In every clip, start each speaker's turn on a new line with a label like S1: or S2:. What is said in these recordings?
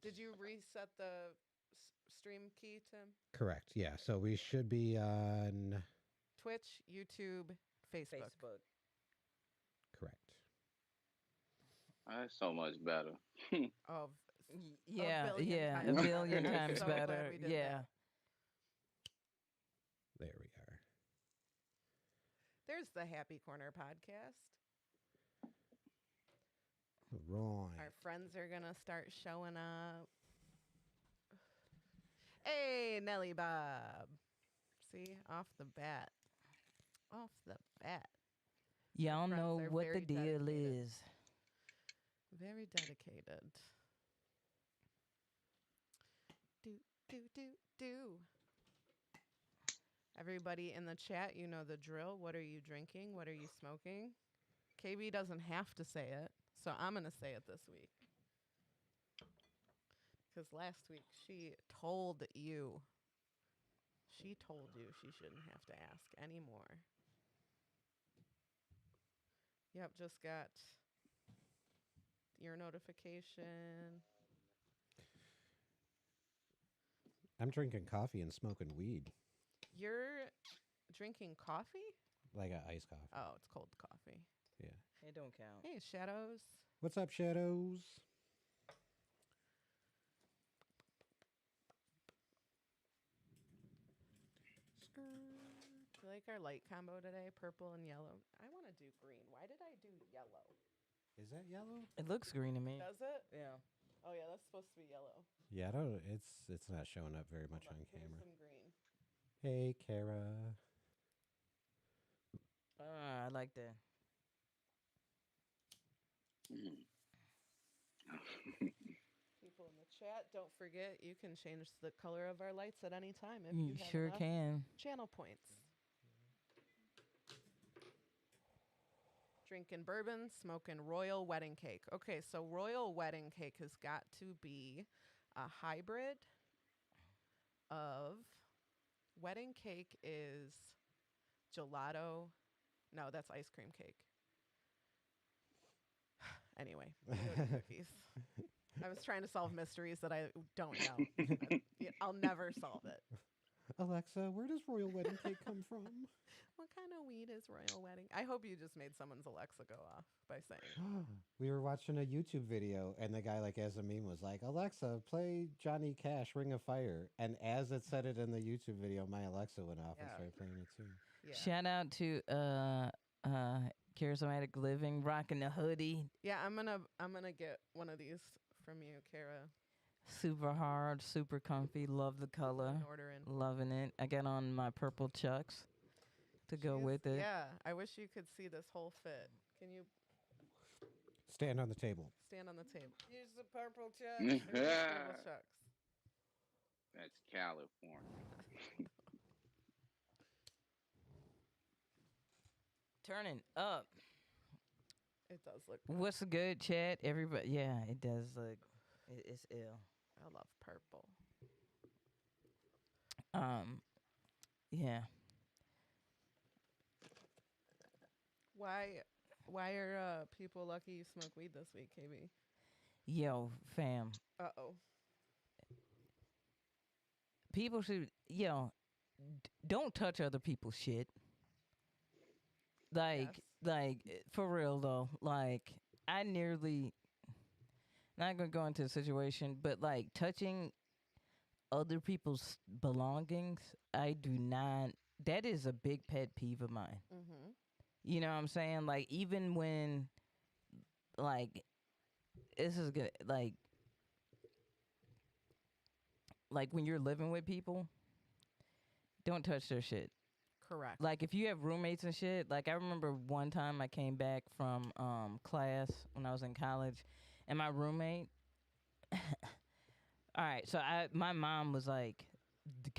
S1: Did you reset the stream key, Tim?
S2: Correct. Yeah. So we should be on
S1: Twitch, YouTube, Facebook.
S2: Correct.
S3: That's so much better.
S1: Of
S4: Yeah,
S1: a
S4: a
S1: billion
S4: billion
S1: times
S4: times
S1: so glad
S4: better.
S1: we did
S4: Yeah.
S1: that.
S2: There we are.
S1: There's the Happy Corner podcast.
S2: Right.
S1: Our friends are gonna start showing up. Hey, Nelly Bob. See, off the bat.
S4: Y'all
S1: friends
S4: know
S1: are
S4: what the
S1: very
S4: deal
S1: dedicated.
S4: is.
S1: Very dedicated. Do. Everybody in the chat, you know the drill. What are you drinking? What are you smoking? KB doesn't have to say it, so I'm going to say it this week. Because last week she told you. She told you she shouldn't have to ask anymore. Yep, just got your notification.
S2: I'm drinking coffee and smoking weed.
S1: You're drinking coffee?
S2: Like iced coffee.
S1: Oh, it's cold coffee.
S2: Yeah.
S4: It don't count.
S1: Hey, Shadows.
S2: What's up, Shadows?
S1: Do you like our light combo today? Purple and yellow. I want to do green. Why did I do yellow?
S2: Is that yellow?
S4: It looks green to me.
S1: Does it?
S4: Yeah.
S1: Oh, yeah, that's supposed to be yellow.
S2: Yeah, I don't. It's not showing up very much
S1: Hold
S2: on
S1: Here's
S2: camera.
S1: some green.
S2: Hey, Kara.
S4: I like that.
S1: People in the chat, don't forget you can change the color of our lights at any time if
S4: You
S1: you have
S4: sure
S1: enough
S4: can.
S1: channel points. Drinking bourbon, smoking royal wedding cake. Okay, so royal wedding cake has got to be a hybrid of wedding cake is gelato. No, that's ice cream cake. Anyway, cookies. I was trying to solve mysteries that I don't know. I'll never solve it.
S2: Alexa, where does royal wedding cake come from?
S1: What kind of weed is royal wedding? I hope you just made someone's Alexa go off by saying
S2: We were watching a YouTube video, and the guy, like, as a meme, was like, Alexa, play Johnny Cash, Ring of Fire. And as it said it in the YouTube video, my Alexa went off and started playing it too.
S1: Yeah.
S4: Shout out to Charismatic Living, rocking the hoodie.
S1: Yeah, I'm gonna get one of these from you, Kara.
S4: Super hard, super comfy. Love the color.
S1: Order in.
S4: Loving it. I got on my purple chucks to go with it.
S1: Yeah, I wish you could see this whole fit. Can you
S2: Stand on the table.
S1: stand on the table? Here's the purple chucks. Here's the purple chucks.
S3: That's California.
S4: Turning up.
S1: It does look good.
S4: What's good, chat? Everybody. Yeah, it does look. It's ill.
S1: I love purple.
S4: Yeah.
S1: Why are people lucky you smoke weed this week, KB?
S4: Yo, fam.
S1: Uh-oh.
S4: People should, don't touch other people's shit. Like, for real though. Like, I nearly, not gonna go into the situation, but like touching other people's belongings, I do not. That is a big pet peeve of mine.
S1: Mm-hmm.
S4: You know what I'm saying? Like, even when, like, this is good. Like when you're living with people, don't touch their shit.
S1: Correct.
S4: Like, if you have roommates and shit, like, I remember one time I came back from class when I was in college, and my roommate, all right, so my mom was, like,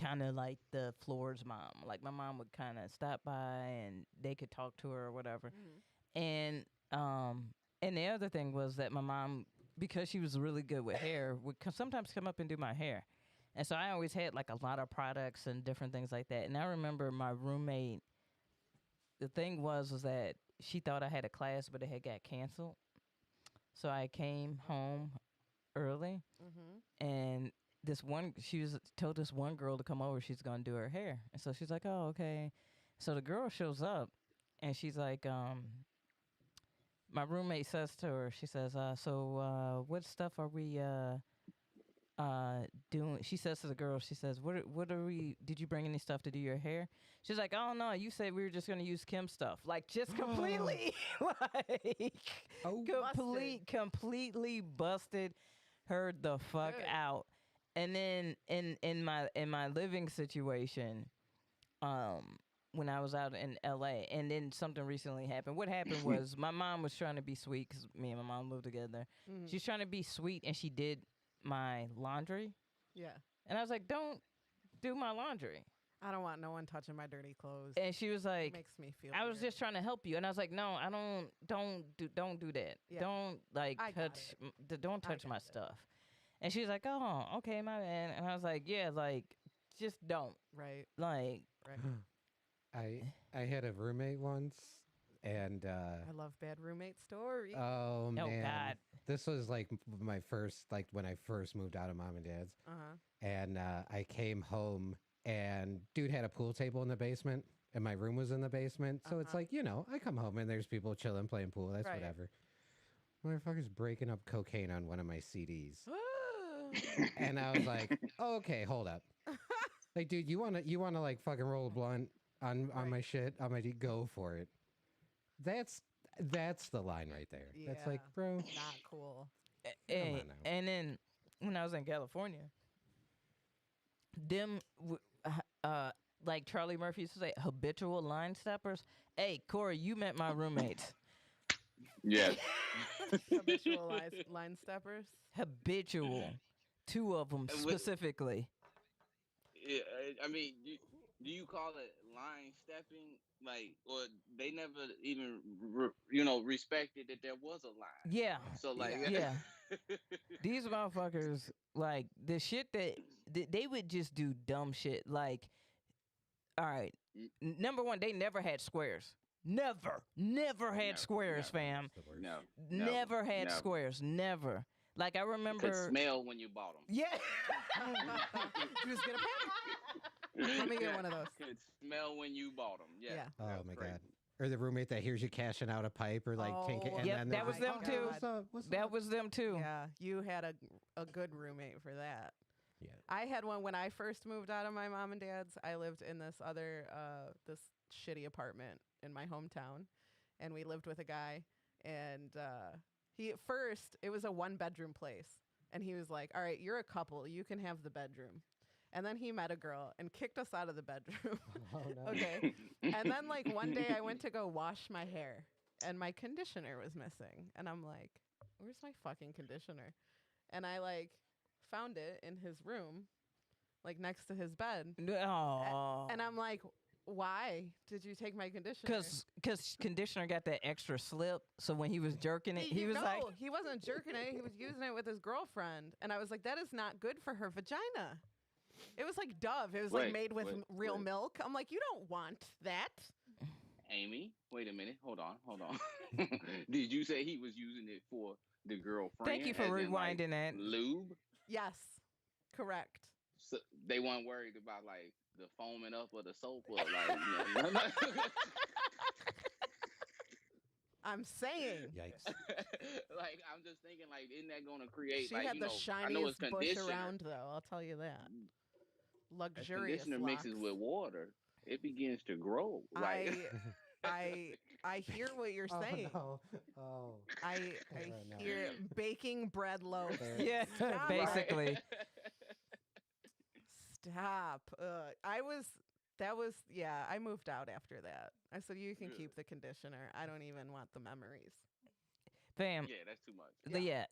S4: kind of like the floor's mom. Like, my mom would kind of stop by, and they could talk to her or whatever. Mm-hmm. And the other thing was that my mom, because she was really good with hair, would sometimes come up and do my hair. And so I always had, like, a lot of products and different things like that. And I remember my roommate, the thing was that she thought I had a class, but it had got canceled. So I came home early, and she was told this one girl to come over. She's gonna do her hair, and so she's like, "Oh, okay." So the girl shows up, and she's like, my roommate says to her, she says, "So what stuff are we doing?" She says to the girl, she says, "What are we? Did you bring any stuff to do your hair?" She's like, "Oh no, you said we were just gonna use Kim stuff." Like just completely, like completely busted her the fuck out. And then in my living situation, when I was out in LA, and then something recently happened. What happened was my mom was trying to be sweet because me and my mom lived together. She's trying to be sweet, and she did my laundry.
S1: Yeah.
S4: And I was like, "Don't do my laundry."
S1: I don't want no one touching my dirty clothes.
S4: And she was like,
S1: it makes me feel
S4: "I was
S1: weird.
S4: just trying to help you." And I was like, "No, I don't do that.
S1: Yeah.
S4: Don't like
S1: I got
S4: touch
S1: it.
S4: don't
S1: I
S4: touch
S1: got
S4: my
S1: it.
S4: stuff." And she was like, "Oh, okay, my bad." And I was like, "Yeah, like just don't."
S1: Right.
S4: Like
S2: I had a roommate once, and
S1: I love bad roommate stories.
S2: oh
S4: Oh,
S2: man,
S4: God.
S2: this was like my first, like when I first moved out of mom and dad's, and I came home, and dude had a pool table in the basement, and my room was in the basement, so it's like, I come home and there's people chilling playing pool. That's
S1: Right.
S2: whatever. Motherfucker's breaking up cocaine on one of my CDs. And I was like, oh, okay, hold up. Like, dude, you wanna like fucking roll a blunt on my shit? I'm gonna go for it. That's the line right there. That's like,
S1: Yeah.
S2: bro.
S1: Not cool.
S2: Come on now.
S4: And then when I was in California, like Charlie Murphy used to say, habitual line steppers. Hey, Corey, you met my roommates.
S3: Yes.
S1: Habitual line steppers.
S4: Habitual. 2 of them specifically.
S3: Yeah, I mean, do you call it line stepping? Like, or they never even, respected that there was a line.
S4: Yeah.
S3: So, like,
S4: yeah. These motherfuckers, like, the shit that they would just do dumb shit. Like, all right, number one, they never had squares. Never had squares, fam.
S3: No.
S4: Never had
S3: never.
S4: squares. Never. Like, I remember.
S3: Could smell when you bought them.
S4: Yeah.
S1: Just get a pack. Let me get one of those.
S3: Could smell when you bought them. Yeah.
S2: Oh my god. Or the roommate that hears you cashing out a pipe, or like taking. And
S4: Yep,
S2: then
S4: that was them
S1: God.
S4: too.
S2: What's
S4: That
S2: up?
S4: was them too.
S1: Yeah, you had a good roommate for that.
S2: Yeah.
S1: I had one when I first moved out of my mom and dad's. I lived in this other this shitty apartment in my hometown, and we lived with a guy, and he at first it was a 1-bedroom place, and he was like, "All right, you're a couple, you can have the bedroom." And then he met a girl and kicked us out of the bedroom.
S2: Oh no.
S1: Okay. And then like one day I went to go wash my hair and my conditioner was missing. And I'm like, "Where's my fucking conditioner?" And I like found it in his room, like next to his bed.
S4: Oh.
S1: And I'm like, "Why did you take my conditioner?"
S4: Because conditioner got that extra slip. So when he was jerking it, he was like,
S1: he wasn't jerking it. He was using it with his girlfriend. And I was like, "That is not good for her vagina." It was like Dove. It was like made with real milk. I'm like, "You don't want that."
S3: Amy, wait a minute. Hold on. Did you say he was using it for the girlfriend?
S4: Thank you for rewinding that.
S3: Lube?
S1: Yes, correct.
S3: So they weren't worried about like the foaming up of the soap, or like.
S1: I'm saying.
S2: Yikes.
S3: Like, I'm just thinking, like, isn't that going to create?
S1: She
S3: like,
S1: had the
S3: I know it's
S1: shiniest bush
S3: conditioner.
S1: around, though. I'll tell you that.
S3: As
S1: Luxurious
S3: conditioner
S1: locks.
S3: mixes with water, it begins to grow. Like,
S1: I hear what you're saying.
S2: Oh no. Oh.
S1: I
S2: no.
S1: hear baking bread loaves.
S4: yeah,
S1: Stop.
S4: basically.
S1: Stop. I moved out after that. I said, "You can keep the conditioner. I don't even want the memories."
S4: Fam.
S3: Yeah, that's too much.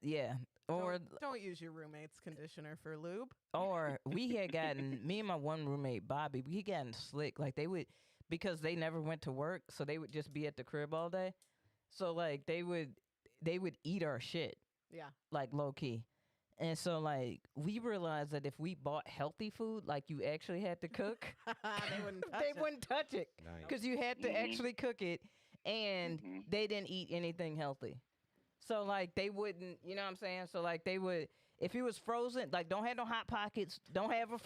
S4: Yeah. Or
S1: don't use your roommate's conditioner for lube.
S4: Or we had gotten, me and my one roommate, Bobby, we had gotten slick. Like they would, because they never went to work, so they would just be at the crib all day. So like they would eat our shit.
S1: Yeah.
S4: Like low key. And so like we realized that if we bought healthy food, like you actually had to cook,
S1: they
S4: wouldn't touch it.
S2: Nice.
S4: Because you had to actually cook it, and they didn't eat anything healthy. So like they wouldn't, you know what I'm saying? So like they would, if he was frozen, like don't have no hot pockets, don't have a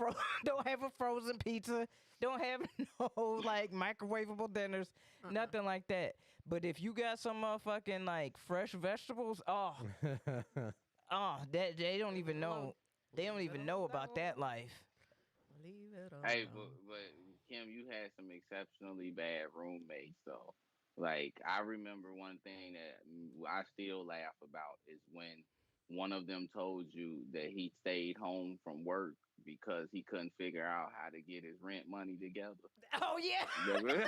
S4: don't have a frozen pizza, don't have no like microwavable dinners, nothing like that. But if you got some motherfucking like fresh vegetables, oh, that they don't
S1: Leave
S4: even
S1: it alone.
S4: know, they don't
S1: Leave it
S4: even know about that
S1: alone.
S4: life.
S1: Leave it
S3: Hey,
S1: alone.
S3: but Kim, you had some exceptionally bad roommates, though. Like I remember one thing that I still laugh about is when one of them told you that he stayed home from work because he couldn't figure out how to get his rent money together.
S4: Oh yeah,
S3: Remember?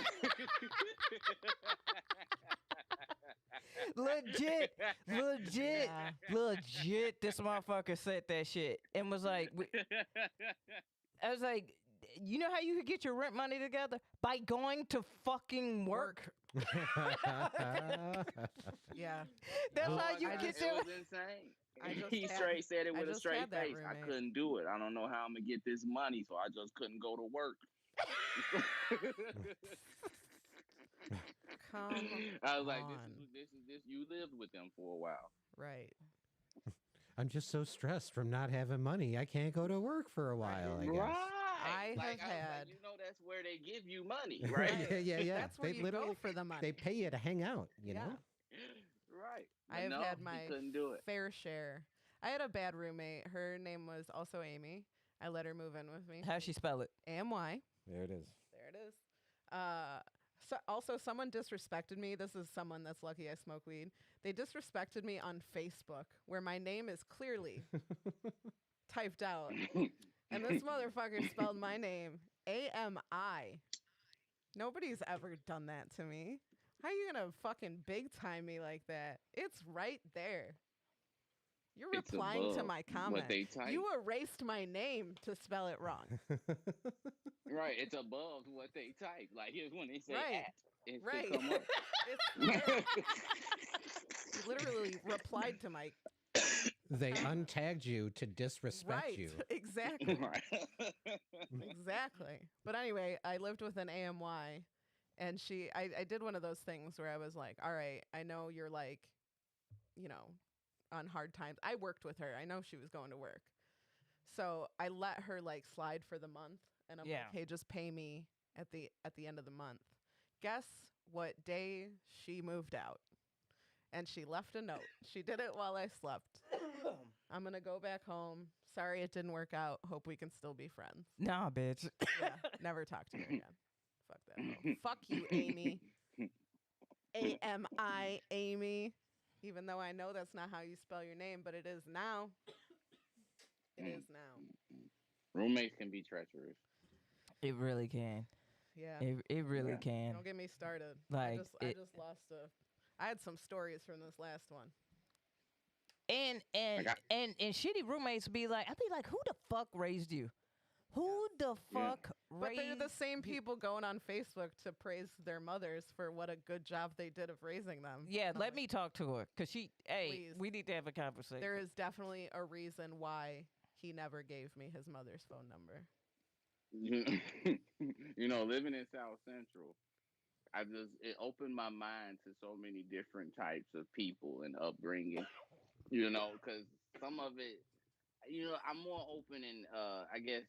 S4: legit, legit,
S1: Yeah.
S4: legit. This motherfucker said that shit and was like, I was like, you know how you could get your rent money together? By going to fucking work.
S1: Yeah.
S4: That's
S3: No,
S4: how you
S1: I
S3: it
S4: get
S1: just-
S4: your.
S3: was insane.
S1: I just
S3: He
S1: had-
S3: straight said it
S1: I
S3: with a
S1: just
S3: straight
S1: had that
S3: face. I
S1: roommate.
S3: couldn't do it. I don't know how I'm gonna get this money, so I just couldn't go to work.
S1: Come
S3: I was like,
S1: on.
S3: this. You lived with them for a while.
S1: Right.
S2: I'm just so stressed from not having money. I can't go to work for a while, I guess.
S1: I
S3: Like,
S1: have
S3: was like,
S1: had-
S3: you know, that's where they give you money, right?
S2: Yeah.
S1: That's where
S2: They
S1: you
S2: literally
S1: go for the money.
S2: they pay you to hang out, you know?
S3: Right.
S1: I
S3: But
S1: have
S3: no,
S1: had
S3: he
S1: my
S3: couldn't do it.
S1: fair share. I had a bad roommate. Her name was also Amy. I let her move in with me.
S4: How'd she spell it?
S1: AMY.
S2: There it is.
S1: There it is. So also, someone disrespected me. This is someone that's lucky I smoke weed. They disrespected me on Facebook, where my name is clearly typed out. And this motherfucker spelled my name AMI. Nobody's ever done that to me. How you gonna fucking big time me like that? It's right there. You're
S3: It's
S1: replying to
S3: above
S1: my
S3: what
S1: comment.
S3: they type.
S1: You erased my name to spell it wrong.
S3: Right. It's above what they type. Like it's when they say
S1: Right.
S3: at, it
S1: Right.
S3: should come up.
S1: It's there. You literally replied to my
S2: They untagged you to disrespect
S1: right.
S2: you.
S1: Exactly.
S3: Right.
S1: Exactly. But anyway, I lived with an AMY, and I did one of those things where I was like, all right, I know you're like, you know, on hard times. I worked with her. I know she was going to work. So I let her like slide for the month, and I'm
S4: Yeah.
S1: like, hey, just pay me at the end of the month. Guess what day she moved out? And she left a note. She did it while I slept. I'm going to go back home. Sorry it didn't work out. Hope we can still be friends.
S4: Nah, bitch.
S1: Yeah, never talk to her again. Fuck that hoe. Fuck you, Amy. AMI, Amy. Even though I know that's not how you spell your name, but it is now. It is now.
S3: Roommates can be treacherous.
S4: It really can.
S1: Yeah.
S4: It really
S3: Yeah.
S4: can.
S1: Don't get me started.
S4: Like,
S1: I
S4: it-
S1: just lost I had some stories from this last one.
S4: And and shitty roommates be like, I'd be like, who the fuck raised you? Who the
S3: Yeah.
S4: fuck
S1: But they're
S4: raised
S1: the same
S4: you?
S1: people going on Facebook to praise their mothers for what a good job they did of raising them.
S4: Yeah,
S1: I'm
S4: let
S1: like,
S4: me talk to her, cause hey,
S1: Please.
S4: we need to have a conversation.
S1: There is definitely a reason why he never gave me his mother's phone number.
S3: You know, living in South Central, it opened my mind to so many different types of people and upbringing. You know, because some of it, you know, I'm more open and I guess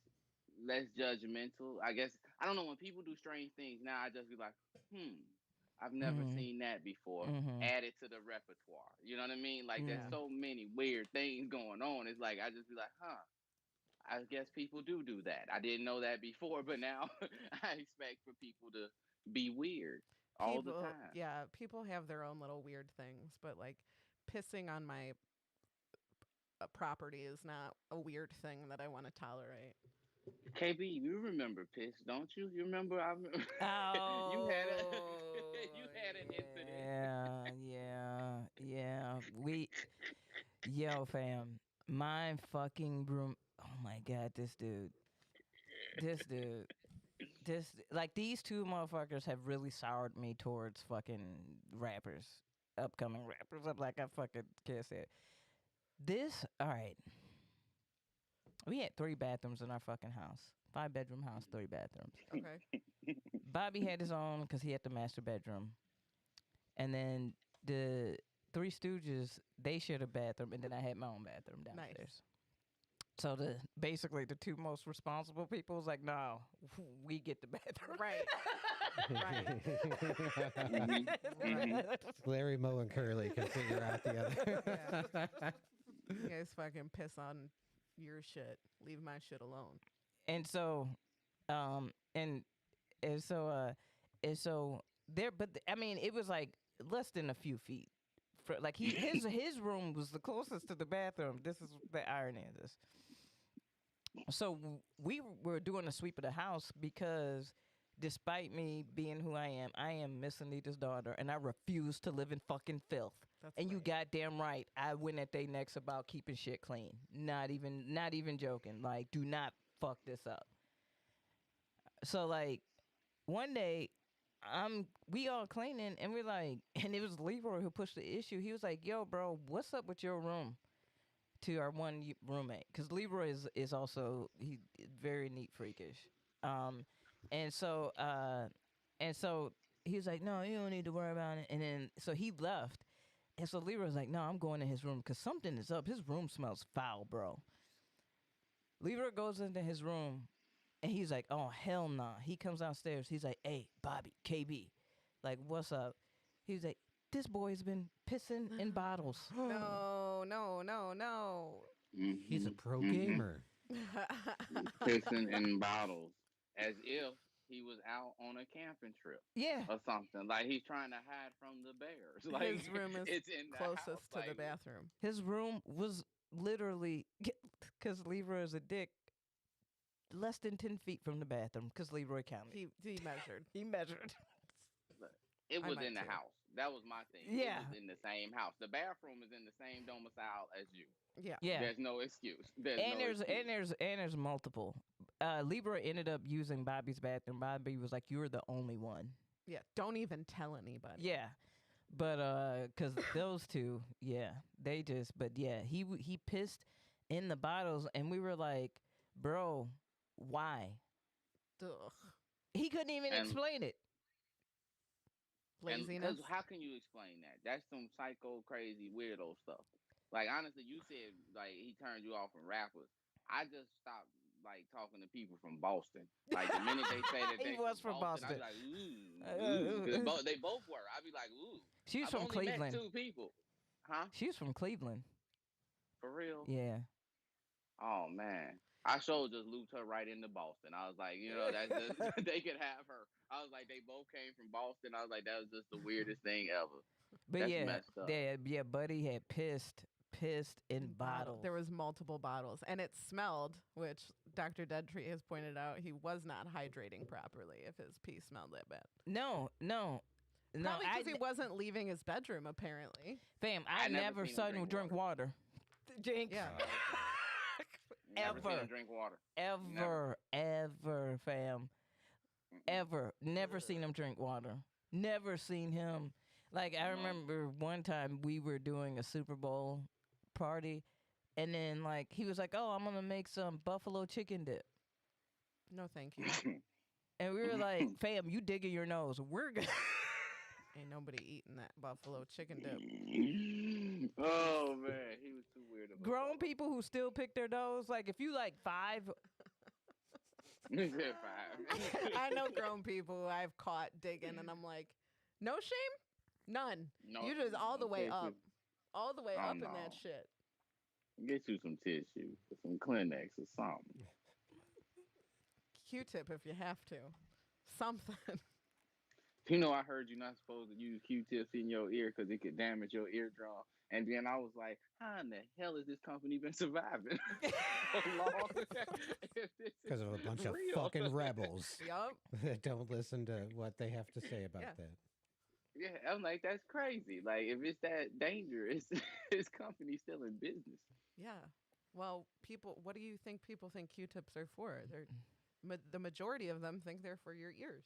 S3: less judgmental. I guess I don't know, when people do strange things now, I just be like, I've never
S4: Mhm.
S3: seen that before.
S4: Mhm.
S3: Add it to the repertoire. You know what I mean? Like there's
S1: Yeah.
S3: so many weird things going on. It's like I just be like, I guess people do that. I didn't know that before, but now I expect for people to be weird all the
S1: People-
S3: time.
S1: Yeah, people have their own little weird things, but like pissing on my property is not a weird thing that I want to tolerate.
S3: KB, you remember piss, don't you? You remember?
S4: Oh,
S3: you had a you had an incident.
S4: Yeah. Yo, fam, my fucking room. Oh my god, this dude, like these two motherfuckers have really soured me towards fucking rappers, upcoming rappers. I'm like, I fucking can't say it. All right. We had 3 bathrooms in our fucking house. 5-bedroom house, 3 bathrooms.
S1: Okay.
S4: Bobby had his own because he had the master bedroom. And then the Three Stooges, they shared a bathroom, and then I had my own bathroom
S1: Nice.
S4: downstairs. So basically the two most responsible people was like, no, we get the bathroom.
S1: Right. Right.
S3: Mhm.
S1: Right.
S2: Larry, Moe, and Curly can figure out the other.
S1: You guys fucking piss on your shit. Leave my shit alone.
S4: And so, um, and and so, and so there. But I mean, it was like less than a few feet. Like his room was the closest to the bathroom. This is the irony of this. So we were doing a sweep of the house because, despite me being who I am Miss Anita's daughter, and I refuse to live in fucking filth.
S1: That's
S4: And you
S1: right.
S4: goddamn right, I went at they necks about keeping shit clean. Not even joking. Like, do not fuck this up. So like, one day, we all cleaning, and we're like, and it was Leroy who pushed the issue. He was like, "Yo, bro, what's up with your room?" To our one roommate, because Leroy is also he very neat freakish, um, and so he was like, "No, you don't need to worry about it." And then so he left, and so Leroy was like, "No, I'm going to his room because something is up. His room smells foul, bro." Leroy goes into his room, and he's like, "Oh hell nah." He comes downstairs. He's like, "Hey, Bobby, KB, like what's up?" He's like, "This boy's been pissing in bottles."
S1: No, no, no, no.
S2: He's a
S3: Mhm.
S2: pro
S3: Mhm.
S2: gamer.
S3: Pissing in bottles, as if he was out on a camping trip
S4: Yeah.
S3: or something. Like he's trying to hide from the bears. Like
S1: His room is
S3: it's in the
S1: closest
S3: house.
S1: to the
S3: Like,
S1: bathroom.
S4: His room was literally, because Leroy is a dick, less than 10 feet from the bathroom, because Leroy counted.
S1: He measured.
S4: He measured.
S3: it
S1: I
S3: was
S1: might
S3: in the
S1: too.
S3: house. That was my thing.
S4: Yeah.
S3: It was in the same house. The bathroom is in the same domicile as you.
S1: Yeah.
S4: Yeah.
S3: There's no excuse.
S4: And there's multiple. Leroy ended up using Bobby's bathroom. Bobby was like, "You're the only one."
S1: Yeah. Don't even tell anybody.
S4: Yeah. But cause those two, yeah, they just, but yeah, he pissed in the bottles, and we were like, "Bro, why?"
S1: Ugh.
S4: He couldn't even
S3: And-
S4: explain it.
S1: Laziness.
S3: Because how can you explain that? That's some psycho, crazy, weirdo stuff. Like honestly, you said like he turned you off from rappers. I just stopped like talking to people from Boston. Like the minute they say that
S4: He
S3: they
S4: was from
S3: I'd
S4: Boston.
S3: be like, ooh. 'Cause they both were. I'd be like, ooh.
S4: She's
S3: I've
S4: from
S3: only
S4: Cleveland.
S3: met 2 people. Huh?
S4: She's from Cleveland.
S3: For real?
S4: Yeah.
S3: Oh man. I sure just looped her right into Boston. I was like, that's just they could have her. I was like, they both came from Boston. I was like, that was just the weirdest thing ever.
S4: But
S3: That's
S4: yeah,
S3: messed up.
S4: yeah, Buddy had pissed in bottles.
S1: There was multiple bottles, and it smelled, which Dr. Deadtree has pointed out he was not hydrating properly if his pee smelled that bad.
S4: No.
S1: Probably
S4: I
S1: because he wasn't leaving his bedroom, apparently.
S4: fam,
S3: I
S4: I
S3: never
S4: never
S3: seen
S4: saw
S3: him
S4: him
S3: drink
S4: drink water. Jinx.
S1: Yeah.
S3: Never seen
S4: Ever.
S3: him drink water.
S4: Ever, fam.
S3: Mm-mm.
S4: Ever. Never seen him drink water. Never seen him. Like, I
S3: No.
S4: remember one time we were doing a Super Bowl party, and then, like, he was like, "Oh, I'm going to make some buffalo chicken dip."
S1: No, thank you.
S4: And we were like, "Fam, you digging your nose. We're going to."
S1: Ain't nobody eating that buffalo chicken dip.
S3: Oh man, he was too weird of a
S4: Grown
S3: fella.
S4: people who still pick their nose, like, if you, like, 5,
S3: He said 5.
S1: I know grown people who I've caught digging, and I'm like, no shame? None.
S3: No,
S1: You just all the way
S3: okay,
S1: up. All the way
S3: Oh,
S1: up in
S3: no.
S1: that shit.
S3: Get you some tissue, or some Kleenex, or something.
S1: Q-tip if you have to. Something.
S3: I heard you're not supposed to use Q-tips in your ear because it could damage your eardrum. And then I was like, how in the hell has this company been surviving so long?
S2: Because of a bunch of
S3: Real.
S2: fucking rebels
S1: Yup.
S2: that don't listen to what they have to say about
S1: Yeah.
S2: that.
S3: Yeah, I'm like, that's crazy. Like, if it's that dangerous, this company's still in business.
S1: Yeah. Well, what do you think people think Q-tips are for? The majority of them think they're for your ears.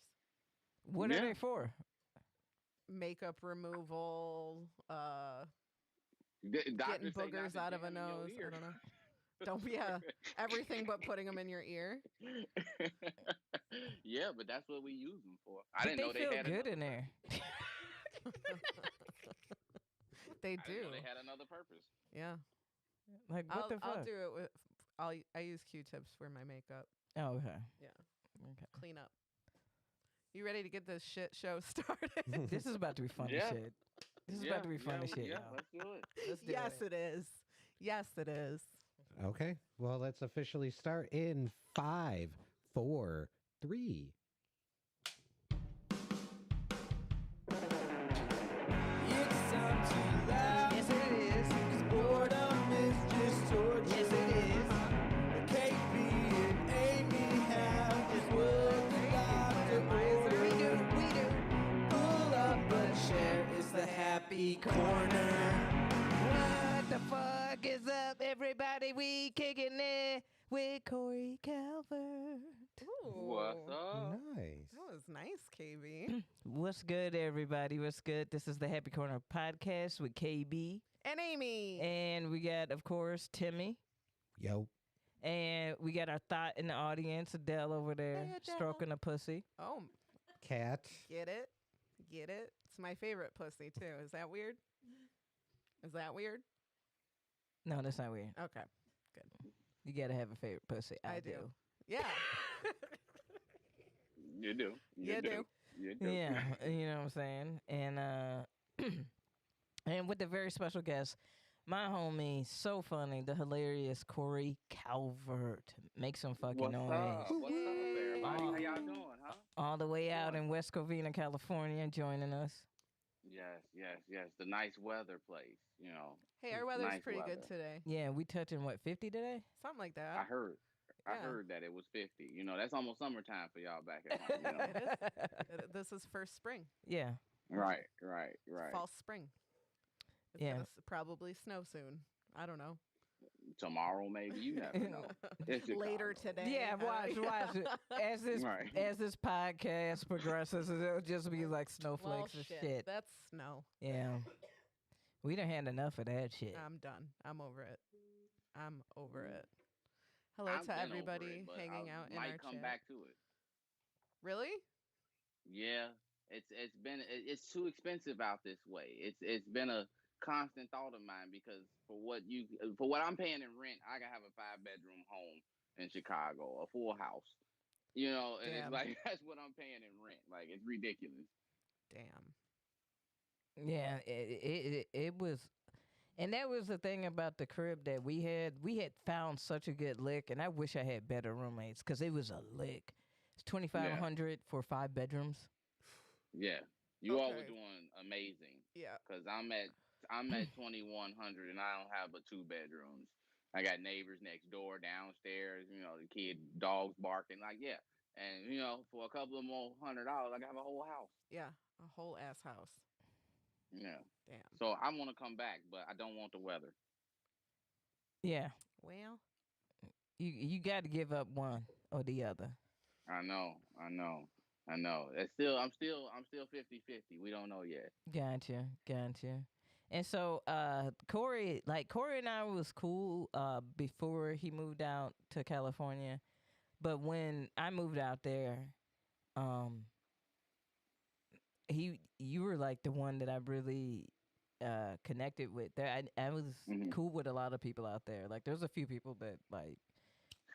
S4: what are
S3: Yeah.
S4: they for?
S1: Makeup removal,
S3: Doctors
S1: getting
S3: say not
S1: boogers
S3: to
S1: out of a
S3: jam in your
S1: nose. I
S3: ear.
S1: don't know. Don't yeah. Everything but putting them in your ear.
S3: Yeah, but that's what we use them for. I
S4: But
S3: didn't know
S4: they feel
S3: had
S4: good
S3: another
S4: in there.
S1: They
S3: I didn't
S1: do.
S3: know they had another purpose.
S1: Yeah.
S4: Like what the fuck?
S1: I'll do it with. I use Q-tips for my makeup.
S4: Oh, okay.
S1: Yeah.
S4: Okay.
S1: Clean up. You ready to get this shit show started?
S4: This is about to be funny
S3: Yeah.
S4: shit. This is about to be funny shit,
S3: Yeah,
S4: y'all.
S3: let's do it.
S4: Let's do
S1: Yes,
S4: it.
S1: it is. Yes, it is.
S2: Okay. Well, let's officially start in 5, 4, 3.
S5: It's time to laugh.
S4: Yes, it is.
S5: 'Cause boredom is just torture.
S4: Yes, it is.
S5: KB and Amy have just worked the laughter order.
S4: We do.
S5: Pull up a chair. It's the happy corner.
S4: What the fuck is up, everybody? We kicking it with Corey Calvert.
S3: What's up?
S2: Nice.
S1: That was nice, KB.
S4: What's good, everybody? What's good? This is the Happy Corner podcast with KB.
S1: And Amy.
S4: And we got, of course, Timmy.
S2: Yo.
S4: And we got our thought in the audience, Adele over there,
S1: Hey, Adele.
S4: stroking a pussy.
S1: Oh,
S2: Cat.
S1: get it? Get it? It's my favorite pussy, too. Is that weird? Is that weird?
S4: No, that's not weird.
S1: Okay.
S4: You gotta have a favorite pussy. I do.
S1: Yeah.
S3: You do.
S1: You do.
S3: You do.
S4: Yeah, you know what I'm saying? And and with the very special guest, my homie, so funny, the hilarious Corey Calvert. Make some fucking
S3: What's
S4: noise.
S3: up? What's up, everybody?
S4: Oh.
S3: How y'all doing, huh?
S4: All the way out in West Covina, California, joining us.
S3: Yes. The nice weather place, you know.
S1: Hey, our weather's
S3: Nice
S1: pretty
S3: weather.
S1: good today.
S4: Yeah, we touching what, 50 today?
S1: Something like that.
S3: I heard. I
S1: Yeah.
S3: heard that it was 50. You know, that's almost summertime for y'all back at home. You know?
S1: It is. This is first spring.
S4: Yeah.
S3: Right.
S1: False spring. It's
S4: Yeah.
S1: gonna probably snow soon. I don't know.
S3: Tomorrow, maybe, you never know. It's
S1: Later
S3: Chicago.
S1: today.
S4: Yeah, watch it. As this
S3: Right.
S4: as this podcast progresses, it'll just be like
S1: Well,
S4: snowflakes and shit.
S1: That's snow.
S4: Yeah. We done had enough of that shit.
S1: I'm done. I'm over it. Hello
S3: I've
S1: to
S3: been over
S1: everybody
S3: it, but
S1: hanging
S3: I
S1: out in
S3: might
S1: our
S3: come
S1: chat.
S3: back to it.
S1: Really?
S3: Yeah, it's too expensive out this way. It's been a constant thought of mine because for what I'm paying in rent, I can have a 5-bedroom home in Chicago, a full house. You know, and
S1: Damn.
S3: it's like that's what I'm paying in rent. Like it's ridiculous.
S1: Damn.
S4: Yeah, it was, and that was the thing about the crib that we had. We had found such a good lick, and I wish I had better roommates because it was a lick. It's $2,500 for 5 bedrooms.
S3: Yeah, you all were
S1: Okay.
S3: doing amazing.
S1: Yeah.
S3: Cause I'm at 2,100 and I don't have but 2 bedrooms. I got neighbors next door, downstairs. You know, the kid dogs barking. Like yeah, and you know for a couple of more $100, I can have a whole house.
S1: Yeah. A whole ass house.
S3: Yeah.
S1: Damn.
S3: So I want to come back, but I don't want the weather.
S4: Yeah,
S1: Well,
S4: you got to give up one or the other.
S3: I know. I'm still 50-50. We don't know yet.
S4: Gotcha. And so Corey and I was cool before he moved out to California, but when I moved out there, you were like the one that I really connected with. There, I was
S3: Mhm.
S4: cool with a lot of people out there. Like there's a few people that like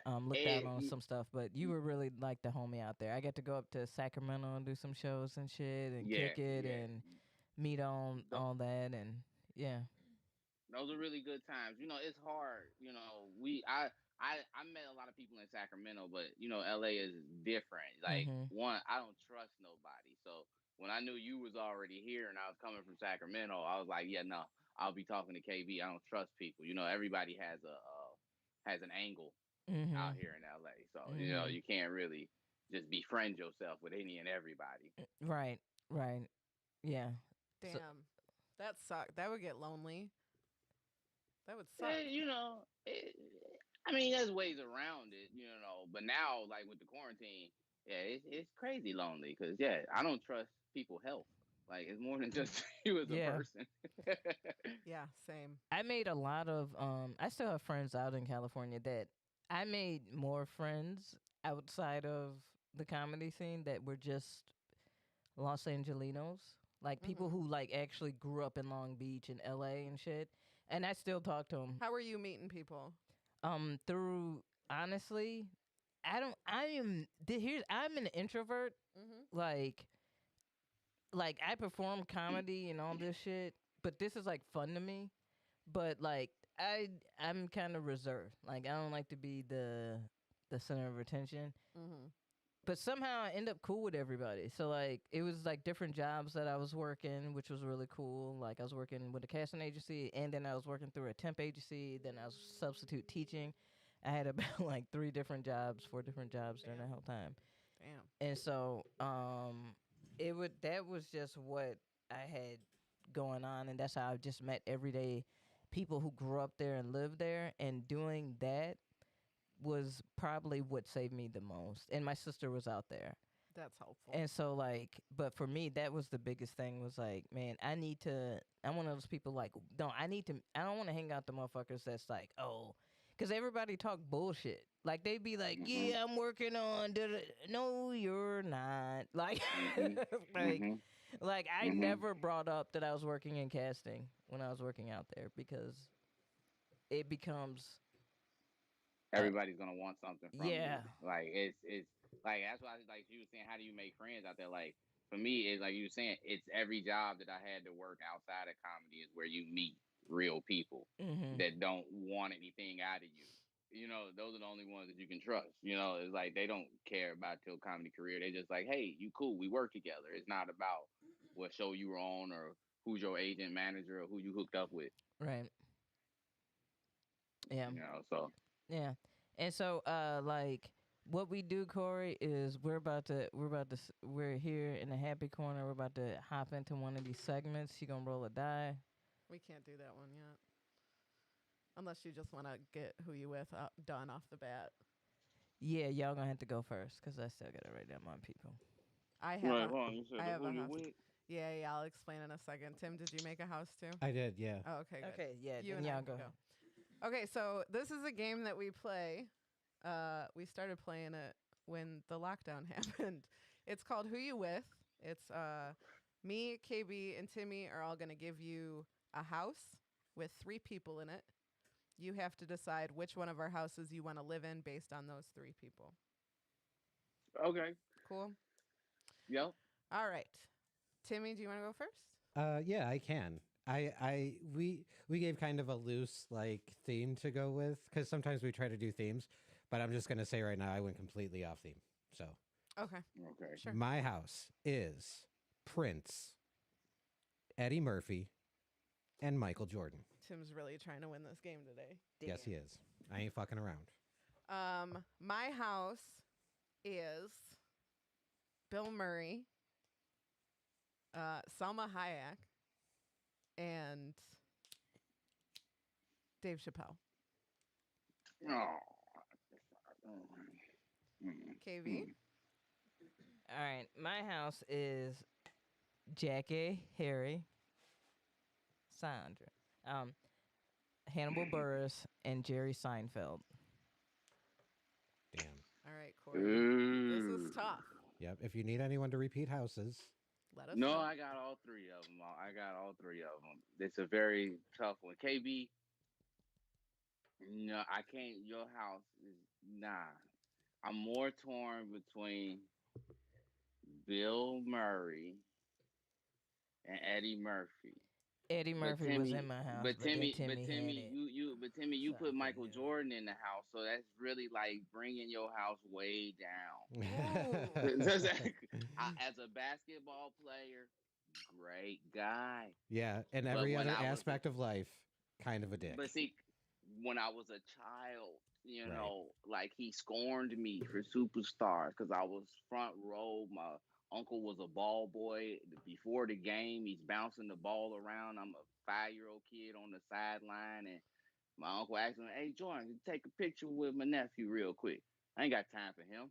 S4: looked out on some stuff, but you were really like the homie out there. I got to go up to Sacramento and do some shows and shit and kick it and meet on all that and yeah.
S3: Those are really good times. You know, it's hard. You know, I met a lot of people in Sacramento, but you know, LA is different. Like one, I don't trust nobody. So when I knew you was already here and I was coming from Sacramento, I was like, yeah, no, I'll be talking to KB. I don't trust people. You know, everybody has an angle out here in LA. So you know, you can't really just befriend yourself with any and everybody.
S4: Right. Yeah.
S1: damn.
S4: So-
S1: That sucked. That would get lonely. That would suck.
S3: You know, I mean, there's ways around it, you know. But now, like with the quarantine, yeah, it's crazy lonely because yeah, I don't trust people's health. Like it's more than just you as a
S4: Yeah.
S3: person.
S1: Yeah, same.
S4: I made a lot of I still have friends out in California that I made more friends outside of the comedy scene that were just Los Angelinos. like people who like actually grew up in Long Beach and LA and shit. And I still talk to them.
S1: How are you meeting people?
S4: Through honestly, I'm an introvert.
S1: Mm-hmm.
S4: Like I perform comedy and all this shit, but this is like fun to me. But like I'm kind of reserved. Like I don't like to be the center of attention.
S1: Mm-hmm.
S4: But somehow I end up cool with everybody. So like it was like different jobs that I was working, which was really cool. Like I was working with a casting agency, and then I was working through a temp agency. Then I was substitute teaching. I had about like 4 different jobs during that whole time.
S1: Damn.
S4: And so that was just what I had going on, and that's how I just met everyday people who grew up there and lived there. And doing that was probably what saved me the most. And my sister was out there.
S1: That's helpful.
S4: And so like, but for me that was the biggest thing, was like, man, I'm one of those people like, I don't want to hang out the motherfuckers that's like, oh, because everybody talk bullshit. Like they be like, yeah, I'm working on no, you're not. Like like like I never brought up that I was working in casting when I was working out there, because it becomes
S3: Everybody's gonna want something from
S4: yeah.
S3: you. Like it's like that's why like you were saying, how do you make friends out there? Like for me, it's like you were saying, it's every job that I had to work outside of comedy is where you meet real people that don't want anything out of you. You know, those are the only ones that you can trust. You know, it's like they don't care about your comedy career. They just like, hey, you cool, we work together. It's not about what show you were on or who's your agent, manager, or who you hooked up with.
S4: Right. Yeah.
S3: You know, so
S4: Yeah. And so like what we do, Corey, is we're here in the happy corner. We're about to hop into one of these segments. You gonna roll a die?
S1: We can't do that one yet. Unless you just want to get who you with done off the bat.
S4: Yeah, y'all gonna have to go first, because I still gotta write down my people.
S1: I have
S3: right,
S1: a,
S3: hold on, you said
S1: I have
S3: who
S1: a
S3: you
S1: house.
S3: with?
S1: Yeah, I'll explain in a second. Tim, did you make a house too?
S2: I did, yeah.
S1: Oh, okay, good.
S4: Okay, yeah,
S1: You
S4: then
S1: and I
S4: y'all
S1: can
S4: go.
S1: Okay, so this is a game that we play. We started playing it when the lockdown happened. It's called Who You With. It's me, KB, and Timmy are all going to give you a house with 3 people in it. You have to decide which one of our houses you want to live in based on those 3 people.
S3: Okay.
S1: Cool?
S3: Yep.
S1: All right. Timmy, do you want to go first?
S2: Yeah, I can. We gave kind of a loose like theme to go with, because sometimes we try to do themes, but I'm just gonna say right now I went completely off theme. So
S1: Okay.
S3: Okay.
S1: Sure.
S2: my house is Prince, Eddie Murphy, and Michael Jordan.
S1: Tim's really trying to win this game today.
S2: Yes, he is. I ain't fucking around.
S1: My house is Bill Murray, Salma Hayek, and Dave Chappelle.
S3: Oh.
S1: KV?
S4: All right, my house is Jackie, Harry, Sandra, Hannibal Buress, and Jerry Seinfeld.
S2: Damn.
S1: All right, Corey. This is tough.
S2: Yep. If you need anyone to repeat houses,
S1: Let us
S3: No,
S1: know.
S3: I got all 3 of them. I got all 3 of them. It's a very tough one. KB, no, I can't. Your house is nah. I'm more torn between Bill Murray and Eddie Murphy.
S4: Eddie Murphy was in my house,
S3: but
S4: then
S3: Timmy,
S4: Timmy had it.
S3: you put
S4: Seinfeld,
S3: Michael
S4: yeah.
S3: Jordan in the house, so that's really like bringing your house way down.
S1: Ooh.
S3: As a basketball player, great guy.
S2: yeah, and
S3: But
S2: every
S3: when
S2: other
S3: I was
S2: aspect of life, kind of a dick.
S3: But see, when I was a child, you
S2: Right.
S3: know, like he scorned me for Superstars because I was front row. My uncle was a ball boy. Before the game, he's bouncing the ball around. I'm a 5-year-old kid on the sideline, and my uncle asked me, "Hey, Jordan, can you take a picture with my nephew real quick?" I ain't got time for him,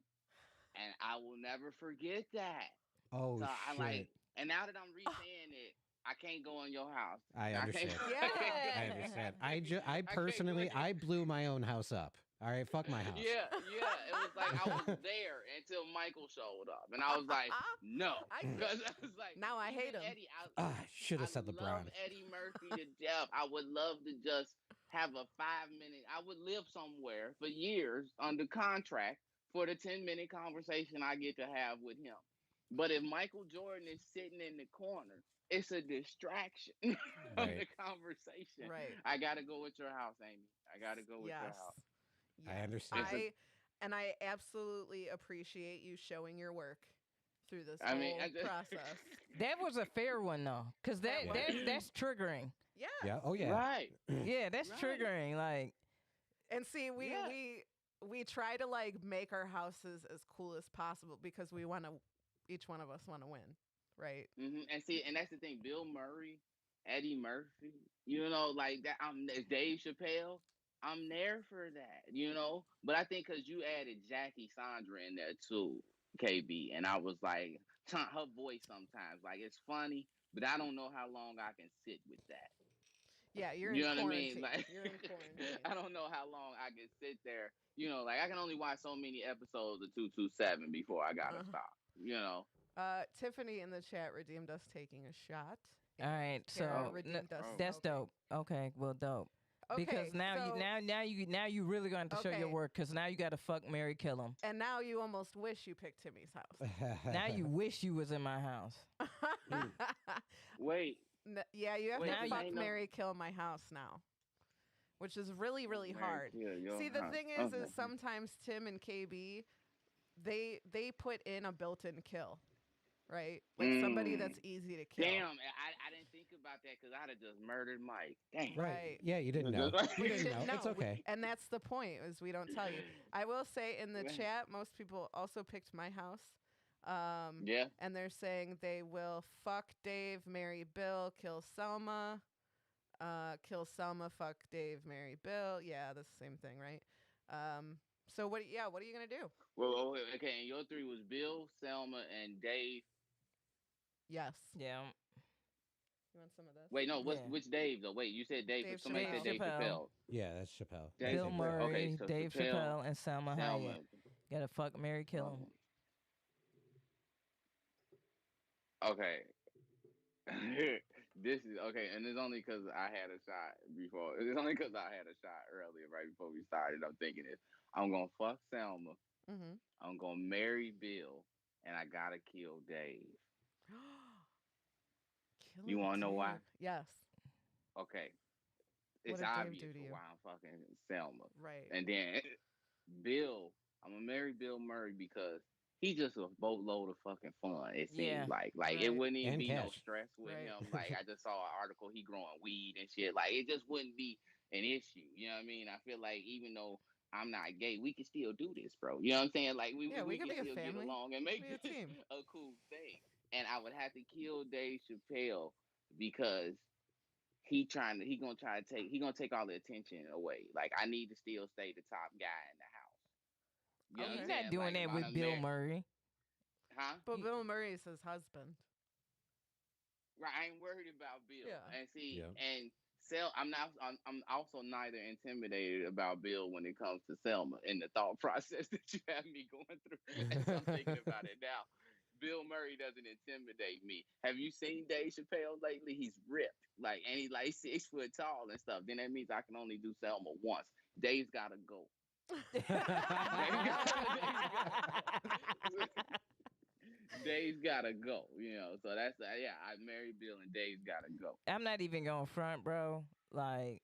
S3: and I will never forget that.
S2: Oh
S3: So I
S2: shit!
S3: like, and now that I'm re-saying it, I can't go in your house.
S2: I understand.
S1: Yeah.
S2: I understand. I
S3: can't go
S2: personally
S3: in your-
S2: I blew my own house up. All right, fuck my house.
S3: Yeah, yeah. It was like I was there until Michael showed up, and I was like, no,
S1: I get-
S3: because I was like,
S1: Now I hate
S3: even
S1: him.
S3: Eddie.
S2: Ah, should
S3: I
S2: have said
S3: love
S2: LeBron.
S3: Eddie Murphy to death. I would love to just have a 5 minute. I would live somewhere for years under contract for the 10-minute conversation I get to have with him. But if Michael Jordan is sitting in the corner, it's a distraction from
S2: Right.
S3: the conversation.
S1: Right.
S3: I gotta go with your house, Amy. I gotta go with your
S1: Yes.
S3: house.
S1: Yes.
S2: I understand.
S1: I absolutely appreciate you showing your work through this
S3: I mean,
S1: whole
S3: I just,
S1: process.
S4: That was a fair one though, cause
S1: That
S4: that's triggering.
S1: Yes.
S2: Yeah. Oh yeah.
S3: right.
S4: Yeah, that's
S3: Right.
S4: triggering. Like,
S1: And see,
S3: Yeah.
S1: we try to like make our houses as cool as possible because we want to. Each one of us want to win, right?
S3: And see, and that's the thing. Bill Murray, Eddie Murphy, like that. Dave Chappelle. I'm there for that, But I think because you added Jackie Sandra in there too, KB, and I was like, her voice sometimes, like it's funny, but I don't know how long I can sit with that.
S1: Yeah, you're
S3: You
S1: in
S3: know what I
S1: quarantine.
S3: mean? Like,
S1: You're in quarantine.
S3: I don't know how long I can sit there. Like I can only watch so many episodes of 227 before I gotta
S1: Uh-huh.
S3: stop.
S1: Tiffany in the chat redeemed us taking a shot.
S4: all right,
S1: Tara
S3: Oh.
S4: so
S1: redeemed us.
S4: that's
S1: smoking.
S4: dope. Okay, well, dope.
S1: Okay,
S4: Because now
S1: so,
S4: now you really going to show your
S1: Okay.
S4: work. Because now you got to fuck, marry, kill him.
S1: and now you almost wish you picked Timmy's house.
S4: Now you wish you was in my house.
S3: Wait,
S1: Yeah, you have
S3: Wait,
S1: to
S4: now you-
S1: fuck,
S3: ain't no-
S1: marry, kill my house now, which is really, really hard. See, the thing is sometimes Tim and KB, they put in a built-in kill, right? Like somebody
S3: Mm.
S1: that's easy to kill.
S3: Damn, I didn't think about that because I'd have just murdered Mike. Damn.
S1: Right.
S2: Yeah, you didn't know. You
S1: We
S2: didn't
S1: didn't
S2: know. It's
S1: know.
S2: okay.
S1: And that's the point, is we don't tell you. I will say in the chat, most people also picked my house.
S3: Yeah.
S1: And they're saying they will fuck Dave, marry Bill, kill Selma. Kill Selma, fuck Dave, marry Bill. Yeah, that's the same thing, right? So what are you gonna do?
S3: Well, okay, and your three was Bill, Selma, and Dave.
S1: Yes.
S4: Yeah.
S1: You want some of this?
S3: Wait, no,
S4: Yeah.
S3: which Dave though? Wait, you said Dave.
S1: Dave
S3: Somebody said Dave
S4: Chappelle.
S3: Chappelle.
S2: Yeah, that's Chappelle.
S3: Dave
S4: Bill
S3: Chappelle.
S4: Murray,
S3: Okay, so
S4: Dave Chappelle, and Selma
S3: Selma.
S4: Hayek. Got to fuck, marry, kill him.
S3: Okay. This is okay, and it's only because I had a shot before. It's only because I had a shot earlier, right before we started. I'm thinking this. I'm gonna fuck Selma.
S1: Mm-hmm.
S3: I'm gonna marry Bill, and I gotta kill Dave. You wanna know why?
S1: Yes.
S3: Okay,
S1: What
S3: it's
S1: did Dave
S3: obvious
S1: do to
S3: for
S1: you?
S3: why I'm fucking Selma.
S1: Right.
S3: And then Bill, I'm gonna marry Bill Murray because he just a boatload of fucking fun. It
S4: Yeah.
S3: seems like
S1: Right.
S3: it wouldn't even
S2: And
S3: be no
S2: cash.
S3: stress with
S1: Right.
S3: him. Like I just saw an article, he growing weed and shit. Like it just wouldn't be an issue. You know what I mean? I feel like even though I'm not gay, we can still do this, bro. You know what I'm saying? Like we
S1: Yeah, we
S3: can
S1: could be a
S3: still get
S1: family.
S3: along and make
S1: Be a
S3: this
S1: team.
S3: a cool thing. And I would have to kill Dave Chappelle because he gonna take all the attention away. Like I need to still stay the top guy in the house. You know what
S4: He's
S3: I'm
S4: not
S3: saying?
S4: doing
S3: Like,
S4: that
S3: if
S4: with
S3: I'm
S4: Bill
S3: married-
S4: Murray.
S3: Huh?
S1: But Bill Murray is his husband.
S3: Right, I ain't worried about Bill.
S1: Yeah.
S3: And see,
S2: Yeah.
S3: and I'm also neither intimidated about Bill when it comes to Selma and the thought process that you have me going through. As I'm thinking about it now, Bill Murray doesn't intimidate me. Have you seen Dave Chappelle lately? He's ripped, and he's like 6 foot tall and stuff. Then that means I can only do Selma once. Dave's gotta go. Dave's gotta go, So that's I married Bill and Dave's gotta go.
S4: I'm not even going front, bro. Like,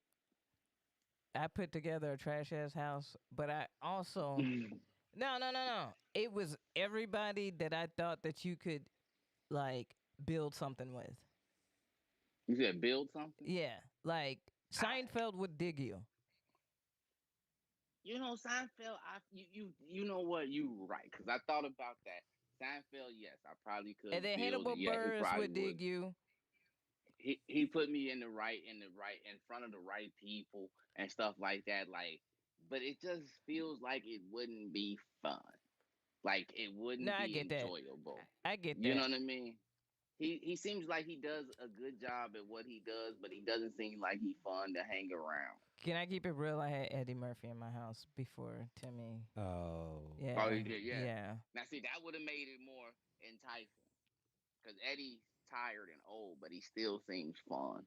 S4: I put together a trash ass house, but I also no. It was everybody that I thought that you could like build something with.
S3: You said build something.
S4: Yeah, like Seinfeld would dig you.
S3: Seinfeld. You know what? You right, because I thought about that. Seinfeld, yes, I probably could.
S4: And then
S3: build
S4: Hannibal
S3: it. Yeah, he
S4: Buress
S3: probably
S4: would dig you.
S3: He put me in front of the right people and stuff like that. Like, but it just feels like it wouldn't be fun. Like it wouldn't
S4: No, I
S3: be
S4: get that.
S3: enjoyable.
S4: I get that.
S3: You know what I mean? He seems like he does a good job at what he does, but he doesn't seem like he's fun to hang around.
S4: Can I keep it real? I had Eddie Murphy in my house before Timmy.
S2: Oh.
S4: Yeah.
S3: Oh, you did, yeah.
S4: Yeah.
S3: Now, see, that would have made it more enticing. Because Eddie's tired and old, but he still seems fun.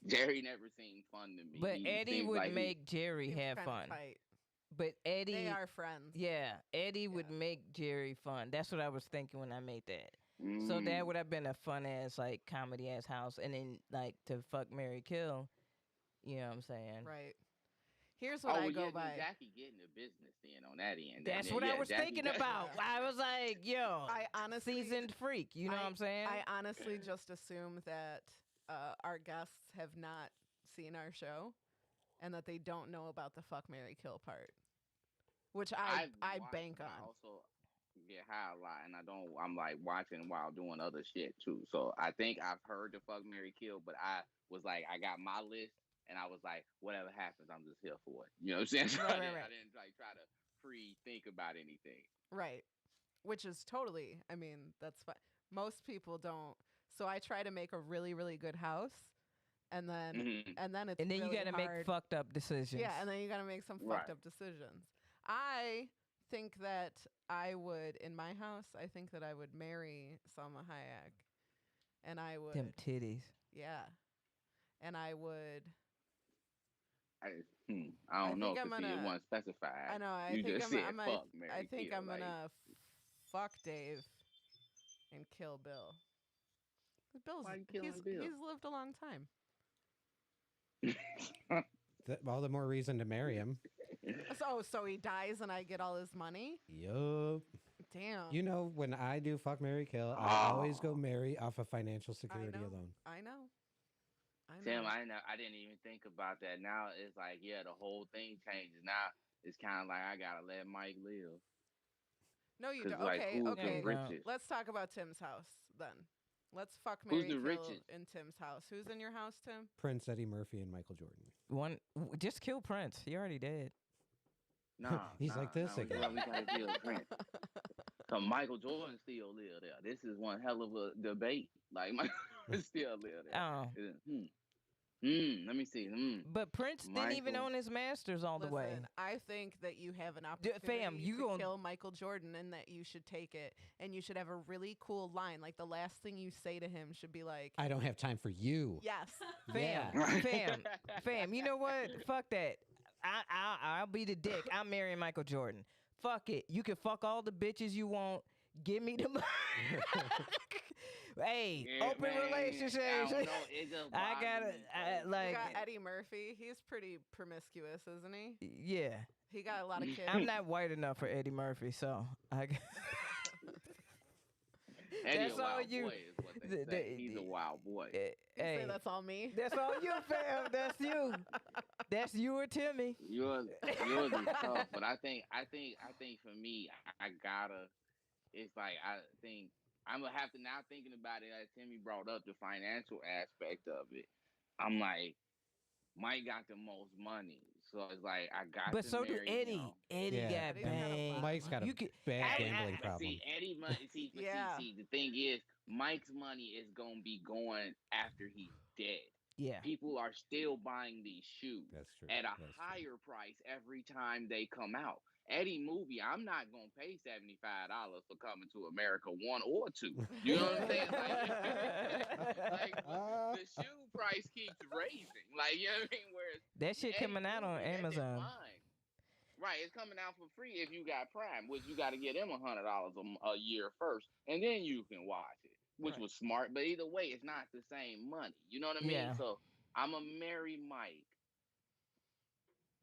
S3: Jerry never seemed fun to me.
S4: But
S3: He
S4: Eddie
S3: seems
S4: would
S3: like
S4: make Jerry
S1: Seems
S4: have
S1: kinda
S4: fun.
S1: tight.
S4: But Eddie,
S1: They are friends.
S4: yeah, Eddie would
S1: Yeah.
S4: make Jerry fun. That's what I was thinking when I made that.
S3: he,
S4: So that would have been a fun ass like comedy ass house, and then like to fuck Mary Kill. You know what I'm saying?
S1: Right. Here's what
S3: Oh,
S1: I
S3: well,
S1: go
S3: yeah, then
S1: by.
S3: Jackie getting the business then on that end.
S4: That's
S3: Then,
S4: what I
S3: yeah,
S4: was
S3: Jackie
S4: thinking
S3: got-
S4: about. I was like, yo,
S1: I honestly
S4: seasoned freak. You know what I'm saying?
S1: I honestly just assume that our guests have not seen our show and that they don't know about the fuck Mary Kill part. Which I
S3: I've
S1: bank
S3: watched, but
S1: on.
S3: I also get high a lot, and I'm like watching while doing other shit too. So I think I've heard the fuck Mary Kill, but I was like, I got my list, and I was like, whatever happens, I'm just here for it. You know what I'm saying? So
S1: Right,
S3: I
S1: right.
S3: didn't like try to pre-think about anything.
S1: Right. Which is totally, I mean, that's fine. Most people don't. So I try to make a really, really good house, and then
S3: Mhm.
S1: and then it's
S4: and then
S1: really
S4: you got to make
S1: hard.
S4: fucked up decisions.
S1: Yeah, and then you got to make some
S3: Right.
S1: fucked up decisions. I think that I would, in my house, I think that I would marry Salma Hayek, and I would,
S4: them titties.
S1: yeah, and I would.
S3: I
S1: I
S3: don't know
S1: think I'm
S3: because it
S1: gonna-
S3: wasn't specified.
S1: I know. I
S3: you
S1: think
S3: just
S1: I'm.
S3: said
S1: I might.
S3: fuck Mary
S1: I think
S3: Kill,
S1: I'm
S3: like,
S1: gonna fuck Dave and kill Bill. 'Cause Bill's
S3: Why you killing
S1: he's
S3: Bill?
S1: he's lived a long time.
S2: All the more reason to marry him.
S1: So he dies and I get all his money.
S2: Yup.
S1: Damn.
S2: You know, when I do fuck Mary Kill, I always go
S3: Oh.
S2: marry off of financial
S1: I
S2: security
S1: know.
S2: alone.
S1: I know. I know.
S3: Tim, I didn't even think about that. Now it's like, yeah, the whole thing changes. Now it's kind of like I gotta let Mike live.
S1: No, you
S3: 'Cause,
S1: don't.
S3: like,
S1: Okay,
S3: who's
S1: okay.
S3: the richest?
S1: Let's talk about Tim's house then. Let's fuck
S3: Who's
S1: Mary
S3: the
S1: Kill
S3: richest?
S1: in Tim's house. Who's in your house, Tim?
S2: Prince, Eddie Murphy, and Michael Jordan.
S4: Just kill Prince. He already dead.
S3: Nah,
S2: He's like this again.
S3: We gotta kill Prince. Cause Michael Jordan still live there. This is one hell of a debate. Like Michael Jordan still live there.
S4: Oh,
S3: Let me see.
S4: but Prince didn't even
S3: Michael.
S4: own his masters all the way.
S1: Listen, I think that you have an opportunity
S4: fam, you
S1: to
S4: gon-
S1: kill Michael Jordan and that you should take it. And you should have a really cool line. Like the last thing you say to him should be like,
S2: I don't have time for you.
S1: yes.
S2: Yeah.
S4: Fam, you know what? Fuck that. I'll be the dick. I'm marrying Michael Jordan. Fuck it. You can fuck all the bitches you want. Give me the money. Hey,
S3: Yeah,
S4: open
S3: man,
S4: relationships.
S3: I don't know, it just
S4: I
S3: bothers
S4: gotta,
S3: me, so-
S1: You
S4: like,
S1: got Eddie Murphy. He's pretty promiscuous, isn't he?
S4: yeah.
S1: He got a lot of kids.
S4: I'm not white enough for Eddie Murphy, so I.
S3: Eddie
S4: That's
S3: a
S4: all
S3: wild
S4: you-
S3: boy is what they say. He's a wild boy.
S1: You
S4: Hey,
S1: say that's all me.
S4: that's all you, fam. That's you. That's you or Timmy.
S3: Yours is tough, but I think for me, I gotta. It's like I think I'm gonna have to now thinking about it. As Timmy brought up the financial aspect of it, I'm like, Mike got the most money, so it's like I got.
S4: But
S3: to
S4: so do
S3: marry
S4: Eddie.
S3: him.
S4: Eddie
S2: Yeah.
S4: got
S1: Eddie's got a
S4: bang.
S1: lot.
S2: Mike's got a
S4: You could-
S2: bad gambling problem.
S3: See, Eddie money. See, but
S1: Yeah.
S3: see, the thing is, Mike's money is gonna be going after he's dead.
S4: Yeah.
S3: People are still buying these shoes
S2: That's true.
S3: at a
S2: That's true.
S3: higher price every time they come out. Eddie movie, I'm not gonna pay $75 for Coming to America 1 or 2. You know what I'm saying? Like, the shoe price keeps raising. Like, you know what I mean? Whereas
S4: That shit
S3: Eddie
S4: coming out on
S3: movie, that's
S4: Amazon.
S3: fine. Right, it's coming out for free if you got Prime, which you got to get them $100 a year first, and then you can watch it, which
S4: Right.
S3: was smart. But either way, it's not the same money. You know what I mean?
S4: Yeah.
S3: So I'm gonna marry Mike,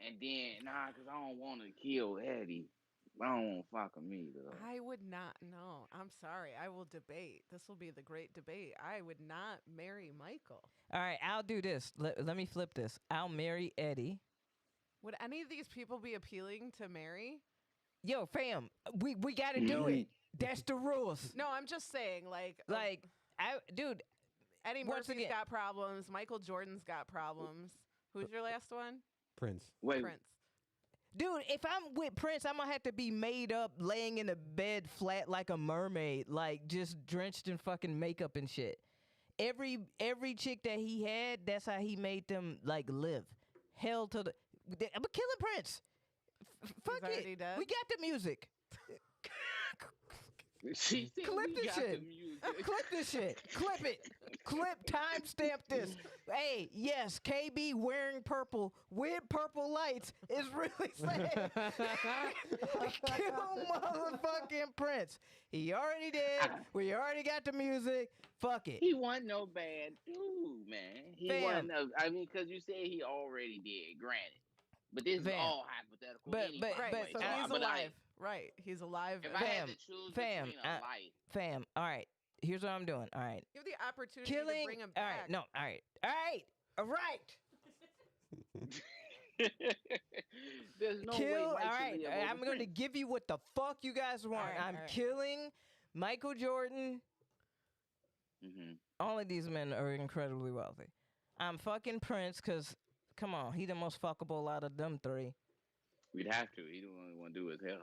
S3: and then because I don't want to kill Eddie. I don't want to fuck him either.
S1: I would not. No, I'm sorry. I will debate. This will be the great debate. I would not marry Michael.
S4: All right, I'll do this. Let me flip this. I'll marry Eddie.
S1: Would any of these people be appealing to marry?
S4: Yo, fam, we got to do it. That's the rules.
S1: No, I'm just saying, like,
S4: Dude,
S1: Eddie
S4: once
S1: Murphy's
S4: again-
S1: got problems. Michael Jordan's got problems. Who's your last one?
S2: Prince.
S3: Wait,
S1: Prince.
S4: dude, if I'm with Prince, I'm gonna have to be made up, laying in a bed flat like a mermaid, like just drenched in fucking makeup and shit. Every chick that he had, that's how he made them like live. hell to the. I'm killing Prince. Fuck
S1: already
S4: it.
S1: dead?
S4: We got the music.
S3: She said
S4: Clip
S3: we
S4: this
S3: got
S4: shit.
S3: the music.
S4: Clip this shit. Clip it. Timestamp this. Hey, yes, KB wearing purple with purple lights is really saying kill motherfucking Prince. He already did. We already got the music. Fuck it.
S3: He wasn't no bad dude, man. He
S4: Fam.
S3: wasn't. I mean, because you said he already did. Granted, but this is
S4: Fam.
S3: all hypothetical.
S4: But-
S3: anyway,
S1: Right,
S4: but-
S1: so
S3: so,
S1: he's
S3: but
S1: alive. Right, he's alive.
S3: if
S1: and-
S3: I had
S4: Fam,
S3: to choose
S4: fam,
S3: between a light,
S4: Fam, all right. Here's what I'm doing. All right.
S1: You have the opportunity
S4: Killing.
S1: to bring him
S4: All
S1: back.
S4: right. No. All right. All right. All right.
S3: there's no
S4: Kill.
S3: way.
S4: All
S3: Mike should
S4: right.
S3: live
S4: I'm
S3: over
S4: going to
S3: Prince.
S4: give you what the fuck you guys want.
S1: right,
S4: I'm
S1: all right.
S4: killing Michael Jordan.
S3: Mhm.
S4: All of these men are incredibly wealthy. I'm fucking Prince because, come on, he the most fuckable out of them three.
S3: We'd have to. He the only one to do his hair.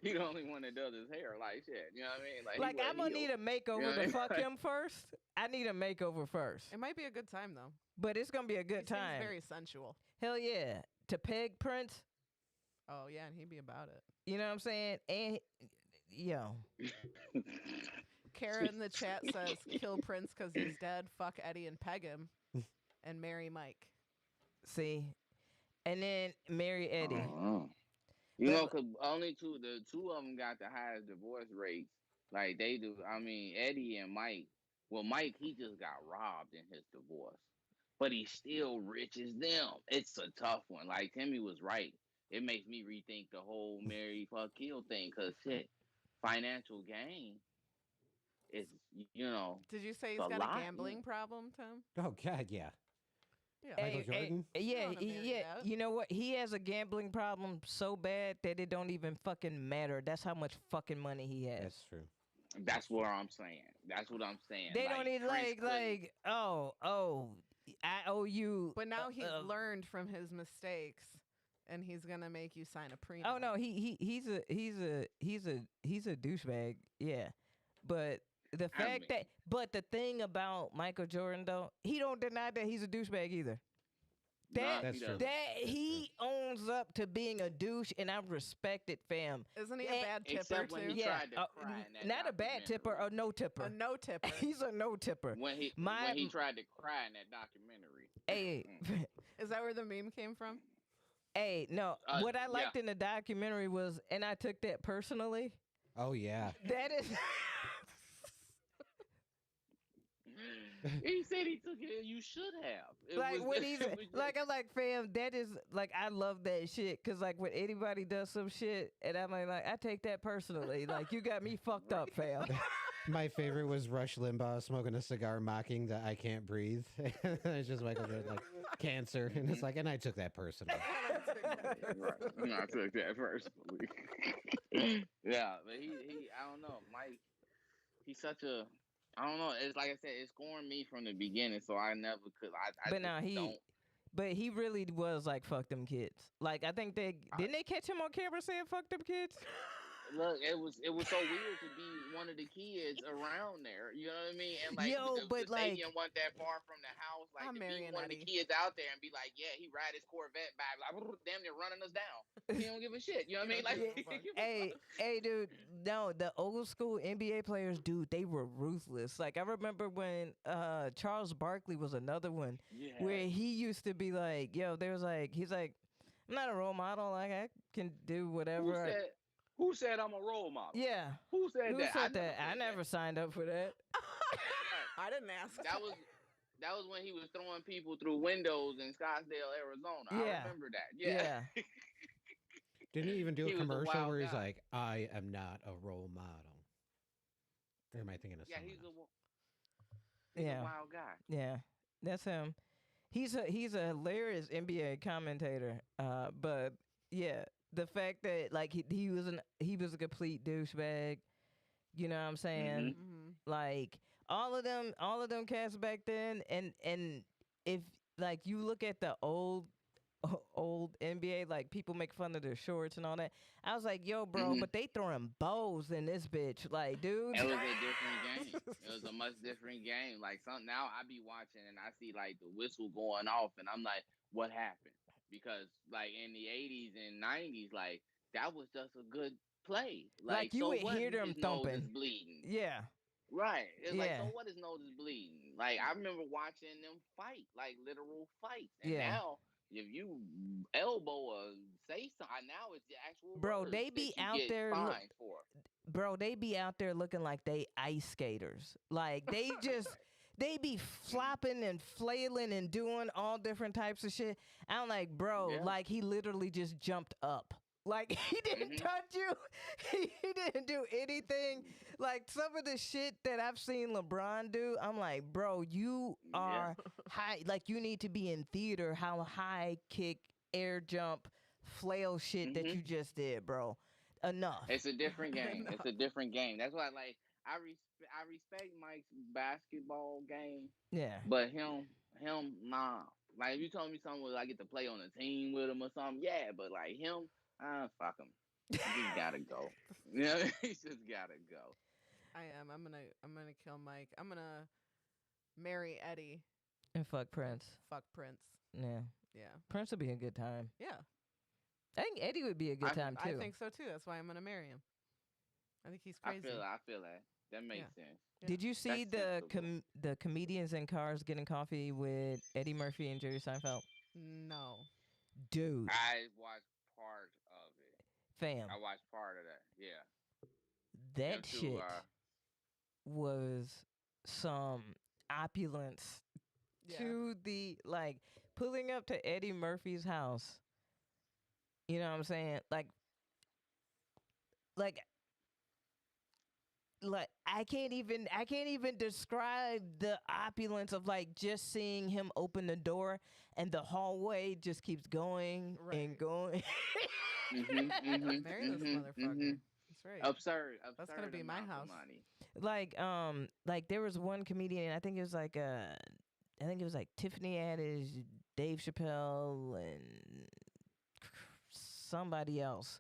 S3: He the only one that does his hair like shit. You know what I mean?
S4: Like,
S3: he
S4: I'm going to need a makeover
S3: Yeah,
S4: to fuck
S3: like-
S4: him first. I need a makeover first.
S1: It might be a good time though.
S4: But it's going to be a
S1: He
S4: good
S1: seems
S4: time.
S1: very sensual.
S4: Hell yeah. To peg Prince,
S1: Oh yeah, and he'd be about it.
S4: you know what I'm saying? And, yo.
S1: Kara in the chat says, "Kill Prince because he's dead. Fuck Eddie and peg him, and marry Mike."
S4: See? And then marry Eddie.
S3: You
S4: But-
S3: know, cause the two of them got the highest divorce rates. Like they do. I mean, Eddie and Mike. Well, Mike, he just got robbed in his divorce, but he still rich as them. It's a tough one. Like Timmy was right. It makes me rethink the whole marry, fuck, kill thing. Cause shit, financial gain is, you know,
S1: Did you say he's
S3: a
S1: got
S3: lot,
S1: a
S3: yeah.
S1: gambling problem, Tim?
S2: Oh God, yeah.
S1: Yeah.
S2: Michael Jordan?
S4: Yeah,
S1: wanna marry
S4: yeah.
S1: that.
S4: You know what? He has a gambling problem so bad that it don't even fucking matter. That's how much fucking money he has.
S2: That's true.
S3: that's what I'm saying. That's what I'm saying.
S4: They
S3: Like,
S4: don't need
S3: Prince couldn't-
S4: I owe you.
S1: But now he's
S4: uh,
S1: learned from his mistakes, and he's gonna make you sign a prenup.
S4: Oh no, he's a douchebag. Yeah, but the fact
S3: mean-
S4: but the thing about Michael Jordan though, he don't deny that he's a douchebag either.
S3: Nah,
S4: That
S2: That's
S3: he
S2: true.
S3: doesn't.
S4: that he owns up to being a douche, and I respect it, fam.
S1: Isn't he
S4: Yeah,
S1: a bad tipper
S3: except when
S1: too?
S3: he
S4: Yeah,
S3: tried to cry in that
S4: not a bad tipper,
S3: documentary.
S4: a no tipper.
S1: A no tipper.
S4: He's a no tipper.
S3: when he tried to cry in that documentary.
S4: Hey,
S1: Is that where the meme came from?
S4: hey, no. What I
S3: yeah.
S4: liked in the documentary was, and I took that personally.
S2: Oh yeah.
S4: That is.
S3: He said he took it. You should have. It
S4: Like
S3: was-
S4: when he's
S3: it was
S4: like, I'm like, fam, that is like, I love that shit. Cause like when anybody does some shit, and I'm like, I take that personally. Like you got me fucked up, fam.
S2: My favorite was Rush Limbaugh smoking a cigar, mocking the "I can't breathe." It's just Michael Jordan, like cancer, and it's like, and I took that personally.
S3: right. No, I took that personally. Yeah, but he I don't know, Mike. He's such a I don't know. It's like I said, it's scoring me from the beginning, so I never could. I
S4: But
S3: just
S4: now
S3: don't.
S4: but he really was like, fuck them kids. Like I think didn't they catch him on camera saying fuck them kids?
S3: Look, it was so weird to be one of the kids around there. You know what I mean? And like,
S4: Yo, but,
S3: the
S4: like-
S3: stadium wasn't that far from the house. Like,
S1: I'm
S3: to be
S1: marrying
S3: one of the
S1: Eddie.
S3: kids out there and be like, yeah, he ride his Corvette by, like, damn near running us down. He don't give a shit. You know what I mean? Like,
S4: Hey, dude, no, the old school NBA players, dude, they were ruthless. Like I remember when Charles Barkley was another one
S3: yeah.
S4: where he used to be like, yo, there was like, he's like, I'm not a role model. Like I can do whatever.
S3: Who said I'm a role model?
S4: Yeah.
S3: Who said
S4: Who
S3: that?
S4: said that? I never signed up for that.
S1: I didn't ask.
S3: That was when he was throwing people through windows in Scottsdale, Arizona.
S4: Yeah.
S3: I remember that.
S4: Yeah.
S2: Didn't he even do
S3: He
S2: a
S3: was a
S2: commercial
S3: wild
S2: where he's
S3: guy.
S2: like, "I am not a role model"? Or am I thinking of
S3: Yeah,
S2: someone
S3: he's
S2: else?
S3: a
S4: Yeah.
S3: wild guy.
S4: Yeah. That's him. He's a hilarious NBA commentator. But yeah, the fact that like he was a complete douchebag. You know what I'm saying?
S1: Mhm.
S4: Like all of them cats back then, and if like you look at the old NBA, like people make fun of their shorts and all that. I was like, yo, bro,
S3: Mhm.
S4: but they throwing bows in this bitch, like, dude.
S3: It was a different game. It was a much different game. Like some now I be watching and I see like the whistle going off and I'm like, what happened? Because like in the 80s and 90s, like that was just a good play. Like
S4: Like you
S3: so
S4: would
S3: what?
S4: hear them
S3: His nose is
S4: thumping.
S3: bleeding.
S4: Yeah,
S3: Right. It's like
S4: yeah,
S3: so what? His nose is bleeding. Like I remember watching them fight, like literal fights. And
S4: yeah.
S3: now if you elbow or say something, now it's the actual
S4: Bro,
S3: words
S4: they be
S3: that you
S4: out
S3: get
S4: there look.
S3: fined for.
S4: Bro, they be out there looking like they ice skaters. Like they just they be flopping and flailing and doing all different types of shit. I'm like, bro,
S3: Yeah.
S4: like he literally just jumped up. Like he didn't
S3: Mhm.
S4: touch you. He didn't do anything. Like some of the shit that I've seen LeBron do, I'm like, bro, you
S3: Yeah.
S4: are high. Like you need to be in theater. How high kick, air jump, flail shit that
S3: Mhm.
S4: you just did, bro. Enough.
S3: It's a different game.
S1: No.
S3: It's a different game. That's why, like, I respect Mike's basketball game,
S4: Yeah.
S3: but nah. Like, if you told me something where I get to play on a team with him or something, yeah. But like him, fuck him. He just gotta go. You know, he just gotta go.
S1: I am. I'm gonna kill Mike. I'm gonna marry Eddie.
S4: And fuck Prince.
S1: Fuck Prince.
S4: Yeah.
S1: Yeah.
S4: Prince would be a good time.
S1: Yeah.
S4: I think Eddie would be a good time
S1: I
S4: too.
S1: think so too. That's why I'm gonna marry him. I think he's
S3: I
S1: crazy.
S3: feel. I feel that. That
S1: Yeah.
S3: makes sense.
S1: Yeah.
S4: Did you see
S3: That's sensible.
S4: the comedians in cars getting coffee with Eddie Murphy and Jerry Seinfeld?
S1: No.
S4: Dude,
S3: I watched part of it.
S4: fam,
S3: I watched part of that. Yeah. Them
S4: that
S3: two
S4: shit
S3: are.
S4: was some opulence
S1: Yeah.
S4: to the like pulling up to Eddie Murphy's house. You know what I'm saying? Like I can't even describe the opulence of like just seeing him open the door and the hallway just keeps going and
S1: Right.
S4: going.
S3: Mhm. Mhm.
S1: Marry this
S3: Mhm.
S1: motherfucker.
S3: Mhm.
S1: That's right.
S3: Absurd.
S1: That's gonna
S3: Absurd
S1: be my
S3: amounts of
S1: house.
S3: money.
S4: Like there was one comedian, I think it was like Tiffany Haddish, Dave Chappelle, and somebody else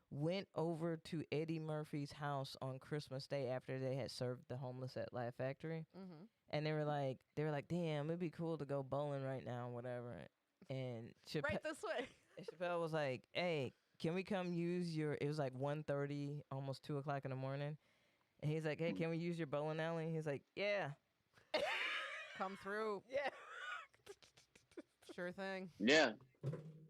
S4: went over to Eddie Murphy's house on Christmas Day after they had served the homeless at Laugh Factory,
S1: Mm-hmm.
S4: and they were like, damn, it'd be cool to go bowling right now, whatever. And
S1: Right this way.
S4: Chappelle was like, hey, can we come use your? It was like 1:30, almost 2 o'clock in the morning, and he's like, hey, can we use your bowling alley? He's like, yeah,
S1: Come through.
S4: yeah.
S1: Sure thing.
S3: Yeah,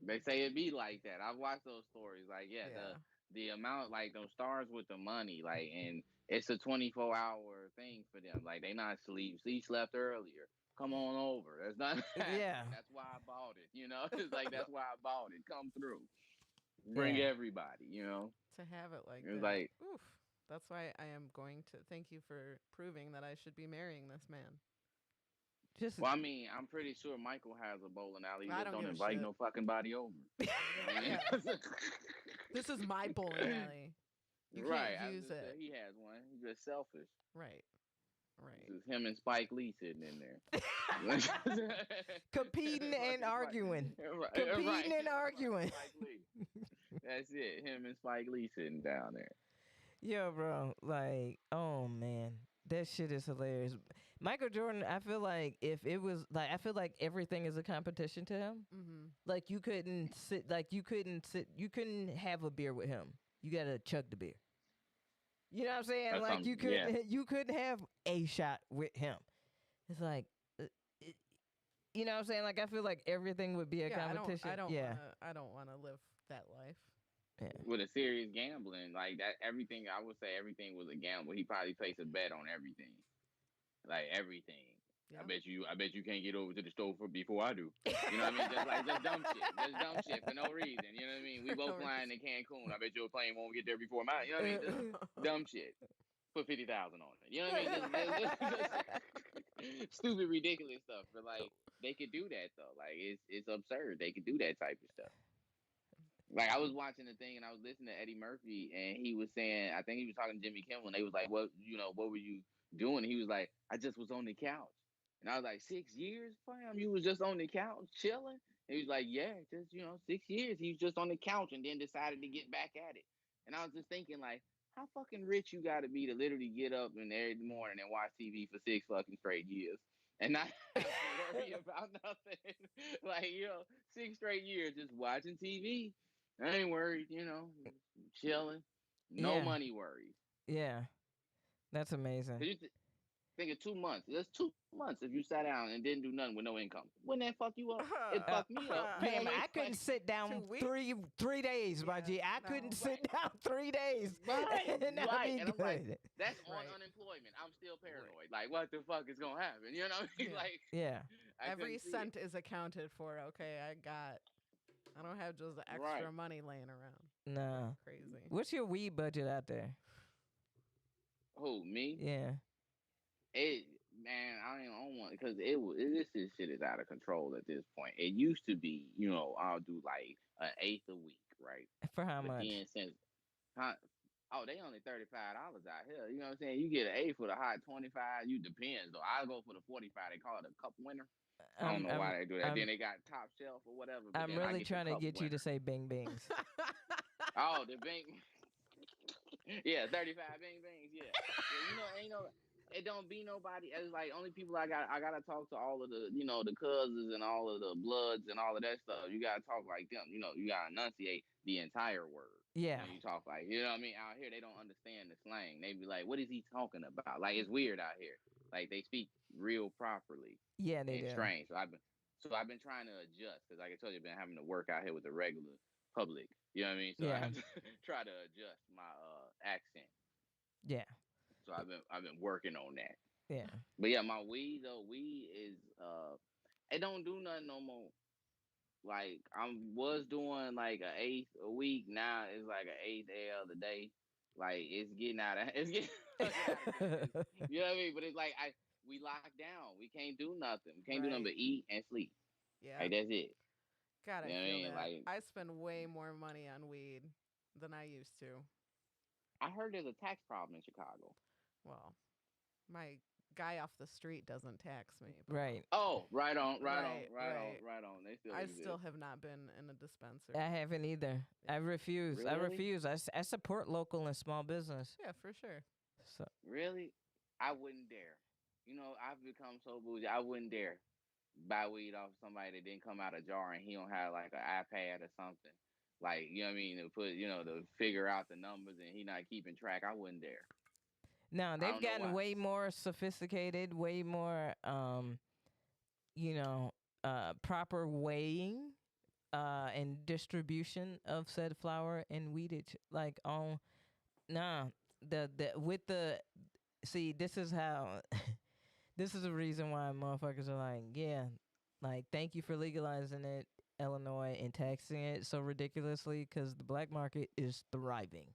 S3: they say it be like that. I've watched those stories. Like, yeah,
S1: Yeah.
S3: the amount, like those stars with the money, like, and it's a 24-hour thing for them. Like, they not sleep. He slept earlier. Come on over. That's not
S4: Yeah.
S3: happening. That's why I bought it. You know, it's like that's why I bought it. Come through. Bring
S4: Yeah.
S3: everybody. You know,
S1: To have it like
S3: it's
S1: that.
S3: like,
S1: Oof. That's why I am going to thank you for proving that I should be marrying this man.
S4: Just
S3: well, I mean, I'm pretty sure Michael has a bowling alley. He
S1: I
S3: just
S1: don't
S3: don't
S1: give a
S3: invite
S1: shit.
S3: no fucking body over.
S1: Yeah. This is my bowling alley. You
S3: Right.
S1: can't
S3: I was
S1: use
S3: just say
S1: it.
S3: he has one. He's just selfish.
S1: Right. Right.
S3: This is him and Spike Lee sitting in there.
S4: competing and arguing.
S3: Right,
S4: Competing
S3: right,
S4: and arguing.
S3: Spike Lee. That's it. Him and Spike Lee sitting down there.
S4: Yo, bro, like, oh man, that shit is hilarious. Michael Jordan, I feel like if it was like, I feel like everything is a competition to him.
S1: Mm-hmm.
S4: Like you couldn't have a beer with him. You gotta chug the beer. You know what I'm saying?
S3: That's
S4: Like
S3: yeah.
S4: you couldn't have a shot with him. It's like, it, you know what I'm saying? Like I feel like everything would be a
S1: Yeah.
S4: competition.
S1: I don't.
S4: Yeah,
S1: I don't want to live that life.
S4: yeah.
S3: With a serious gambling, like that, everything I would say everything was a gamble. He probably placed a bet on everything, like everything.
S1: Yeah.
S3: I bet you can't get over to the store before I do. You know what I mean? Just dumb shit for no reason. You know what I mean? We
S1: For no
S3: both flying to Cancun. I bet your plane won't get there before mine. You know what I mean? Just dumb shit. Put 50,000 on it. You know what I mean? Just stupid, ridiculous stuff. But like they could do that though. Like it's absurd. They could do that type of stuff. Like I was watching the thing and I was listening to Eddie Murphy and he was saying, I think he was talking to Jimmy Kimmel and they was like, what were you doing? And he was like, I just was on the couch. And I was like, 6 years, fam? You was just on the couch chilling? He was like, yeah, just 6 years. He was just on the couch and then decided to get back at it. And I was just thinking, like, how fucking rich you got to be to literally get up and every morning and watch TV for 6 fucking straight years and not have to worry about nothing. Like, 6 straight years just watching TV. I ain't worried, chilling, no
S4: Yeah,
S3: money worries.
S4: yeah, that's amazing.
S3: 'Cause think of 2 months. That's 2 months if you sat down and didn't do nothing with no income. Wouldn't that fuck you up? It
S4: Uh,
S3: fucked me up. You know
S4: Damn,
S3: what I mean?
S4: I couldn't
S3: Like,
S4: sit down
S1: 2 weeks?
S4: three days, my
S1: Yeah,
S4: G. I
S1: no.
S4: couldn't sit down 3 days.
S3: right,
S4: And I'd
S3: right.
S4: be
S3: And I'm like,
S4: good.
S3: that's on
S1: Right.
S3: unemployment. I'm still paranoid. Like, what the fuck is gonna happen? You know what I mean?
S1: Yeah.
S3: Like,
S4: Yeah.
S3: I
S1: Every
S3: couldn't see it.
S1: cent is accounted for. Okay, I don't have just extra
S3: Right.
S1: money laying around.
S4: Nah.
S1: Crazy.
S4: What's your weed budget out there?
S3: Who, me?
S4: Yeah.
S3: It, man, I don't want because shit is out of control at this point. It used to be, I'll do like an eighth a week, right?
S4: For how
S3: But
S4: much?
S3: then since huh, oh, they only $35 out here. You know what I'm saying? You get an eighth for the hot 25. You depends though. I go for the 45. They call it a cup winner. I don't
S4: I'm
S3: know
S4: I'm
S3: why they do that.
S4: I'm
S3: Then they got top shelf or whatever. But
S4: I'm
S3: then I
S4: really
S3: get the
S4: trying to
S3: cup
S4: get you to
S3: winner.
S4: say bing bings.
S3: Oh, the bank. Yeah, 35 bang bangs. Yeah, yeah. Ain't no. It don't be nobody. It's like only people I gotta talk to all of the the cousins and all of the bloods and all of that stuff. You gotta talk like them. You gotta enunciate the entire word
S4: Yeah.
S3: when you talk like what I mean. Out here they don't understand the slang. They be like, "What is he talking about?" Like it's weird out here. Like they speak real properly
S4: Yeah, they
S3: and
S4: do.
S3: strange. So I've been trying to adjust because like I told you, I've been having to work out here with the regular public. You know what I mean? So I
S4: Yeah.
S3: have to try to adjust my accent.
S4: Yeah.
S3: So I've been working on that.
S4: Yeah.
S3: But yeah, my weed though, weed is it don't do nothing no more. Like I was doing like an eighth a week. Now it's like an eighth L a day. Like it's getting out of it's getting fucking out of hand. You know what I mean? But it's like we locked down. We can't do nothing. We can't do nothing
S1: Right.
S3: but eat and sleep.
S1: Yeah.
S3: Like that's it.
S1: God,
S3: You
S1: I
S3: know what I
S1: feel
S3: mean?
S1: that.
S3: Like
S1: I spend way more money on weed than I used to.
S3: I heard there's a tax problem in Chicago.
S1: Well, my guy off the street doesn't tax me, but
S4: Right.
S3: Oh, right on, right on,
S1: right,
S3: right on,
S1: right.
S3: right on. They still
S1: I still
S3: exist.
S1: have not been in a dispensary.
S4: I haven't either. I
S1: Yeah.
S4: refuse. I
S3: Really?
S4: refuse. I support local and small business.
S1: Yeah, for sure.
S4: So
S3: Really? I wouldn't dare. I've become so bougie. I wouldn't dare buy weed off somebody that didn't come out a jar and he don't have like an iPad or something. Like, you know what I mean? To put, to figure out the numbers and he not keeping track. I wouldn't dare.
S4: now
S3: I
S4: they've
S3: don't know
S4: gotten
S3: why.
S4: way more sophisticated, way more you know, proper weighing and distribution of said flour and weedage. Like on nah, the with the see, this is how this is the reason why motherfuckers are like, yeah, like thank you for legalizing it, Illinois, and taxing it so ridiculously because the black market is thriving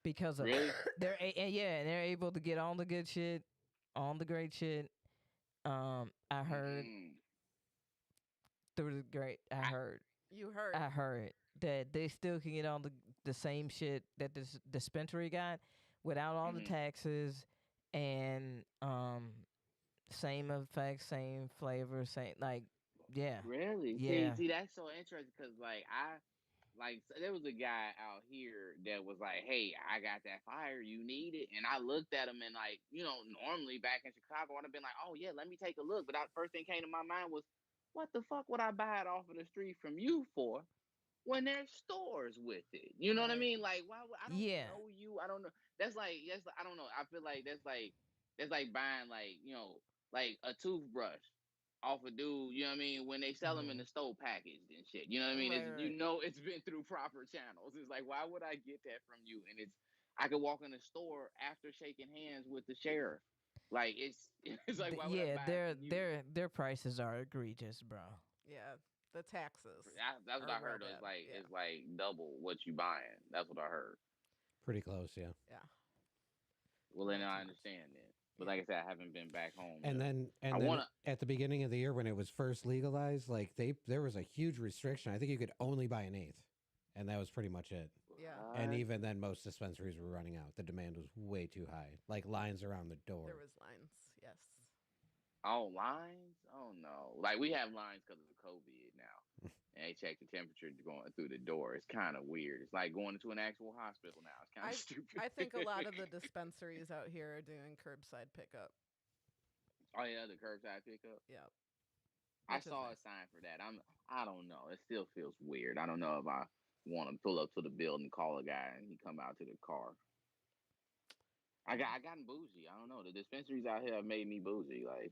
S4: because of it.
S3: Really?
S4: They're able to get all the good shit, all the great shit. I heard
S3: Mm-mm.
S4: through the great.
S1: You heard.
S4: I heard that they still can get all the same shit that this dispensary got without all the
S3: Mm-hmm.
S4: taxes and same effects, same flavor, same like yeah.
S3: Really? See,
S4: Yeah.
S3: see, that's so interesting because, there was a guy out here that was like, "Hey, I got that fire. You need it?" And I looked at him and, like, normally back in Chicago, I'd have been like, "Oh yeah, let me take a look." But the first thing came to my mind was, "What the fuck would I buy it off of the street from you for?" When there's stores with it. You know what I
S1: Right.
S3: mean? Like, why would I don't
S4: Yeah.
S3: know you? I don't know. That's like I don't know. I feel like that's like buying like a toothbrush off a dude. You know what I mean? When they sell them in
S4: Mhm.
S3: the store packaged and shit. You know what I mean?
S1: Right, right.
S3: It's been through proper channels. It's like why would I get that from you? And I could walk in the store after shaking hands with the sheriff. Like it's it's like why would I
S4: Yeah,
S3: buy it from you?
S4: their prices are egregious, bro.
S1: Yeah, the taxes
S3: That's what
S1: are
S3: I
S1: real
S3: heard. It's
S1: bad.
S3: like
S1: Yeah,
S3: it's like double what you buying. That's what I heard.
S2: Pretty close, yeah.
S1: yeah.
S3: Well,
S1: A
S3: then
S1: little
S3: I
S1: too much.
S3: understand then. But
S1: Yeah.
S3: like I said, I haven't been back home.
S2: And then
S3: I
S2: and then
S3: wanna.
S2: at the beginning of the year when it was first legalized, like there was a huge restriction. I think you could only buy an eighth, and that was pretty much it.
S1: Yeah.
S2: And
S3: What?
S2: even then, most dispensaries were running out. The demand was way too high, like lines around the door.
S1: There was lines. Yes.
S3: Oh, lines? Oh no! Like we have lines because of COVID now. and they check the temperature going through the door. It's kind of weird. It's like going into an actual hospital now. It's kind of
S1: I
S3: stupid.
S1: I think a lot of the dispensaries out here are doing curbside pickup.
S3: Oh yeah, the curbside pickup.
S1: Yep,
S3: I
S1: which is
S3: saw a
S1: nice.
S3: sign for that. I don't know. It still feels weird. I don't know if I want to pull up to the building, call a guy, and he come out to the car. I gotten bougie. I don't know. The dispensaries out here have made me bougie. Like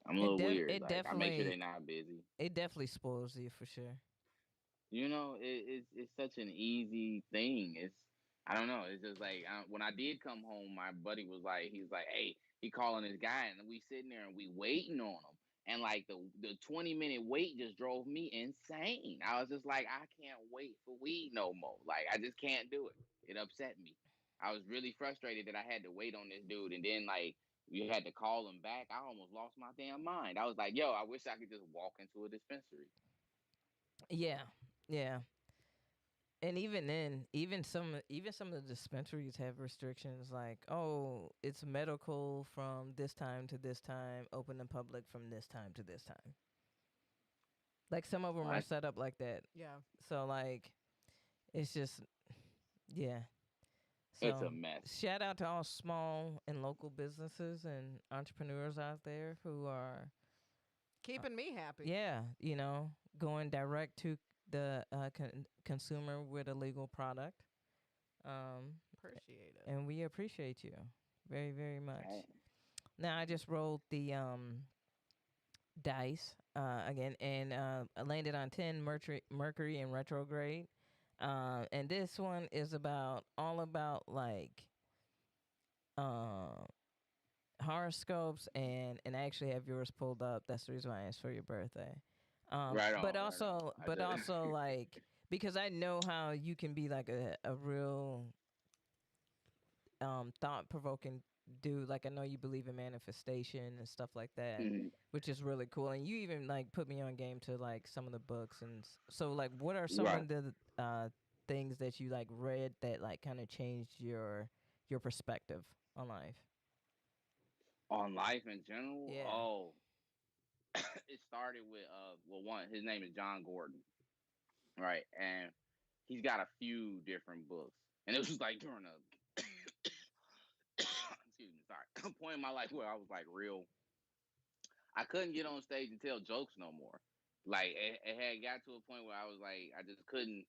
S3: I'm a little weird.
S4: It
S3: Like I make sure they're
S4: definitely
S3: not busy.
S4: spoils you for sure.
S3: You know, it's such an easy thing. It's I don't know. It's just like when I did come home, my buddy was like, he's like, hey, he calling this guy, and we sitting there and we waiting on him, and like the 20-minute wait just drove me insane. I was just like, I can't wait for weed no more. Like I just can't do it. It upset me. I was really frustrated that I had to wait on this dude, and then like you had to call him back. I almost lost my damn mind. I was like, yo, I wish I could just walk into a dispensary.
S4: Yeah, yeah. And even then, even some of the dispensaries have restrictions like, oh, it's medical from this time to this time, open in public from this time to this time. Like some of them are
S3: What?
S4: set up like that.
S1: Yeah.
S4: So like it's just yeah.
S3: It's a
S4: So
S3: mess.
S4: shout out to all small and local businesses and entrepreneurs out there who are
S1: Keeping me happy.
S4: yeah, going direct to the consumer with a legal product. Um,
S1: Appreciate it.
S4: and we appreciate you very, very much.
S3: Hey,
S4: Now I just rolled the dice again, and I landed on 10 Mercury in retrograde. And this one is all about like uh, horoscopes, and I actually have yours pulled up. That's the reason why it's for your birthday.
S3: right
S4: But
S3: on, right on.
S4: also,
S3: I just
S4: like because I know how you can be like a real thought provoking dude. Like I know you believe in manifestation and stuff like that,
S3: Mhm.
S4: which is really cool. And you even like put me on game to like some of the books so like what are some
S3: Right
S4: of the things that you like read that like kind of changed your perspective on life?
S3: on life in general.
S4: Yeah.
S3: Oh, it started with well, one his name is John Gordon, right, and he's got a few different books, and it was just like during a excuse me, sorry, a point in my life where I was like real. I couldn't get on stage and tell jokes no more. Like it had got to a point where I was like, I just couldn't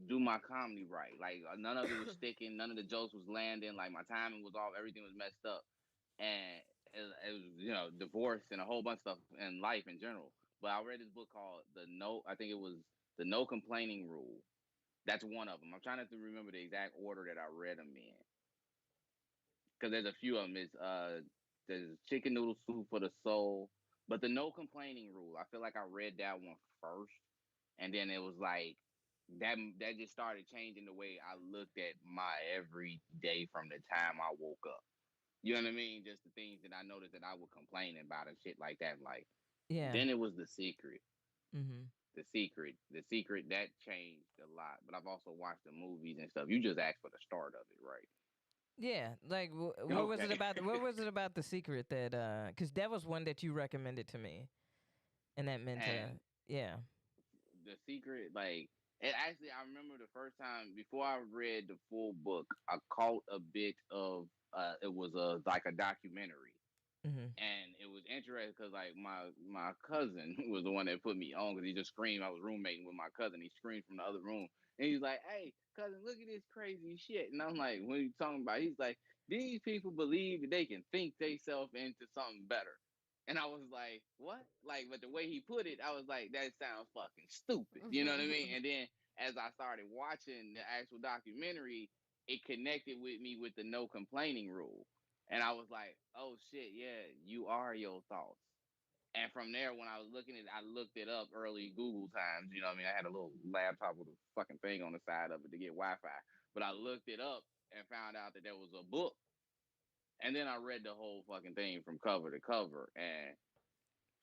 S3: do my comedy right. Like none of it was sticking, none of the jokes was landing. Like my timing was off, everything was messed up, and it was divorce and a whole bunch of stuff in life in general. But I read this book called the No. I think it was the No Complaining Rule. That's one of them. I'm trying to remember the exact order that I read them in because there's a few of them. It's there's chicken noodle soup for the soul, but the No Complaining Rule. I feel like I read that one first, and then it was like that just started changing the way I looked at my everyday from the time I woke up. You know what I mean? Just the things that I noticed that I would complain about and shit like that. Like
S4: Yeah.
S3: then it was the secret.
S4: Mhm.
S3: The secret that changed a lot. But I've also watched the movies and stuff. You just asked for the start of it, right?
S4: Yeah, like what was it
S3: Okay.
S4: about? What was it about the secret that? Because that was one that you recommended to me, and that meant
S3: And
S4: yeah.
S3: the secret, like it actually, I remember the first time before I read the full book, I caught a bit of it was a like a documentary,
S4: Mhm.
S3: and it was interesting because like my cousin was the one that put me on because he just screamed. I was roommating with my cousin. He screamed from the other room, and he's like, "Hey, cousin, look at this crazy shit." And I'm like, "What are you talking about?" He's like, "These people believe that they can think themselves into something better." And I was like, "What?" Like, but the way he put it, I was like, "That sounds fucking stupid." You know what I mean? And then as I started watching the actual documentary, it connected with me with the no complaining rule. And I was like, oh shit, yeah, you are your thoughts. And from there, when I was looking at it, I looked it up early Google times. You know what I mean? I had a little laptop with a fucking thing on the side of it to get Wi Fi. But I looked it up and found out that there was a book. And then I read the whole fucking thing from cover to cover. And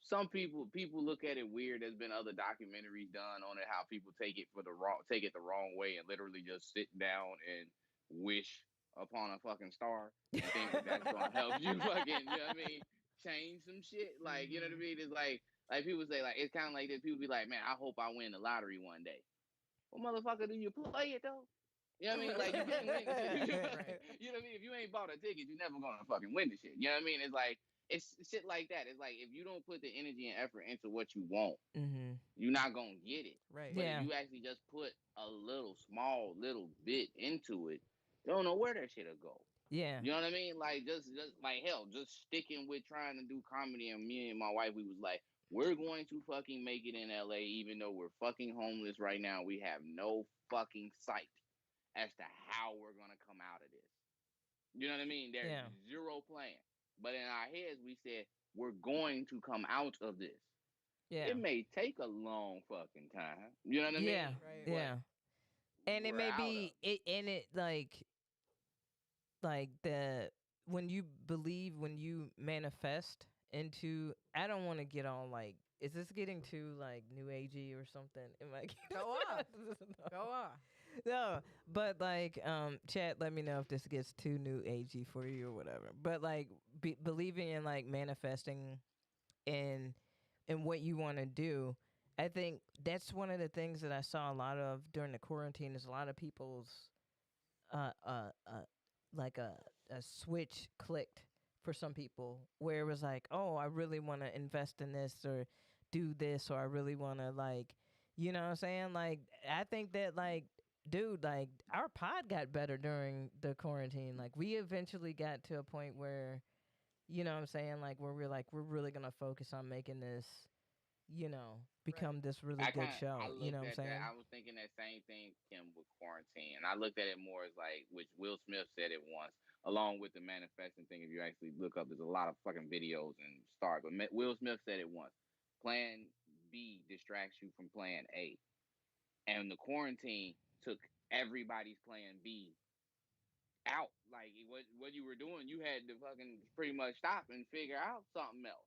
S3: some people look at it weird. There's been other documentaries done on it, how people take it the wrong way and literally just sit down and wish upon a fucking star and think that that's gonna help you fucking, you know what I mean, change some shit. Like, you know what I
S1: Mhm.
S3: mean? It's like Like people say, like it's kind of like this. People be like, man, I hope I win the lottery one day. Well, motherfucker, do you play it though? You know what I mean? Like you can't win the shit.
S1: Right.
S3: You know what I mean? If you ain't bought a ticket, you're never gonna fucking win the shit. You know what I mean? It's like it's shit like that. It's like if you don't put the energy and effort into what you want,
S4: Mm-hmm.
S3: you're not gonna get it.
S1: Right.
S3: But if
S4: Yeah.
S3: you actually just put a little small little bit into it, you don't know where that shit'll go.
S4: Yeah.
S3: You know what I mean? Like just like hell, just sticking with trying to do comedy. And me and my wife, we was like, we're going to fucking make it in LA, even though we're fucking homeless right now. We have no fucking sight as to how we're gonna come out of this. You know what I mean? There's
S4: Yeah.
S3: zero plan. But in our heads, we said we're going to come out of this.
S4: Yeah.
S3: It may take a long fucking time. You know what I
S4: Yeah.
S3: mean?
S1: Right.
S3: But
S4: Yeah. And it
S3: we're
S4: may
S3: out of
S4: be it and it like the when you believe, when you manifest into, I don't want to get all like, is this getting too like new agey or something? Am I
S1: Go on. Go on.
S4: No, but like, chat, let me know if this gets too new agey for you or whatever. But like, believing in like manifesting and what you want to do, I think that's one of the things that I saw a lot of during the quarantine. Is a lot of people's uh uh uh like a switch clicked for some people where it was like, oh, I really want to invest in this or do this, or I really want to like, you know what I'm saying? Like, I think that like, dude, like our pod got better during the quarantine. Like we eventually got to a point where, you know what I'm saying, like where we're like, we're really gonna focus on making this, you know, become this really good
S3: I
S4: show. You know
S3: looked
S4: what I'm
S3: at that.
S4: saying?
S3: I was thinking that same thing, Kim, with quarantine. And I looked at it more as like, which Will Smith said it once, along with the manifesting thing. If you actually look up, there's a lot of fucking videos and start. But Will Smith said it once. Plan B distracts you from plan A. And the quarantine took everybody's plan B out. Like what you were doing, you had to fucking pretty much stop and figure out something else.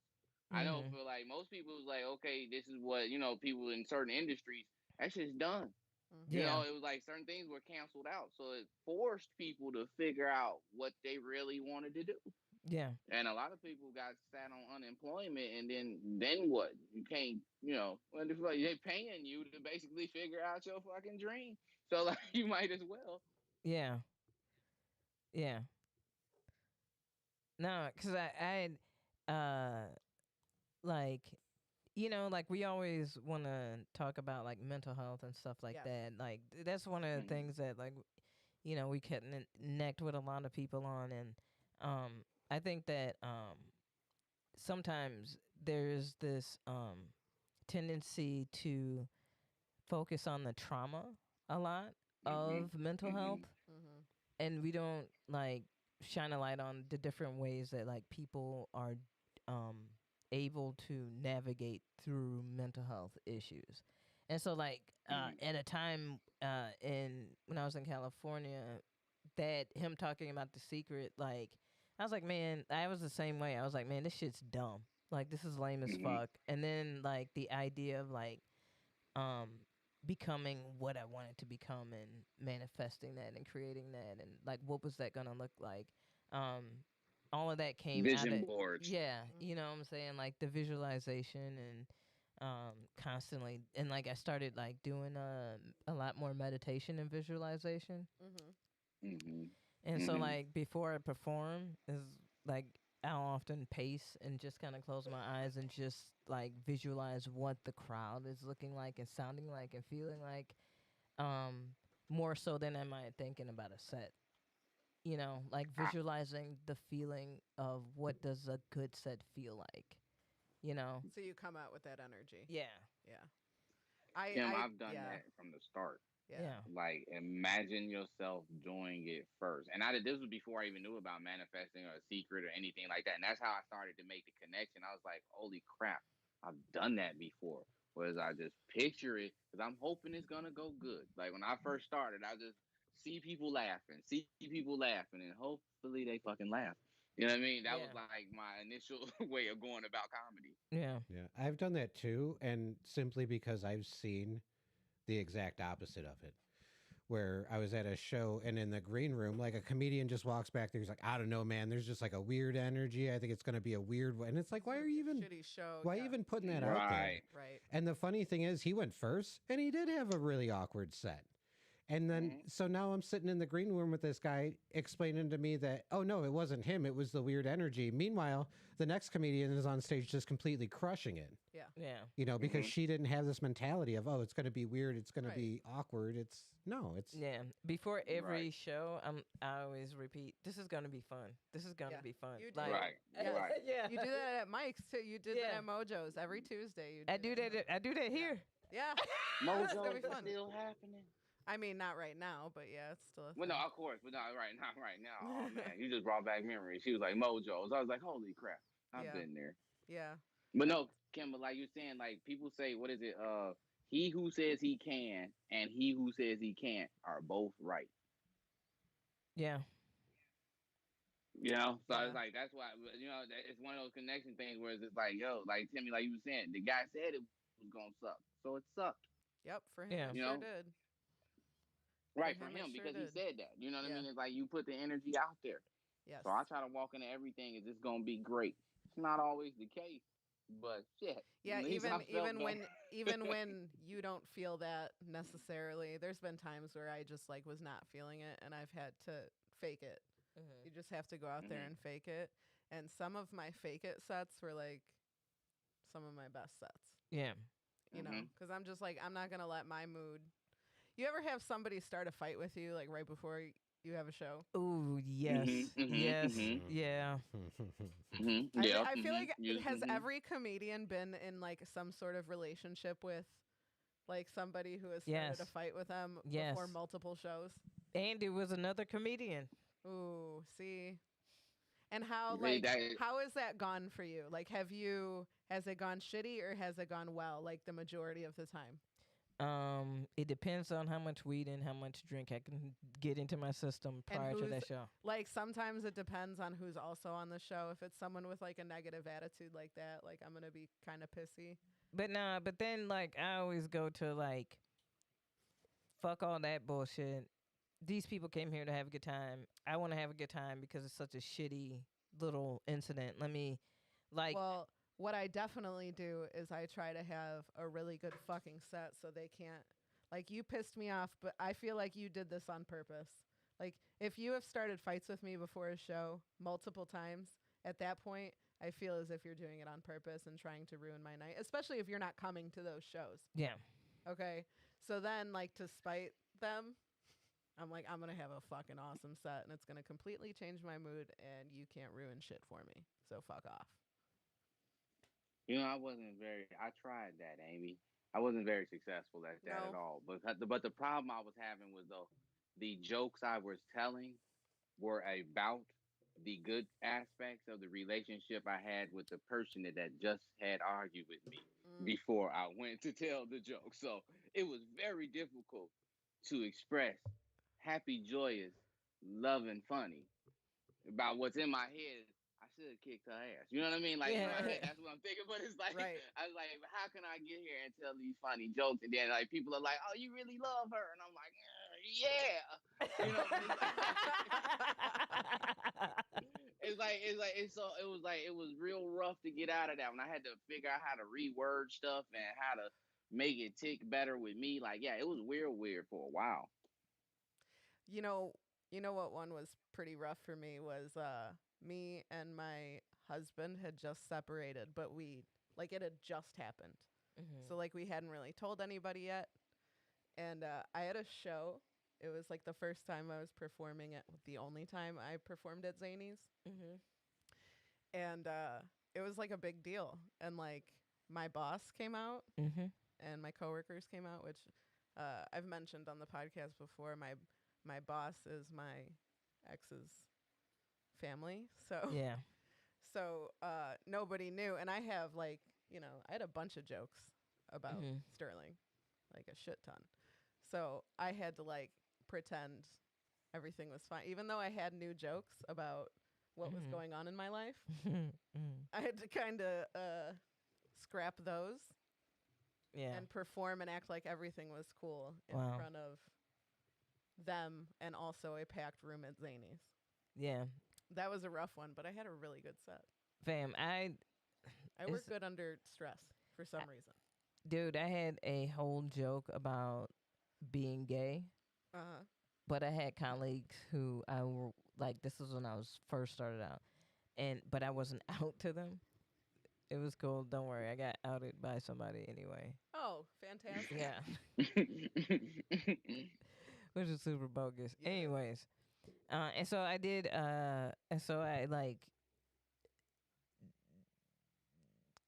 S3: I know
S4: Mhm.
S3: for like most people it was like, okay, this is what, you know, people in certain industries, that shit's done. You
S1: Mm-hmm.
S4: Yeah.
S3: know, it was like certain things were canceled out. So it forced people to figure out what they really wanted to do.
S4: Yeah.
S3: And a lot of people got sat on unemployment, and then what? You can't, you know, what the fuck? They paying you to basically figure out your fucking dream. So like, you might as well.
S4: Yeah. Yeah. No, because like, you know, like we always want to talk about like mental health and stuff like
S1: Yes.
S4: that. Like that's one of the
S3: Mhm.
S4: things that like, you know, we connect with a lot of people on, and um, I think that sometimes there's this tendency to focus on the trauma a lot
S3: Mhm.
S4: of mental health,
S3: Mhm.
S1: Mm-hmm.
S4: and we don't like shine a light on the different ways that like people are um able to navigate through mental health issues. And so like
S3: Mhm.
S4: at a time in when I was in California, that him talking about The Secret, like I was like, man, I was the same way. I was like, man, this shit's dumb. Like this is lame as
S3: Mhm.
S4: fuck. And then like the idea of like um becoming what I wanted to become and manifesting that and creating that, and like what was that gonna look like. Um all of that came out of,
S3: Vision boards.
S4: yeah, you know
S1: Mm-hmm.
S4: what I'm saying, like the visualization and constantly, and like I started like doing a lot more meditation and visualization.
S1: Mm-hmm.
S3: Mhm.
S4: And so
S3: Mhm.
S4: like before I perform is like I'll often pace and just kind of close my eyes and just like visualize what the crowd is looking like and sounding like and feeling like, um more so than am I thinking about a set. You know, like
S3: I,
S4: visualizing the feeling of what does a good set feel like, you know?
S1: So you come out with that energy.
S4: Yeah.
S1: Yeah. I.
S3: Kim,
S1: I.
S3: I've done
S1: Yeah.
S3: that from the start.
S1: Yeah.
S4: Yeah.
S3: Like, imagine yourself doing it first. And this was before I even knew about manifesting or a secret or anything like that. And that's how I started to make the connection. I was like, holy crap, I've done that before. Whereas I just picture it because I'm hoping it's gonna go good. Like when I first started, I just see people laughing, and hopefully they fucking laugh. You know what I mean? That was
S4: Yeah.
S3: like my initial way of going about comedy.
S4: Yeah.
S2: Yeah, I've done that too, and simply because I've seen the exact opposite of it. where I was at a show and in the green room, like a comedian just walks back there. He's like, I don't know, man. There's just like a weird energy. I think it's going to be a weird one. And it's like, why are you even,
S1: shitty show?
S2: why
S1: yeah.
S2: even putting that out there?
S3: Right.
S1: Right.
S2: And the funny thing is, he went first, and he did have a really awkward set. And then, so now I'm sitting in the green room with this guy explaining to me that, oh no, it wasn't him. It was the weird energy. Meanwhile, the next comedian is on stage just completely crushing it.
S1: Yeah.
S4: Yeah.
S2: You know, because she didn't have this mentality of, oh, it's going to be weird. It's going
S1: Right.
S2: to be awkward. It's
S4: Yeah. Before every
S3: Right.
S4: show, I always repeat, this is going to be fun. This is going to
S1: Yeah.
S4: be fun.
S1: You do.
S3: Right.
S1: Yeah.
S3: Right.
S4: Yeah.
S1: You do that at Mike's too. You did
S4: Yeah.
S1: that at Mojo's every Tuesday. You
S4: I do that. I do that here.
S1: Yeah.
S3: Mojo
S1: It's gonna be
S3: is
S1: fun.
S3: still happening.
S1: I mean, not right now, but yeah, it's still. A
S3: Well, no,
S1: thing.
S3: of course, but not right now. Oh man, you just brought back memories. She was like Mojo's. I was like, holy crap, I've
S1: Yeah.
S3: been there.
S1: Yeah.
S3: But no, Kimber, like you're saying, like people say, what is it? He who says he can and he who says he can't are both right.
S4: Yeah.
S3: You know, so
S1: Yeah.
S3: it's like that's why it's one of those connection things where it's just like, yo, like Timmy, like you were saying, the guy said it was gonna suck, so it sucked.
S1: Yep. For him,
S4: Yeah.
S1: it
S3: You
S1: sure
S3: know?
S1: did.
S3: Right,
S1: For
S3: for
S1: him, it
S3: him,
S1: sure
S3: because
S1: did.
S3: he said that. You know what I
S1: Yeah.
S3: mean? It's like you put the energy out there.
S1: Yes.
S3: So I try to walk into everything as it's gonna be great. It's not always the case, but shit.
S1: Yeah,
S3: at least I felt
S1: even when you don't feel that necessarily, there's been times where I just like was not feeling it, and I've had to fake it. You just have to go out there
S3: Mhm.
S1: and fake it. And some of my fake it sets were like some of my best sets.
S4: Yeah.
S1: You know,
S3: Mhm.
S1: because I'm just like I'm not gonna let my mood. You ever have somebody start a fight with you like right before you have a show?
S4: Ooh, yes. Yes. Yeah.
S3: Yeah.
S1: I feel like has
S3: mhm.
S1: every comedian been in like some sort of relationship with like somebody who has started a
S4: Yes.
S1: fight with them before
S4: Yes.
S1: multiple shows?
S4: Andy was another comedian.
S1: Ooh, see. And how
S3: See,
S1: like
S3: that-
S1: how has that gone for you? Like has it gone shitty or has it gone well like the majority of the time?
S4: It depends on how much weed and how much drink I can get into my system
S1: And
S4: prior to
S1: who's-
S4: that show.
S1: Like sometimes it depends on who's also on the show. If it's someone with like a negative attitude like that, like I'm going to be kind of pissy.
S4: But nah, but then like I always go to like fuck all that bullshit. These people came here to have a good time. I want to have a good time because it's such a shitty little incident. Let me like
S1: Well, what I definitely do is I try to have a really good fucking set so they can't. Like, you pissed me off, but I feel like you did this on purpose. Like, if you have started fights with me before a show multiple times, at that point, I feel as if you're doing it on purpose and trying to ruin my night, especially if you're not coming to those shows.
S4: yeah.
S1: Okay? So then, like, to spite them, I'm like, I'm going to have a fucking awesome set, and it's going to completely change my mood, and you can't ruin shit for me. So fuck off.
S3: I tried that, Amy. I wasn't very successful at that at
S1: No.
S3: all. But the problem I was having was the jokes I was telling were about the good aspects of the relationship I had with the person that just had argued with me before I went to tell the joke. So it was very difficult to express happy, joyous, loving, funny about what's in my head. I should have kicked her ass. You know what I mean? Like in my
S4: Yeah.
S3: head, that's what I'm thinking. But it's like
S1: Right.
S3: I was like, how can I get here and tell these funny jokes? And then like people are like, oh, you really love her, and I'm like, yeah. You know, it was real rough to get out of that when I had to figure out how to reword stuff and how to make it tick better with me. Like, yeah, it was weird for a while.
S1: You know what one was pretty rough for me was me and my husband had just separated, but it had just happened. So like we hadn't really told anybody yet. And I had a show. It was like the first time I was performing the only time I performed at Zany's. And it was like a big deal. And like my boss came out and my coworkers came out, which I've mentioned on the podcast before. My boss is my ex's family. So
S4: Yeah.
S1: so nobody knew. And I have like, I had a bunch of jokes about Sterling, like a shit ton. So I had to like pretend everything was fine. Even though I had new jokes about what was going on in my life, I had to kind of scrap those
S4: Yeah.
S1: and perform and act like everything was cool in
S4: Wow.
S1: front of them and also a packed room at Zany's.
S4: Yeah,
S1: That was a rough one, but I had a really good set.
S4: fam.
S1: I work
S4: It's-
S1: good under stress for some reason.
S4: Dude, I had a whole joke about being gay,
S1: Uh-huh.
S4: but I had colleagues who I were like, this was when I was first started out, but I wasn't out to them. It was cool. Don't worry, I got outed by somebody anyway.
S1: Oh, fantastic.
S4: Yeah, which is super bogus.
S1: Yeah.
S4: Anyways, and so I did. And so I like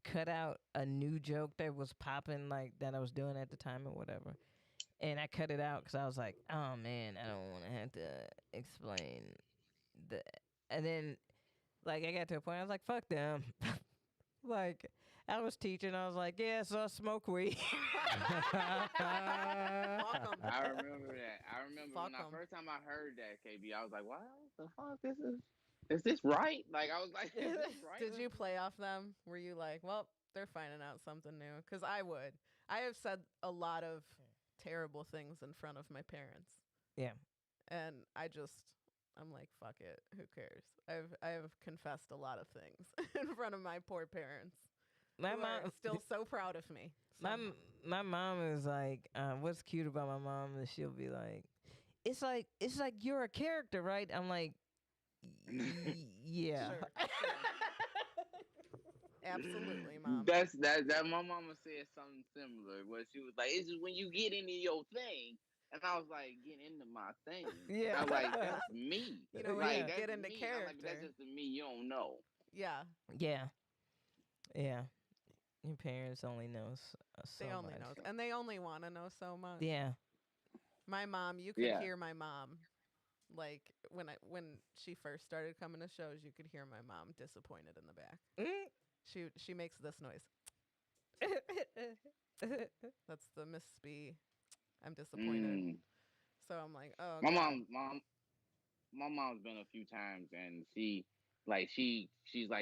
S4: cut out a new joke that was popping, like that I was doing at the time or whatever. And I cut it out because I was like, oh man, I don't want to have to explain the. And then, like, I got to a point, I was like, fuck them. Like, I was teaching, I was like, yeah, so I smoke weed.
S1: Fuck 'em.
S3: I remember that. I remember
S1: Fuck
S3: when I
S1: 'em.
S3: first time I heard that, KB, I was like, "What the fuck? Is this right?" Like I was like, "Is this right?"
S1: Did you play off them? Were you like, well, they're finding out something new? Because I would. I have said a lot of terrible things in front of my parents.
S4: Yeah.
S1: And I'm like, fuck it. Who cares? I have confessed a lot of things in front of my poor parents.
S4: My
S1: Who are
S4: mom,
S1: still so proud of me.
S4: my
S1: somehow.
S4: my mom is like, what's cute about my mom is she'll be like, it's like you're a character, right? I'm like, yeah.
S1: Sure, sure. Absolutely, mom.
S3: That my mama said something similar where she was like, "It's just when you get into your thing," and I was like, "Get into my thing."
S4: Yeah.
S3: I was like, "That's me."
S1: You know, when
S3: like
S1: you
S3: that's
S1: get into
S3: me. I'm like,
S1: character.
S3: "That's just the me you don't know."
S1: Yeah,
S4: Yeah. Yeah. Your parents only know so
S1: they only
S4: much.
S1: know, and they only want to know so much.
S4: Yeah.
S1: My mom, you could
S3: Yeah.
S1: hear my mom, like when she first started coming to shows, you could hear my mom disappointed in the back. She makes this noise. That's the Miss B. I'm disappointed.
S3: Mm.
S1: So I'm like, oh,
S3: My
S1: God.
S3: my mom's been a few times, and she's like,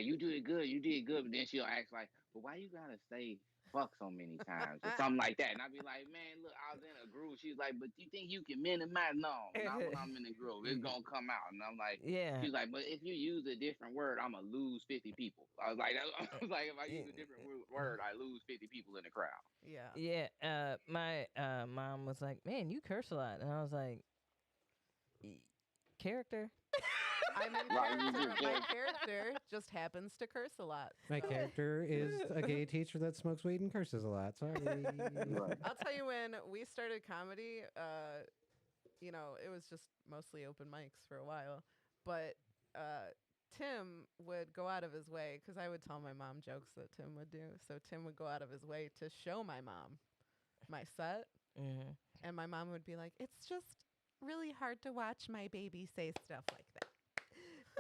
S3: "You did good, you did good," but then she'll ask like, "But why you gotta say fuck so many times or something like that?" And I'd be like, "Man, look, I was in a groove." She's like, "But you think you can minimize?" No, not when I'm in the groove. It's gonna come out, and I'm like.
S4: Yeah.
S3: She's like, but if you use a different word, I'm gonna lose 50 people. I was like, if I use a different word, I lose 50 people in the crowd.
S1: Yeah.
S4: Yeah. My mom was like, man, you curse a lot. And I was like, character?
S1: I'm in
S3: Right, you
S1: character.
S3: do
S1: My
S3: good.
S1: character just happens to curse a lot.
S2: My
S1: so.
S2: character is a gay teacher that smokes weed and curses a lot. Sorry.
S3: Right.
S1: I'll tell you, when we started comedy, it was just mostly open mics for a while. But Tim would go out of his way, because I would tell my mom jokes that Tim would do. So Tim would go out of his way to show my mom my set.
S4: Mm-hmm.
S1: And my mom would be like, it's just really hard to watch my baby say stuff like that.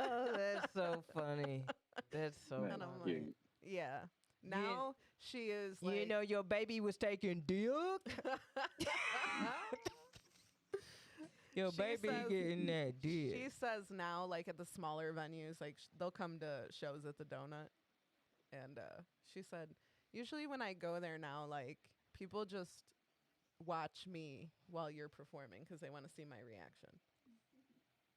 S4: Oh, that's so funny. That's so
S3: Right.
S1: And I'm
S4: funny.
S1: like, yeah. Now she is like,
S4: You know your baby was taking dick? Your
S1: She
S4: baby
S1: says-
S4: getting that dick.
S1: she says now, like at the smaller venues, like they'll come to shows at the Donut. And she said, usually when I go there now, like people just watch me while you're performing because they want to see my reaction.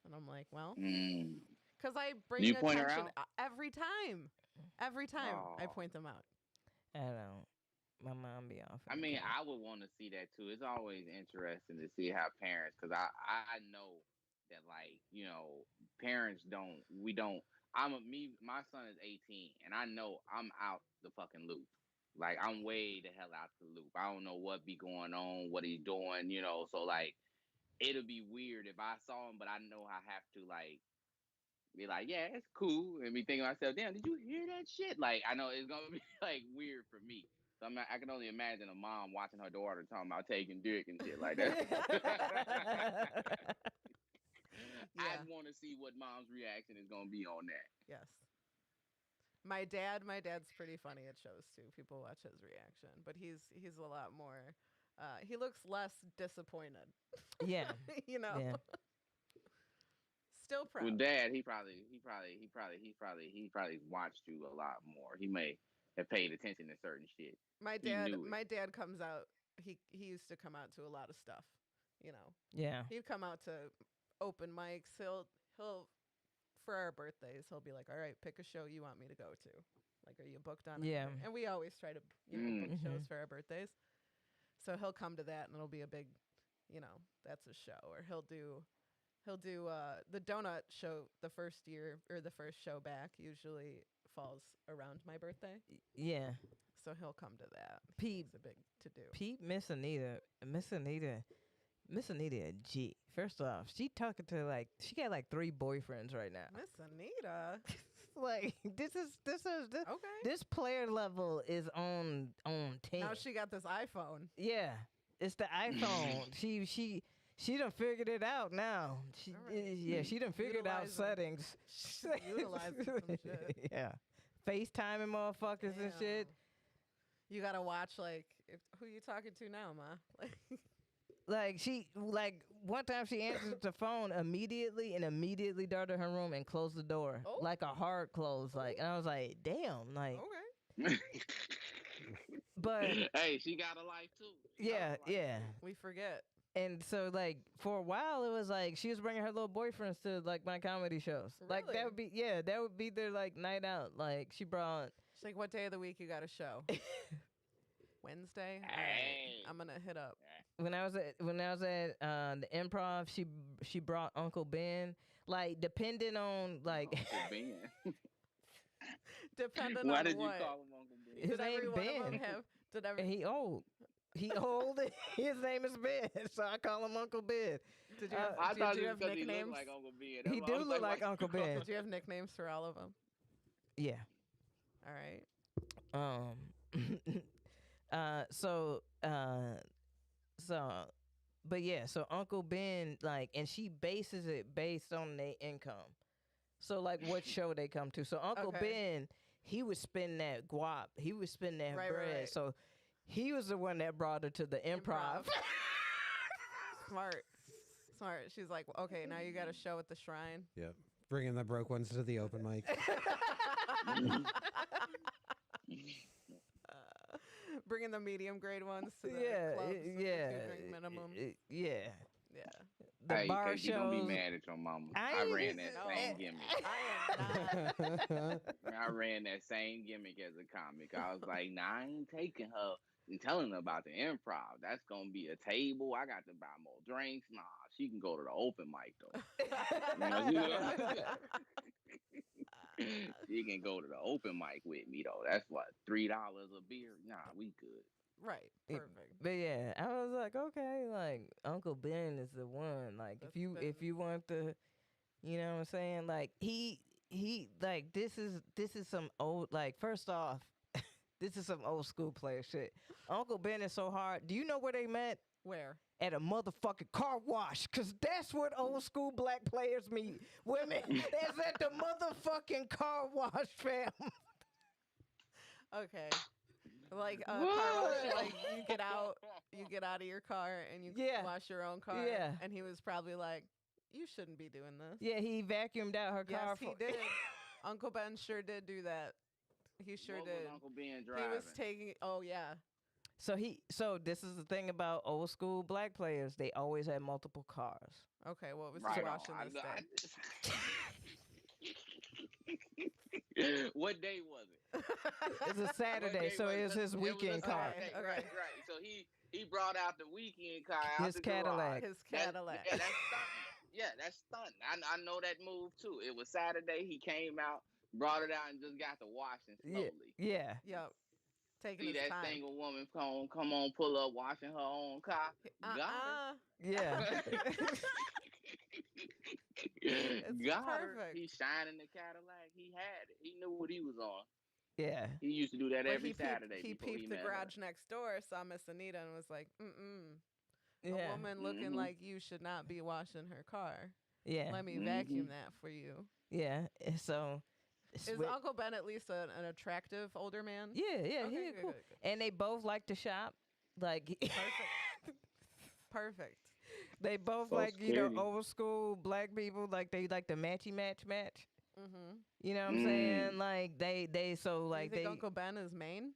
S1: And I'm like, well,
S3: Mm.
S1: because I bring
S3: you point her
S1: attention
S3: out?
S1: every time. Every time I
S3: Aw.
S1: point them out.
S4: I don't. My mom be off.
S3: I mean, I would want to see that too. It's always interesting to see how parents, because I know that parents we don't. My son is 18, and I know I'm out the fucking loop. Like I'm way the hell out the loop. I don't know what be going on, what he's doing, So like, it'll be weird if I saw him, but I know I have to like be like, yeah, it's cool, and be thinking to myself, damn, did you hear that shit? Like, I know it's gonna be like weird for me. So I can only imagine a mom watching her daughter talking about taking dick and shit like that.
S1: Yeah.
S3: I'd want to see what mom's reaction is gonna be on that.
S1: Yes. My dad's pretty funny at shows too. People watch his reaction, but he's a lot more. He looks less disappointed.
S4: Yeah. Yeah.
S1: Still proud.
S3: With dad, he probably watched you a lot more. He may have paid attention to certain shit.
S1: My
S3: He
S1: dad
S3: knew it.
S1: my dad comes out. He used to come out to a lot of stuff.
S4: Yeah.
S1: He'd come out to open mics. He'll for our birthdays, he'll be like, all right, pick a show you want me to go to. Like, are you booked on
S4: Yeah.
S1: anything? And we always try to, book shows for our birthdays. So he'll come to that, and it'll be a big, that's a show. Or he'll do the donut show the first year, or the first show back usually falls around my birthday.
S4: Yeah.
S1: So he'll come to that.
S4: Pete,
S1: It's a big to do.
S4: Pete, Miss Anita, a G. First off, she talking to she got 3 boyfriends right now.
S1: Miss Anita.
S4: This player level is on 10.
S1: Now she got this iPhone.
S4: Yeah, it's the iPhone. She done figured it out now. She done figured out settings.
S1: Utilizing some shit.
S4: Yeah, FaceTiming motherfuckers and shit.
S1: You gotta watch who you talking to now, ma?
S4: One time she answered the phone immediately darted her room and closed the door.
S1: Oh.
S4: Like a hard close. And I was like, damn,
S1: Okay.
S4: But
S3: hey, she got a life too.
S4: Yeah.
S1: We forget.
S4: And so for a while it was she was bringing her little boyfriends to my comedy shows.
S1: Really?
S4: That would be their night out. She brought.
S1: She's like, what day of the week you got a show? Wednesday. All right.
S3: Hey.
S1: I'm gonna hit up.
S4: When I was at the Improv, she brought Uncle Ben. Depending on
S3: Uncle Ben.
S1: Depending
S3: Why
S1: on
S3: did
S1: what.
S3: you call him Uncle Ben?
S4: His
S1: Did
S4: name
S1: every one of them
S4: Ben.
S1: have? Did every?
S4: And he old. His name is Ben, so I call him Uncle Ben.
S1: Did you
S3: I
S1: have,
S3: thought
S1: did
S3: it
S1: you
S3: was
S1: have
S3: 'cause he
S1: nicknames?
S3: looked like Uncle Ben.
S4: He
S3: That's why I
S4: do
S3: was
S4: look like
S3: why
S4: Uncle
S3: you call
S4: Ben.
S1: Did you have nicknames for all of them?
S4: Yeah.
S1: All right.
S4: So Uncle Ben, and she bases it based on their income. So what show they come to. So Uncle
S1: Okay.
S4: Ben, he would spend that guap. He would spend that
S1: Right,
S4: bread.
S1: right.
S4: So he was the one that brought her to the improv.
S1: Smart. She's like, okay, now you got a show at the Shrine.
S2: Yep. Bringing the broke ones to the open mic.
S1: Bringing the medium grade ones to the clubs with the 2-drink minimum.
S4: Yeah.
S1: Yeah.
S4: The
S3: hey,
S4: bar
S3: you don't be
S4: shows.
S3: mad at your mama.
S4: I
S3: I ran
S4: ain't
S3: that
S1: No.
S3: same gimmick.
S1: I am not.
S3: I ran that same gimmick as a comic. I was like, nah, I ain't taking her and telling her about the improv. That's gonna be a table. I got to buy more drinks. Nah, she can go to the open mic though. She can go to the open mic with me though. That's what, $3 a beer? Nah, we good.
S1: Right.
S4: It-
S1: Perfect.
S4: But yeah, I was like, okay, Uncle Ben is the one.
S1: That's
S4: If you want the, you know what I'm saying? He this is some old, first off, this is some old school player shit. Uncle Ben is so hard. Do you know where they met?
S1: Where?
S4: At a motherfucking car wash, cause that's what old school black players meet. Women, that's at the motherfucking car wash, fam.
S1: Okay. Car wash, you get out of your car and you
S4: Yeah.
S1: wash your own car.
S4: Yeah.
S1: And he was probably like, you shouldn't be doing this.
S4: Yeah, he vacuumed out her car.
S1: Yes, he did. Uncle Ben sure did do that. He sure
S3: What
S1: did.
S3: was Uncle Ben
S1: He
S3: driving?
S1: was taking. Oh yeah.
S4: So this is the thing about old school black players. They always had multiple cars.
S1: Okay. What was
S3: Right
S1: he
S3: on.
S1: washing this day?
S3: What day was it?
S4: It's a Saturday,
S3: What day
S4: so
S3: was
S4: it was his
S3: a
S4: weekend car.
S3: Saturday,
S1: Okay.
S3: Right. So he brought out the weekend car out
S4: His
S3: the
S4: Cadillac.
S3: garage.
S1: His Cadillac.
S3: Yeah, that's stunting. Yeah, that's stunting. I know that move too. It was Saturday. He came out, brought it out, and just got to washing slowly.
S4: Yeah.
S1: Yep. Taking
S3: See
S1: his
S3: that
S1: time.
S3: single woman come on, pull up, washing her own car. Got her.
S4: Yeah.
S3: Got her.
S1: perfect.
S3: He shining the Cadillac. He had it. He knew what he was on.
S4: Yeah.
S3: He used to do that
S1: But
S3: every
S1: he
S3: Saturday.
S1: He
S3: before
S1: peeped the
S3: met her.
S1: garage next door, saw Miss Anita, and was like, A
S4: Yeah.
S1: woman looking
S3: Mhm.
S1: like you should not be washing her car.
S4: Yeah.
S1: Let me
S3: Mhm.
S1: vacuum that for you.
S4: Yeah. And so.
S1: Is Uncle Ben at least an attractive older man?
S4: Yeah.
S1: Okay,
S4: He
S1: good,
S4: cool.
S1: good.
S4: And they both like to shop.
S1: Perfect.
S4: They both
S3: So scary.
S4: old school black people. They like the match.
S1: Mm-hmm.
S4: You know what I'm saying? They so
S1: Do you think
S4: they
S1: Uncle Ben is Maine?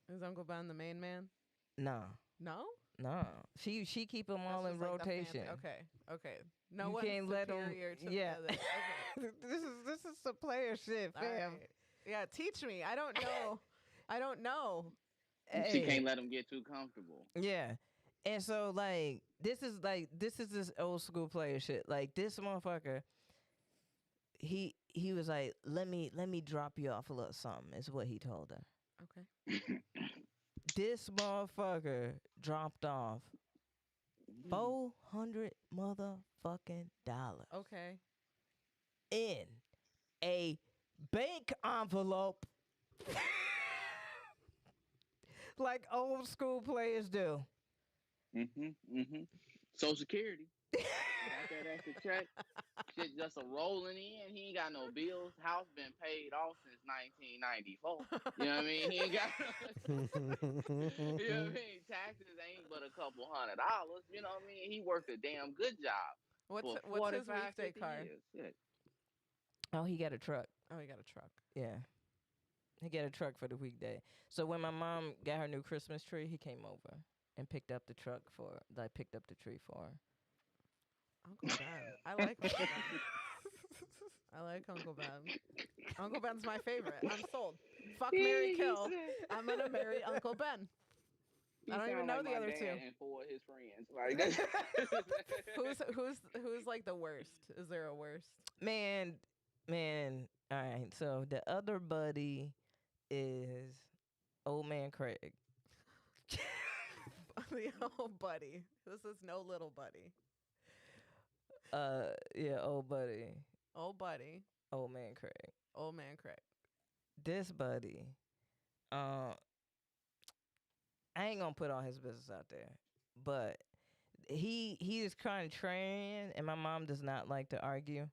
S1: Is Uncle Ben the Maine man?
S4: no.
S1: No?
S4: No, she keep them
S1: That's
S4: all in
S1: just like the
S4: rotation.
S1: Okay. No
S4: You
S1: one's
S4: can't let 'em-
S1: superior to
S4: yeah.
S1: the other. Okay.
S4: This is some player shit,
S1: All
S4: fam.
S1: right. Yeah, teach me. I don't know. I don't know.
S3: She
S4: Hey,
S3: can't let him get too comfortable.
S4: yeah. And so this is this old school player shit. Like this motherfucker, he was like, let me drop you off a little something, is what he told her.
S1: Okay.
S4: This motherfucker dropped off $400 motherfucking dollars
S1: Okay.
S4: in a bank envelope, like old school players do.
S3: Social Security. Got that extra check. Shit just a rolling in. He ain't got no bills. House been paid off since 1994. You know what I mean? He ain't got. You know what I mean? Taxes ain't but a couple $100. You know what I mean? He worked a damn good job for
S1: What's his
S3: 45,
S1: weekday
S3: 50
S1: car?
S3: years. Shit.
S4: Oh, he got a truck.
S1: Oh, he got a truck.
S4: Yeah. He got a truck for the weekday. So when my mom got her new Christmas tree, he came over and picked up the truck for picked up the tree for her.
S1: Uncle Ben. I like Uncle Ben. I like Uncle Ben. Uncle Ben's my favorite. I'm sold. Fuck, Mary, kill. I'm gonna marry Uncle Ben. I don't even know the other two.
S3: And four of his friends. Like that's
S1: Who's like the worst? Is there a worst?
S4: Man. All right. So the other buddy is old man Craig.
S1: The old buddy. This is no little buddy.
S4: Yeah, old buddy.
S1: Old buddy.
S4: Old man Craig.
S1: Old man Craig.
S4: This buddy, I ain't gonna put all his business out there, but he is kind of trained, and my mom does not like to argue,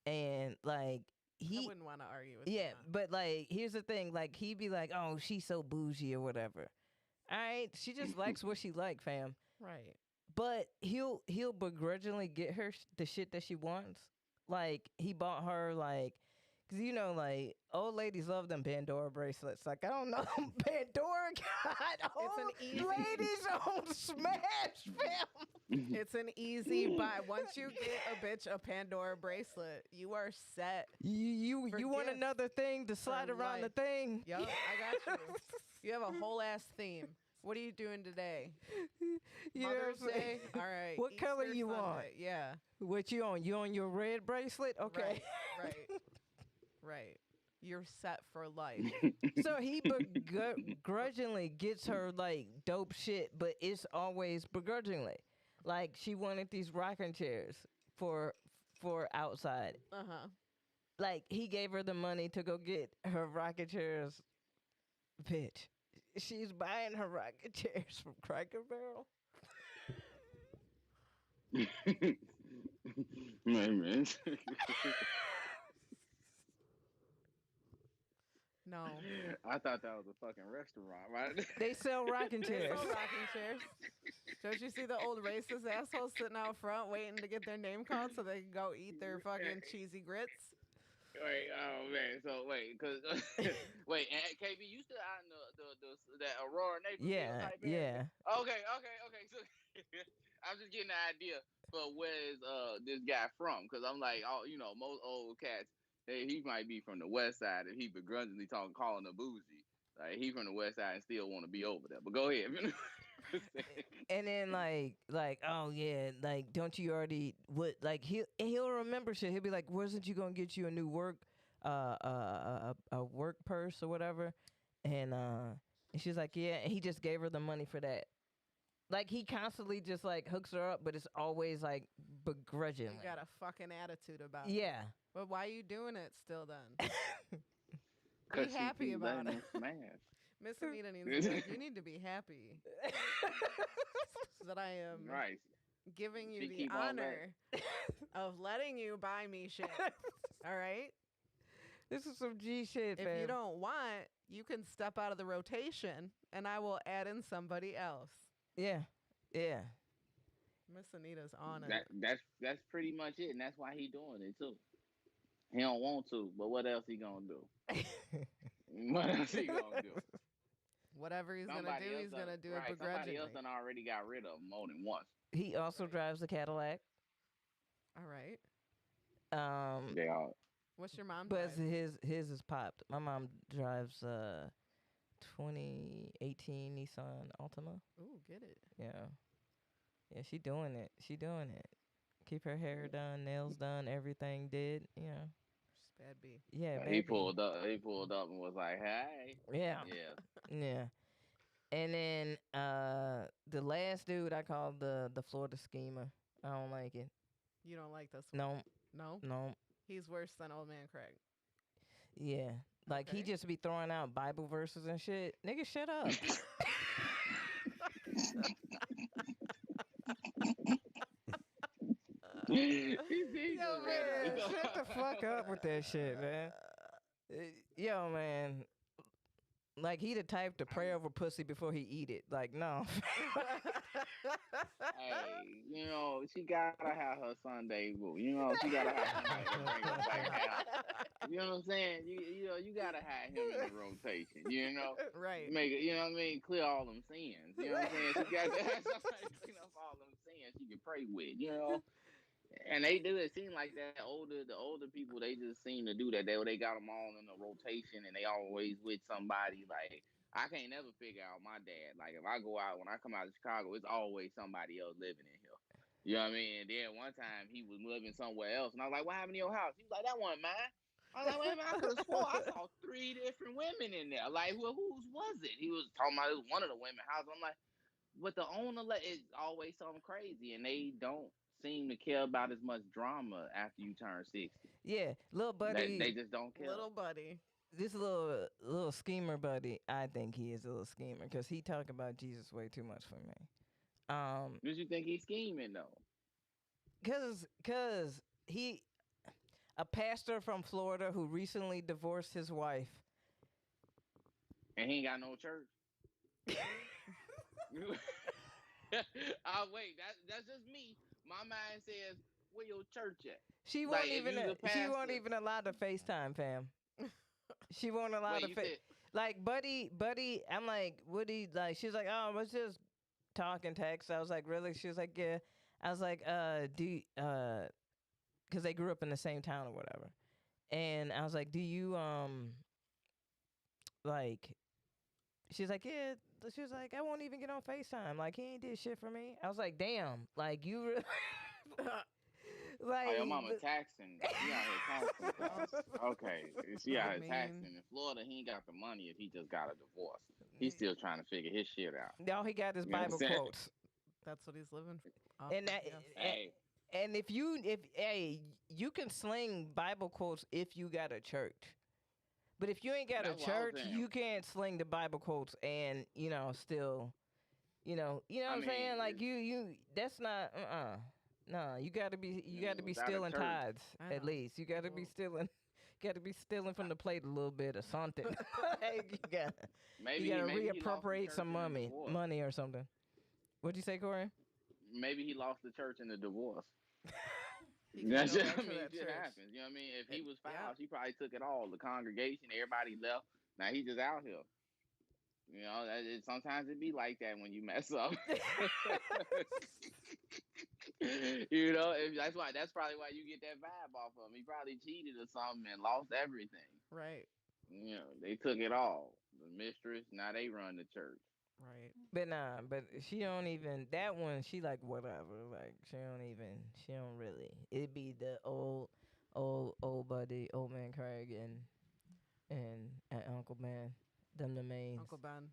S4: and like
S1: I wouldn't want to argue with
S4: yeah,
S1: him.
S4: but like here's the thing, like he'd be like, oh, she's so bougie or whatever. All right, she just likes what she like, fam.
S1: Right.
S4: But he'll begrudgingly get her the shit that she wants. Like he bought her like, cause you know like old ladies love them Pandora bracelets. Like I don't know, Pandora got old
S1: easy-
S4: ladies on Smash, fam.
S1: It's an easy buy. Once you get a bitch a Pandora bracelet, you are set.
S4: You want
S1: gifts
S4: another thing to slide around
S1: life.
S4: the thing?
S1: Yup, I got you. You have a whole ass theme. What are you doing today?
S4: You know
S1: Mother's
S4: what I'm saying?
S1: Day? All right.
S4: What color
S1: Easter
S4: you
S1: Sunday.
S4: want?
S1: Yeah.
S4: What you on? You on your red bracelet? Okay.
S1: Right. You're set for life.
S4: So he begrudgingly gets her like dope shit, but it's always begrudgingly. Like she wanted these rocking chairs for outside. Like he gave her the money to go get her rocking chairs. Bitch, she's buying her rocking chairs from Cracker Barrel.
S3: man.
S1: No.
S3: I thought that was a fucking restaurant, right?
S4: They sell rocking
S1: They
S4: chairs.
S1: sell rocking chairs. Don't you see the old racist assholes sitting out front waiting to get their name called so they can go eat their fucking cheesy grits?
S3: Wait, oh man, so wait, cause wait, and KB, you still out in the that Aurora neighborhood
S4: Yeah,
S3: type
S4: yeah.
S3: area? Okay. So I'm just getting an idea for where's this guy from, cause I'm like, oh, you know, most old cats, he might be from the west side and he begrudgingly calling them bougie. Like he from the west side and still want to be over there. But go ahead.
S4: And then like oh yeah, like don't you already what like he'll remember shit. He'll be like, wasn't you gonna get you a new work a work purse or whatever? And she's like, yeah, and he just gave her the money for that. Like he constantly just like hooks her up, but it's always like begrudgingly.
S1: You got a fucking attitude about it.
S4: Yeah.
S1: But why are you doing it still then?
S3: Be
S1: Be happy about it.
S3: Smash.
S1: Miss Anita needs to be like, you need to be happy that I am
S3: Right.
S1: giving you
S3: She
S1: the
S3: keep all
S1: honor of letting you buy me shit. All right?
S4: This is some G shit,
S1: If
S4: fam.
S1: you don't want, you can step out of the rotation and I will add in somebody else.
S4: Yeah.
S1: Miss Anita's on it.
S3: That's pretty much it, and that's why he doing it too. He don't want to, but what else he gonna do? What else he gonna do?
S1: Whatever he's gonna
S3: Somebody
S1: do,
S3: else
S1: he's
S3: done,
S1: gonna do it
S3: right? Somebody else
S1: begrudgingly.
S3: done already got rid of him more than once.
S4: He also drives a Cadillac.
S1: All right.
S4: Um,
S3: They all.
S1: What's your mom
S4: but
S1: drive?
S4: his is popped. My mom drives 2018 Nissan Altima.
S1: Ooh, get it.
S4: Yeah, yeah, she doing it. She doing it. Keep her hair done, nails done, everything did. Yeah,
S1: She's bad B.
S4: yeah,
S3: He
S4: baby.
S3: pulled up. He pulled up and was like, "Hey,
S4: Yeah,
S3: yeah."
S4: yeah. And then the last dude I called the Florida schemer. I don't like it.
S1: You don't like this one?
S4: No,
S1: No.
S4: no.
S1: He's worse than Old Man Craig.
S4: Yeah. Like he
S1: Okay.
S4: just be throwing out Bible verses and shit. Nigga, shut up.
S3: He
S1: Yo,
S3: just
S4: Man,
S3: randomly.
S4: shut the fuck up with that shit, man. Yo, man. Like he the type to pray over pussy before he eat it. Like, no.
S3: Hey, she gotta have her Sunday boo. She gotta have somebody to bring her back down. You know what I'm saying? You gotta have him in the rotation.
S1: Right.
S3: Make it. You know what I mean? Clear all them sins. You know what I'm saying? She got to have somebody to clean up all them sins she can pray with. And they do. It seem like the older people, they just seem to do that. They got them all in a rotation, and they always with somebody. Like I can't never figure out my dad. Like if I go out, when I come out of Chicago, it's always somebody else living in here. You know what I mean? And then one time he was living somewhere else, and I was like, "What happened to your house?" He was like, "That wasn't mine." I was like, "Wait a minute, I could have swore I saw 3 different women in there. Like, well, whose was it?" He was talking about it was one of the women's house. I'm like, but the owner is always something crazy, and they don't seem to care about as much drama after you turn 60.
S4: Yeah, little
S3: They
S4: buddy,
S3: just don't care.
S1: Little buddy.
S4: this little schemer buddy, I think he is a little schemer because he talk about Jesus way too much for me.
S3: Did you think he's scheming though?
S4: Cause he a pastor from Florida who recently divorced his wife.
S3: And he ain't got no church. Wait, that's just me. My mind says, where your church at?
S4: She
S3: Like
S4: won't
S3: if
S4: even
S3: you the
S4: she won't
S3: pastor.
S4: even allow to FaceTime, fam. She won't allow
S3: Wait,
S4: to
S3: you said
S4: like buddy. I'm like, what do you like? She's like, oh, let's just talk and text. I was like, really? She was like, yeah. I was like, because they grew up in the same town or whatever. And I was like, do you like? She's like, yeah. She was like, I won't even get on FaceTime. Like he ain't did shit for me. I was like, damn. Like you really. Like,
S3: oh, your mama taxing. She out here taxing. Okay, she out
S1: I
S3: here
S1: mean-
S3: taxing. In Florida, he ain't got the money if he just got a divorce. He's still trying to figure his shit out.
S4: all he got is
S3: You know what I'm
S4: Bible
S3: saying?
S4: quotes.
S1: That's what he's living off.
S4: And that,
S1: yes.
S3: Hey,
S4: and if you can sling Bible quotes if you got a church. But if you ain't got
S3: That's
S4: a
S3: what I was
S4: church,
S3: saying.
S4: you can't sling the Bible quotes and still, what I'm
S3: mean,
S4: saying? Like you that's not No, you gotta be
S3: without a
S4: stealing
S3: church.
S4: tithes
S1: I
S4: at
S1: know.
S4: least. You gotta be
S1: Well-
S4: stealing. Got to be stealing from the plate a little bit or something. Like, you gotta
S3: maybe
S4: you gotta
S3: maybe he lost the
S4: reappropriate
S3: church
S4: some
S3: in the divorce.
S4: money or something. What'd you say, Corey?
S3: Maybe he lost the church in the divorce.
S1: He can
S3: That's
S1: go
S3: just,
S1: back
S3: I
S1: to
S3: mean,
S1: that
S3: shit
S1: church.
S3: happens. You know what I mean? If he was
S1: Yeah.
S3: foul, she probably took it all. The congregation, everybody left. Now he just out here. Sometimes it be like that when you mess up. That's probably why you get that vibe off of him. He probably cheated or something and lost everything.
S1: Right.
S3: They took it all. The mistress, now they run the church.
S1: Right.
S4: But nah, but she don't even that one. She like whatever. Like she don't really. It'd be the old buddy, old man Craig and Uncle Ben. Them the mains.
S1: Uncle Ben.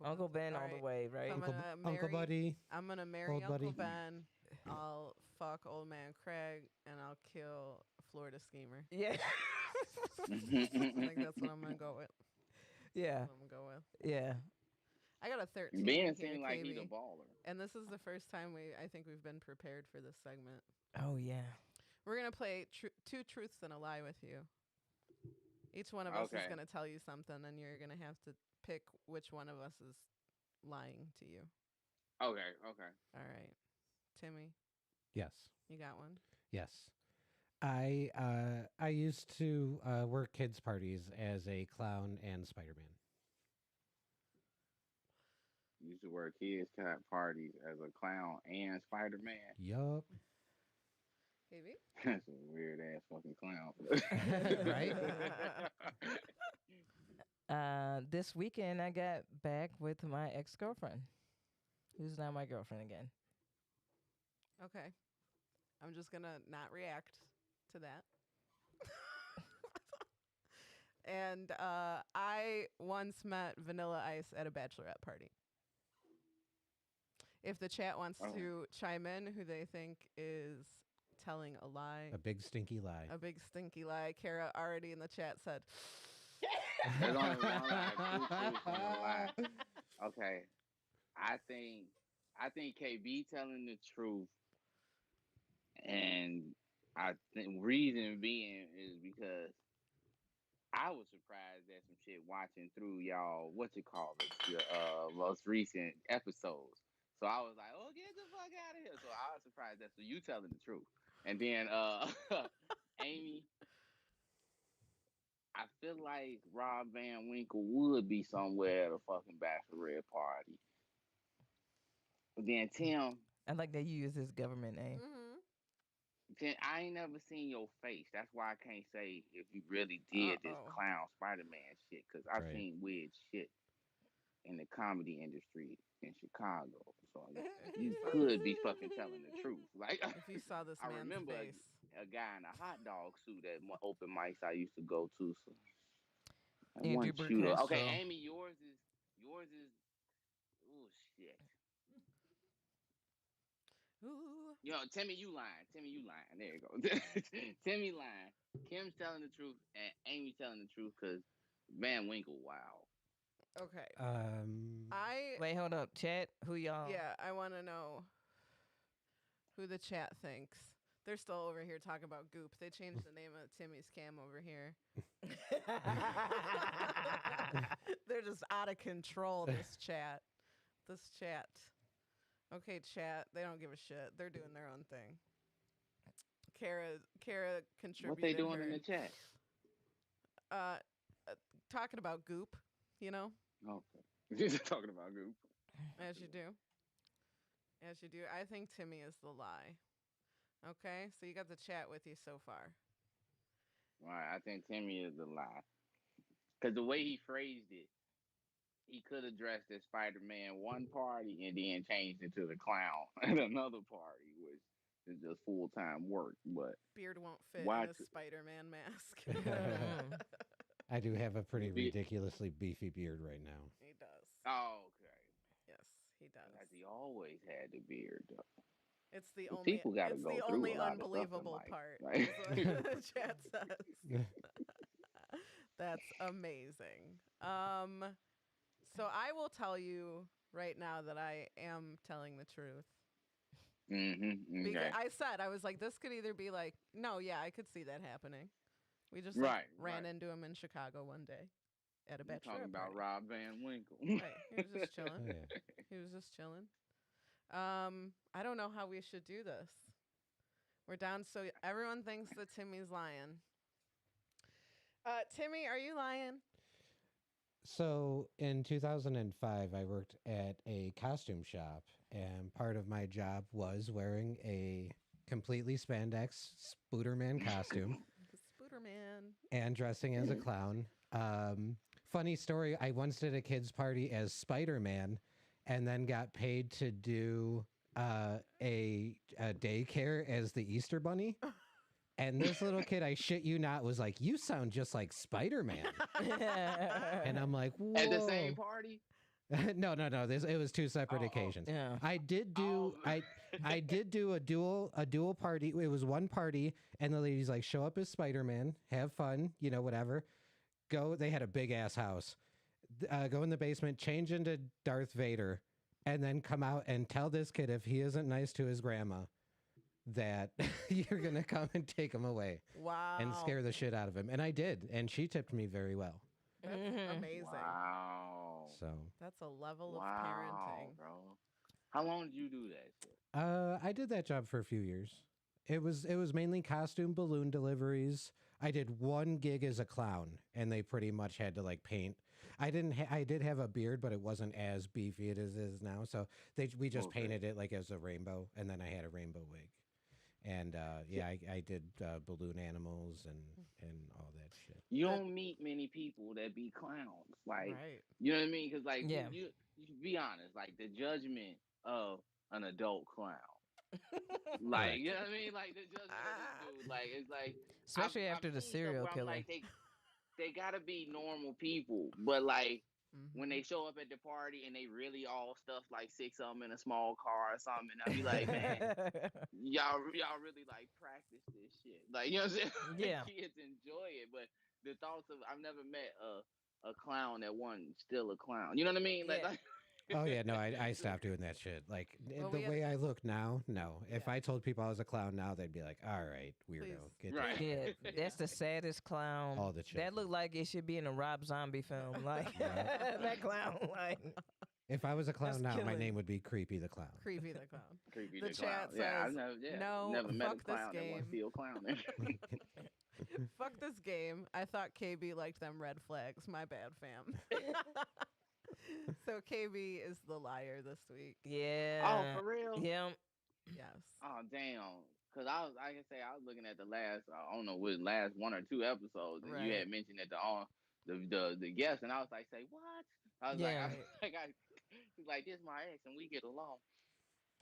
S4: Uncle Ben all
S1: Alright.
S4: the way, right?
S1: I'm
S2: Uncle,
S1: gonna
S2: Uncle
S1: marry-
S2: Buddy.
S1: I'm gonna marry
S2: Old
S1: Uncle
S2: buddy.
S1: Ben. I'll fuck Old Man Craig, and I'll kill Florida Schemer.
S4: Yeah.
S1: I think that's what I'm gonna go with.
S4: Yeah.
S1: That's what I'm gonna go with.
S4: Yeah.
S1: I got a 13
S3: Ben
S1: here,
S3: seemed like he the
S1: KB.
S3: baller.
S1: And this is the first time I think we've been prepared for this segment.
S4: Oh yeah.
S1: We're gonna play two truths and a lie with you. Each one of us is
S3: Okay.
S1: gonna tell you something, and you're gonna have to pick which one of us is lying to you.
S3: Okay.
S1: All right, Timmy,
S2: Yes.
S1: you got one.
S2: Yes. I used to work kids parties as a clown and Spider-Man.
S3: used to work kids' parties as a clown and Spider Man.
S2: Yup.
S1: KB?
S3: That's a weird ass fucking clown.
S2: Right?
S4: This weekend I got back with my ex-girlfriend, who's now my girlfriend again.
S1: Okay. I'm just going to not react to that. And I once met Vanilla Ice at a bachelorette party. If the chat wants
S3: Oh.
S1: to chime in who they think is telling a lie,
S2: A big stinky lie.
S1: a big stinky lie, Kara already in the chat said,
S3: There's only one lie, two truths and a lie. Okay, I think KB telling the truth, and I think reason being is because I was surprised at some shit watching through y'all what you call it your most recent episodes. So I was like, oh, get the fuck out of here. So I was surprised that's you telling the truth. And then Amy, I feel like Rob Van Winkle would be somewhere at a fucking bachelorette party. Then Tim,
S4: I like that you use his government name.
S3: Tim, I ain't never seen your face. That's why I can't say if you really did this
S1: Uh-oh.
S3: clown Spider-Man shit. Because I've
S2: Right.
S3: seen weird shit in the comedy industry in Chicago. So you could be fucking telling the truth. Like
S1: if you saw this
S3: I
S1: man's
S3: remember
S1: face.
S3: a guy in a hot dog suit at open mics I used to go to. So that
S4: Andrew
S3: one shooter. Okay,
S4: Burkestro.
S3: Amy, yours is oh shit.
S1: Ooh.
S3: Yo, Timmy, you lying. Timmy, you lying. There you go. Timmy lying. Kim's telling the truth, and Amy telling the truth because Van Winkle, wow.
S1: Okay.
S2: Um,
S4: Wait, hold up, chat. Who y'all?
S1: Yeah, I want to know who the chat thinks. They're still over here talking about Goop. They changed the name of Timmy's cam over here. They're just out of control, this chat. This chat. Okay, chat. They don't give a shit. They're doing their own thing. Kara contributed
S3: What they doing
S1: her,
S3: in the chat?
S1: talking about Goop, you know,
S3: Okay. Just talking about Goop.
S1: as you do. As you do. I think Timmy is the lie. Okay, so you got the chat with you so far.
S3: All right, I think Timmy is the lie. Because the way he phrased it, he could have dressed as Spider-Man one party and then changed it to the clown at another party, which is just full-time work. But
S1: Beard won't fit
S3: Watch
S1: in a
S3: it.
S1: Spider-Man mask.
S2: I do have a pretty
S3: Be-
S2: ridiculously beefy beard right now.
S1: He does.
S3: oh, okay.
S1: Yes, he does.
S3: As he always had the beard, though.
S1: It's the
S3: The
S1: only.
S3: people gotta
S1: It's
S3: go
S1: the
S3: through
S1: only
S3: a lot of stuff in
S1: unbelievable
S3: life.
S1: part.
S3: Like-
S1: Is what the chat says. That's amazing. So I will tell you right now that I am telling the truth.
S3: Mm-hmm.
S1: Because
S3: Okay.
S1: I was like, this could either be like, no, yeah, I could see that happening. We just
S3: Right,
S1: ran
S3: right.
S1: into him in Chicago one day at a
S3: You're talking
S1: bachelorette
S3: about
S1: party.
S3: Rob Van Winkle.
S1: Right, he was just
S2: Oh,
S1: chilling.
S2: yeah.
S1: He was just chilling. I don't know how we should do this. We're down, so everyone thinks that Timmy's lying. Timmy, are you lying?
S2: So in 2005, I worked at a costume shop, and part of my job was wearing a completely spandex Spooderman costume
S1: Spooderman.
S2: and dressing as a clown. Funny story, I once did a kid's party as Spider-Man and then got paid to do a daycare as the Easter Bunny. And this little kid, I shit you not, was like, "You sound just like Spider-Man." And I'm like, "Whoa."
S3: At the same party?
S2: No. It was two separate
S3: Oh.
S2: occasions.
S4: Yeah.
S2: I did do
S3: Oh.
S2: I did do a dual party. It was one party, and the ladies like show up as Spider-Man, have fun, whatever. Go. They had a big ass house. Go in the basement, change into Darth Vader, and then come out and tell this kid if he isn't nice to his grandma, that you're gonna come and take him away
S1: Wow.
S2: and scare the shit out of him. And I did, and she tipped me very well.
S1: That's amazing.
S3: Wow.
S2: So
S1: That's a level of
S3: Wow,
S1: parenting.
S3: bro. How long did you do that shit?
S2: I did that job for a few years. It was mainly costume balloon deliveries. I did one gig as a clown, and they pretty much had to like paint. I did have a beard, but it wasn't as beefy as it is now. So we just painted it like as a rainbow, and then I had a rainbow wig. And I did balloon animals and all that shit.
S3: You don't meet many people that be clowns, like
S1: Right.
S3: you know what I mean? Because like
S4: Yeah.
S3: you be honest, like the judgment of an adult clown, like
S2: Correct.
S3: you know what I mean? Like the judgment of this dude, like it's like
S4: Especially
S3: I've
S4: after the
S3: seen stuff
S4: serial
S3: where I'm
S4: killer.
S3: like they gotta be normal people, but like
S1: Mm-hmm.
S3: when they show up at the party and they really all stuff like 6 of them in a small car or something, and I be like, man, y'all really like practice this shit, like you know what I'm saying?
S4: Yeah.
S3: Kids enjoy it, but the thoughts of I've never met a clown that wasn't still a clown. You know what I mean?
S4: Yeah.
S2: Oh yeah, no, I stopped doing that shit. Like
S1: Well,
S2: the
S1: we had-
S2: way I look now, no. If
S1: Yeah.
S2: I told people I was a clown now, they'd be like, "All right, weirdo,
S1: Please.
S2: get
S3: Right.
S4: Yeah, that's the saddest clown.
S2: All the children.
S4: That looked like it should be in a Rob Zombie film. Like
S2: Yeah.
S4: that clown. Like
S2: If I was a clown
S4: That's
S2: now, my
S4: killing.
S2: name would be Creepy the Clown."
S1: Creepy the clown.
S3: Creepy
S1: The
S3: the clown.
S1: chat
S3: Yeah, I've
S1: says,
S3: never,
S1: "No,
S3: never met a
S1: fuck this
S3: clown that
S1: game."
S3: wasn't still clowning.
S1: Fuck this game. I thought KB liked them red flags. My bad, fam. So KB is the liar this week.
S4: yeah.
S3: Oh, for real?
S4: Yeah.
S1: Yes.
S3: Oh, damn. Because I can say I was looking at the last, I don't know, what last 1 or 2 episodes, and you
S1: Right.
S3: had mentioned that the guest, and I was like, say what? I was
S4: Yeah.
S3: like, he's like, this my ex, and we get along.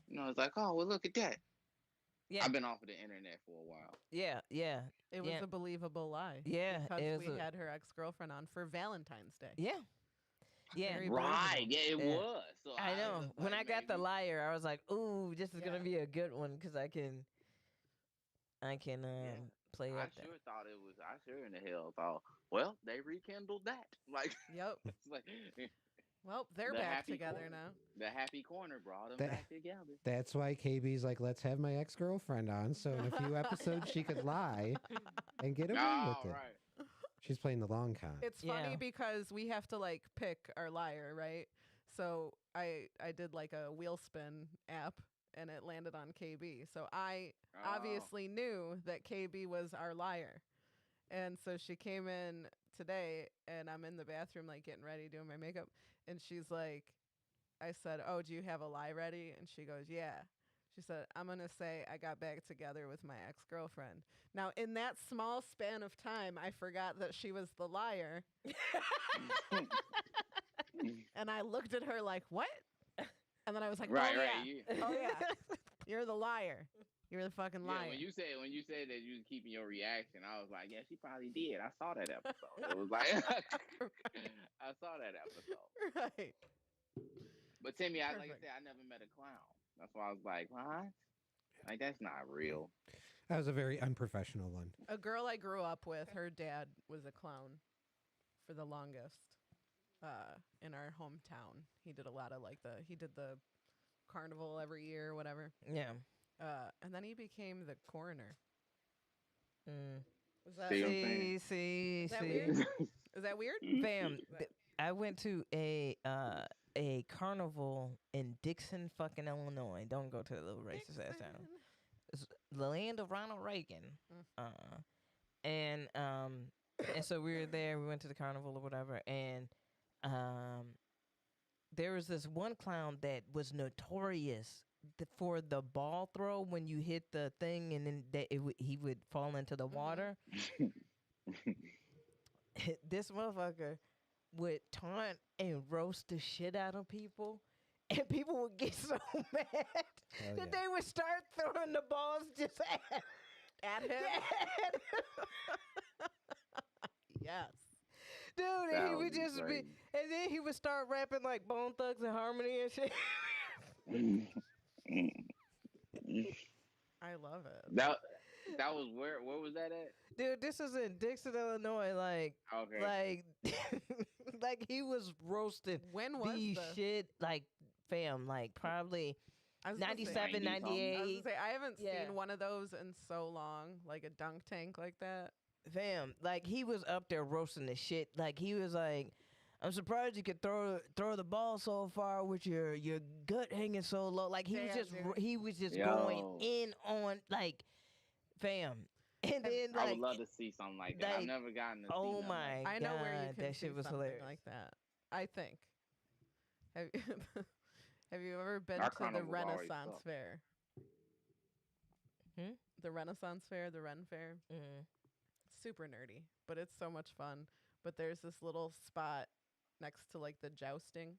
S3: You know, I was like, oh, well, look at that.
S4: Yeah.
S3: I've been off of the internet for a while.
S4: Yeah. Yeah.
S1: It was
S4: Yeah.
S1: a believable lie.
S4: Yeah.
S1: Because
S4: it
S1: we
S4: was a-
S1: had her ex-girlfriend on for Valentine's Day.
S4: yeah. Yeah.
S1: Very
S3: Right,
S1: believable.
S3: yeah, it
S4: Yeah.
S3: was. So
S4: I know.
S3: was
S4: When I
S3: like,
S4: got the
S3: maybe-
S4: liar, I was like, "Ooh, this is gonna
S1: Yeah.
S4: be a good one because I can play
S3: I
S4: up there."
S3: sure thought it was. I sure in the hell thought, well, they rekindled that. Like,
S1: Yep.
S3: it's like
S1: Well, they're
S3: The
S1: back
S3: happy
S1: together
S3: corner.
S1: now.
S3: the happy corner brought them
S2: That-
S3: back together.
S2: That's why KB's like, "Let's have my ex-girlfriend on, so in a few episodes she could lie and get away
S3: Oh,
S2: with it."
S3: right.
S2: She's playing the long con.
S1: It's funny
S4: Yeah.
S1: because we have to like pick our liar, right? So I did like a wheel spin app and it landed on KB. So I
S3: Oh.
S1: obviously knew that KB was our liar. And so she came in today and I'm in the bathroom like getting ready doing my makeup and she's like I said, "Oh, do you have a lie ready?" And she goes, "Yeah." She said, "I'm going to say I got back together with my ex-girlfriend." Now, in that small span of time, I forgot that she was the liar. And I looked at her like, "What?" And then I was like,
S3: Right,
S1: "Oh,
S3: right.
S1: yeah. Oh, yeah. You're the liar. You're the fucking
S3: Yeah,
S1: liar."
S3: when you said that you was keeping your reaction, I was like, yeah, she probably did. I saw that episode. It was like I saw that episode.
S1: Right.
S3: But Timmy, like I
S1: Perfect.
S3: said, I never met a clown. That's why I was like, what? Like that's not real.
S2: That was a very unprofessional one.
S1: A girl I grew up with, her dad was a clown for the longest in our hometown. He did a lot of he did the carnival every year or whatever.
S4: Yeah.
S1: And then he became the coroner.
S4: Mm.
S1: Was that,
S3: See what I'm
S4: See,
S3: saying?
S4: see,
S1: Is that
S4: see.
S1: weird? Is that weird?
S4: Fam, I went to a carnival in Dixon, fucking Illinois. Don't go to the little racist ass town.
S1: Dixon.
S4: It's the land of Ronald Reagan.
S1: Mm.
S4: And so we were there. We went to the carnival or whatever, and there was this one clown that was notorious for the ball throw when you hit the thing, and then he would fall into the water. This motherfucker would taunt and roast the shit out of people, and people would get so mad
S2: Hell
S4: that
S2: yeah.
S4: they would start throwing the balls just
S1: At him? Yes.
S4: Dude, and
S3: That
S4: he
S3: would
S4: would
S3: be
S4: just be,
S3: crazy.
S4: and then he would start rapping like Bone Thugs and Harmony and shit.
S1: I love it.
S3: that was where was that at?
S4: Dude, this is in Dixon, Illinois. Like,
S3: Okay.
S4: like he was roasting
S1: When was
S4: the
S1: the
S4: shit, like, fam, like probably
S1: I was gonna say-
S4: 97,
S3: 90 something.
S1: I was
S4: 98.
S1: gonna say I haven't
S4: Yeah.
S1: seen one of those in so long, like a dunk tank like that.
S4: Fam, like he was up there roasting the shit. Like he was like, "I'm surprised you could throw the ball so far with your gut hanging so low." Like
S1: Damn, dude.
S4: he was just
S3: Yo.
S4: going in on like, fam, and then
S3: I
S4: like,
S3: would love to see something like that. I've
S4: like,
S3: never gotten to see
S4: oh
S3: nothing like
S4: my
S1: I know where you
S4: God,
S1: can
S4: that
S1: see
S4: shit was
S1: something
S4: hilarious.
S1: like that. I think. Have Have you ever been
S3: Our
S1: to the
S3: carnivals always
S1: Renaissance
S3: suck.
S1: Fair?
S4: Hmm?
S1: The Renaissance Fair, the Ren Fair.
S4: Mm.
S1: Super nerdy, but it's so much fun. But there's this little spot next to like the jousting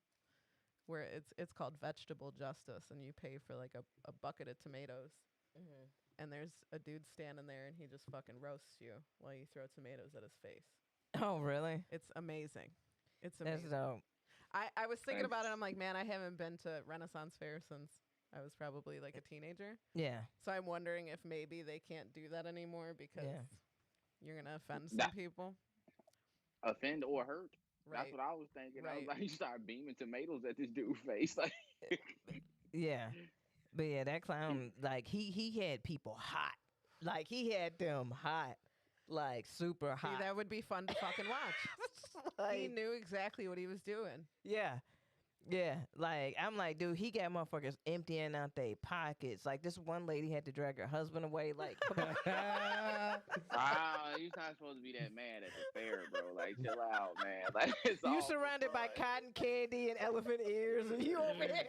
S1: where it's called Vegetable Justice, and you pay for like a bucket of tomatoes.
S4: Mm.
S1: And there's a dude standing there, and he just fucking roasts you while you throw tomatoes at his face.
S4: Oh, really?
S1: It's amazing. It's
S4: That's
S1: amazing.
S4: dope.
S1: I was thinking about it.
S3: That's-
S1: I'm like, man, I haven't been to Renaissance Fair since I was probably like a teenager.
S4: Yeah.
S1: So I'm wondering if maybe they can't do that anymore because
S4: Yeah.
S1: you're gonna offend some
S3: That-
S1: people.
S3: Offend or hurt.
S1: Right.
S3: That's what I was thinking. I was
S1: Right.
S3: like, you start beaming tomatoes at this dude's face. Like,
S4: Yeah. But yeah, that clown, like he had people hot. Like he had them hot. Like super
S1: See,
S4: hot.
S1: that would be fun to fucking watch. He
S4: Like,
S1: knew exactly what he was doing.
S4: yeah. Yeah. Like I'm like, dude, he got motherfuckers emptying out their pockets. Like this one lady had to drag her husband away. Like, come on.
S3: wow, you're not supposed to be that mad at the fair, bro. Like, chill out, man. Like, it's
S4: You
S3: all
S4: surrounded by
S3: fun.
S4: cotton candy and elephant ears, and you over here.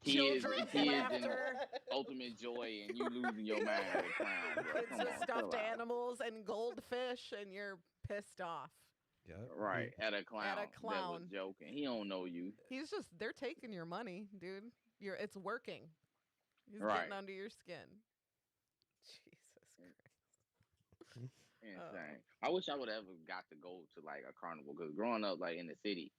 S1: Children's
S3: and
S1: laughter.
S3: ultimate joy, and you losing your mind as a clown, bro.
S1: It's
S3: Come
S1: the
S3: on,
S1: stuffed
S3: chill out.
S1: animals and goldfish, and you're pissed off.
S2: Yep.
S3: Right, at a clown. That
S1: clown.
S3: was joking. He don't know you.
S1: He's just they're taking your money, dude. It's working. He's
S3: Right.
S1: getting under your skin. Jesus Christ.
S3: Insane. I wish I would have ever got to go to like a carnival because growing up like in the city,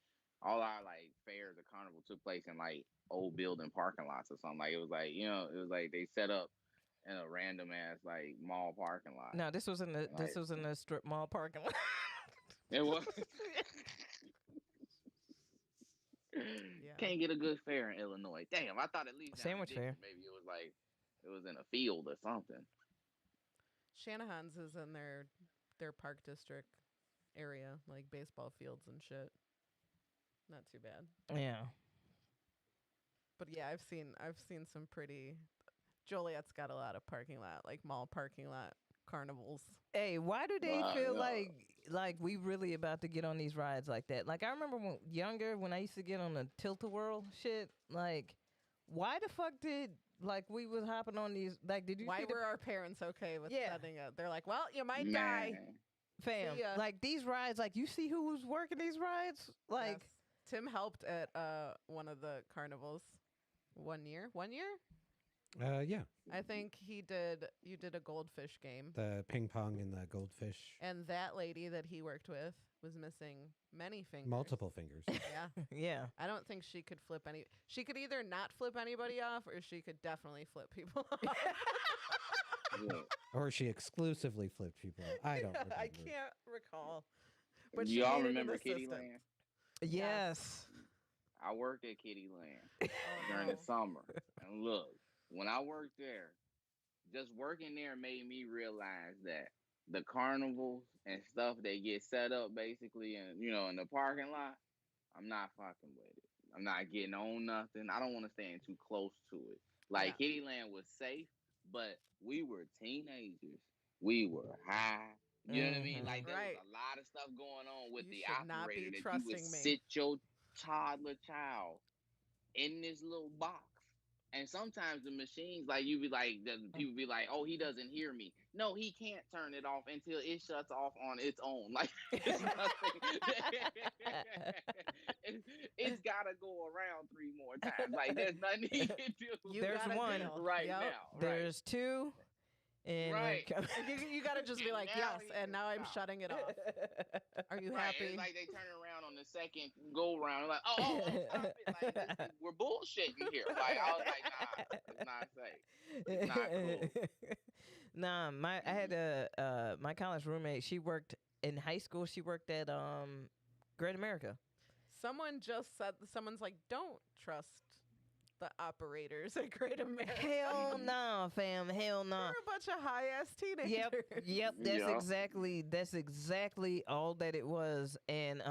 S3: all our like fairs or carnival took place in like old building parking lots or something. Like it was like it was like they set up in a random ass like mall parking lot.
S4: No, this was in the
S3: Like-
S4: strip mall parking lot.
S3: It was.
S1: Yeah.
S3: Can't get a good fair in Illinois. Damn, I thought at least down in
S4: Sandwich fair.
S3: Dixon, maybe it was like it was in a field or something.
S1: Shanahan's is in their park district area, like baseball fields and shit. Not too bad.
S4: Yeah.
S1: But yeah, I've seen some pretty. Joliet's got a lot of parking lot, like mall parking lot carnivals.
S4: Hey, why do they
S3: Wow,
S4: feel
S3: yeah.
S4: like we really about to get on these rides like that? Like I remember when I used to get on the Tilt-A-Whirl shit. Like, why the fuck did like we was hopping on these? Like, did you
S1: Why
S4: see the
S1: were our parents okay with
S4: Yeah.
S1: setting up? They're like, well, you might die.
S3: Man.
S4: fam?
S1: See ya.
S4: Like these rides, like you see who was working these rides? Like,
S1: Yes. Tim helped at one of the carnivals 1 year. 1 year?
S2: Yeah.
S1: I think he did. You did a goldfish game.
S2: The ping pong and the goldfish.
S1: And that lady that he worked with was missing many fingers.
S2: Multiple fingers.
S1: Yeah.
S4: yeah.
S1: I don't think she could flip any. She could either not flip anybody off or she could definitely flip people off.
S3: Yeah.
S2: Or she exclusively flipped people. I don't remember.
S1: I can't recall. But
S3: Do
S1: she
S3: y'all
S1: needed an
S3: remember
S1: assistant.
S3: Kittyland?
S4: Yes.
S3: I worked at Kittyland
S1: Oh,
S3: during
S1: no.
S3: the summer. And look, when I worked there, just working there made me realize that the carnivals and stuff they get set up basically in in the parking lot, I'm not fucking with it. I'm not getting on nothing. I don't want to stand too close to it. Like Kittyland was safe, but we were teenagers. We were high. You know what I mean?
S4: Mhm.
S3: Like there
S1: Right.
S3: was a lot of stuff going on with
S1: You
S3: the
S1: should not
S3: operator
S1: be
S3: that you would
S1: trusting me.
S3: sit your toddler child in this little box. And sometimes the machines, like you be like, the people be like, "Oh, he doesn't hear me." No, he can't turn it off until it shuts off on its own. Like it's nothing. It's gotta go around 3 more times. Like there's nothing he can do.
S1: You
S4: There's
S1: gotta
S4: one
S1: deal.
S3: right
S1: Yep.
S3: now. Right.
S4: There's two. And when
S3: Right.
S4: it comes-
S1: You got to just be like,
S3: Now
S1: yes,
S3: he
S1: and
S3: can
S1: now I'm
S3: stop.
S1: shutting it off. Are you
S3: Right,
S1: happy?
S3: it's like they turn around on the second go round, like, oh, stop it! Like, we're bullshitting here. Like I was like, nah, it's not safe. It's not cool.
S4: Nah, I had my college roommate. She worked in high school. She worked at Great America.
S1: Someone just said, someone's like, don't trust the operators at Great America.
S4: Hell no, fam. Hell no.
S1: They're a bunch of high ass teenagers.
S4: Yep. That's
S3: Yeah.
S4: exactly all that it was. And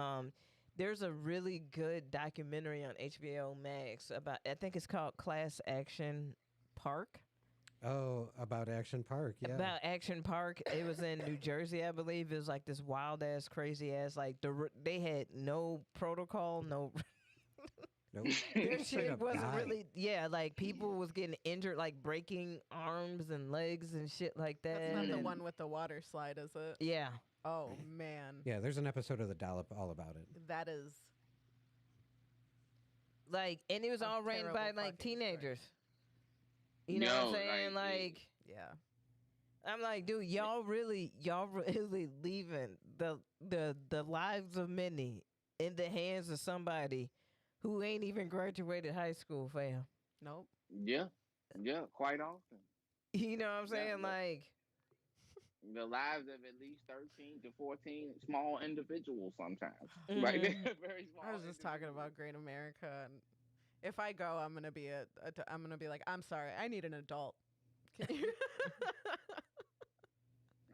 S4: there's a really good documentary on HBO Max about. I think it's called Class Action Park.
S2: Oh, about Action Park. Yeah.
S4: About Action Park. It was in New Jersey, I believe. It was like this wild ass, crazy ass. Like they had no protocol, no.
S2: Nope.
S4: Their
S2: Straight
S4: shit
S2: up
S4: wasn't
S2: die.
S4: really. Yeah, like people was getting injured, like breaking arms and legs and shit like that.
S1: That's not the
S4: and-
S1: one with the water slide, is it?
S4: Yeah,
S1: Oh man,
S2: Yeah, there's an episode of The Dollop all about it.
S1: that is
S4: like, and it was
S1: A
S4: all ran by
S1: terrible
S4: like
S1: fucking story.
S4: teenagers. You know what
S3: No,
S4: I'm saying?
S3: like,
S4: Like,
S1: yeah.
S4: I'm like, dude, y'all really leaving the lives of many in the hands of somebody who ain't even graduated high school, fam.
S1: Nope.
S3: yeah, yeah, quite often.
S4: You know what I'm
S3: Yeah,
S4: saying?
S3: but-
S4: Like,
S3: The lives of at least 13 to 14 small individuals sometimes.
S4: Mhm.
S3: Like, they're very small.
S1: I was just talking about Great America, and if I go, I'm gonna be I'm gonna be like, I'm sorry, I need an adult. Can you?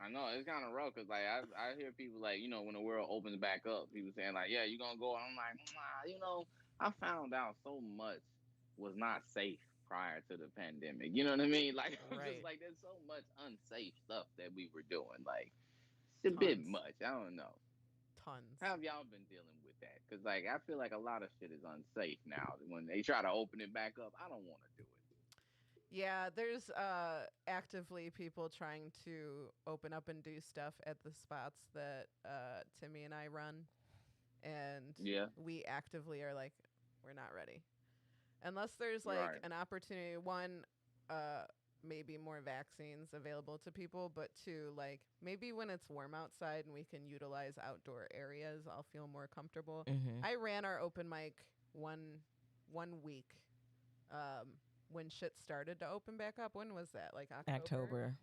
S3: I know it's kind of rough because like I hear people like when the world opens back up, people saying like, yeah, you gonna go. And I'm like, nah, I found out so much was not safe prior to the pandemic. You know what I mean? Like I'm
S1: Right.
S3: just like there's so much unsafe stuff that we were doing. Like it's a bit
S1: Tons.
S3: much. I don't know.
S1: Tons.
S3: How have y'all been dealing with that? Because like I feel like a lot of shit is unsafe now. When they try to open it back up, I don't want to do it.
S1: Yeah, there's actively people trying to open up and do stuff at the spots that Timmy and I run, and
S3: Yeah.
S1: we actively are like, we're not ready, unless there's like
S3: Right.
S1: an opportunity. One, maybe more vaccines available to people, but two, like maybe when it's warm outside and we can utilize outdoor areas, I'll feel more comfortable.
S4: mhm.
S1: I ran our open mic one week when shit started to open back up. When was that? Like October.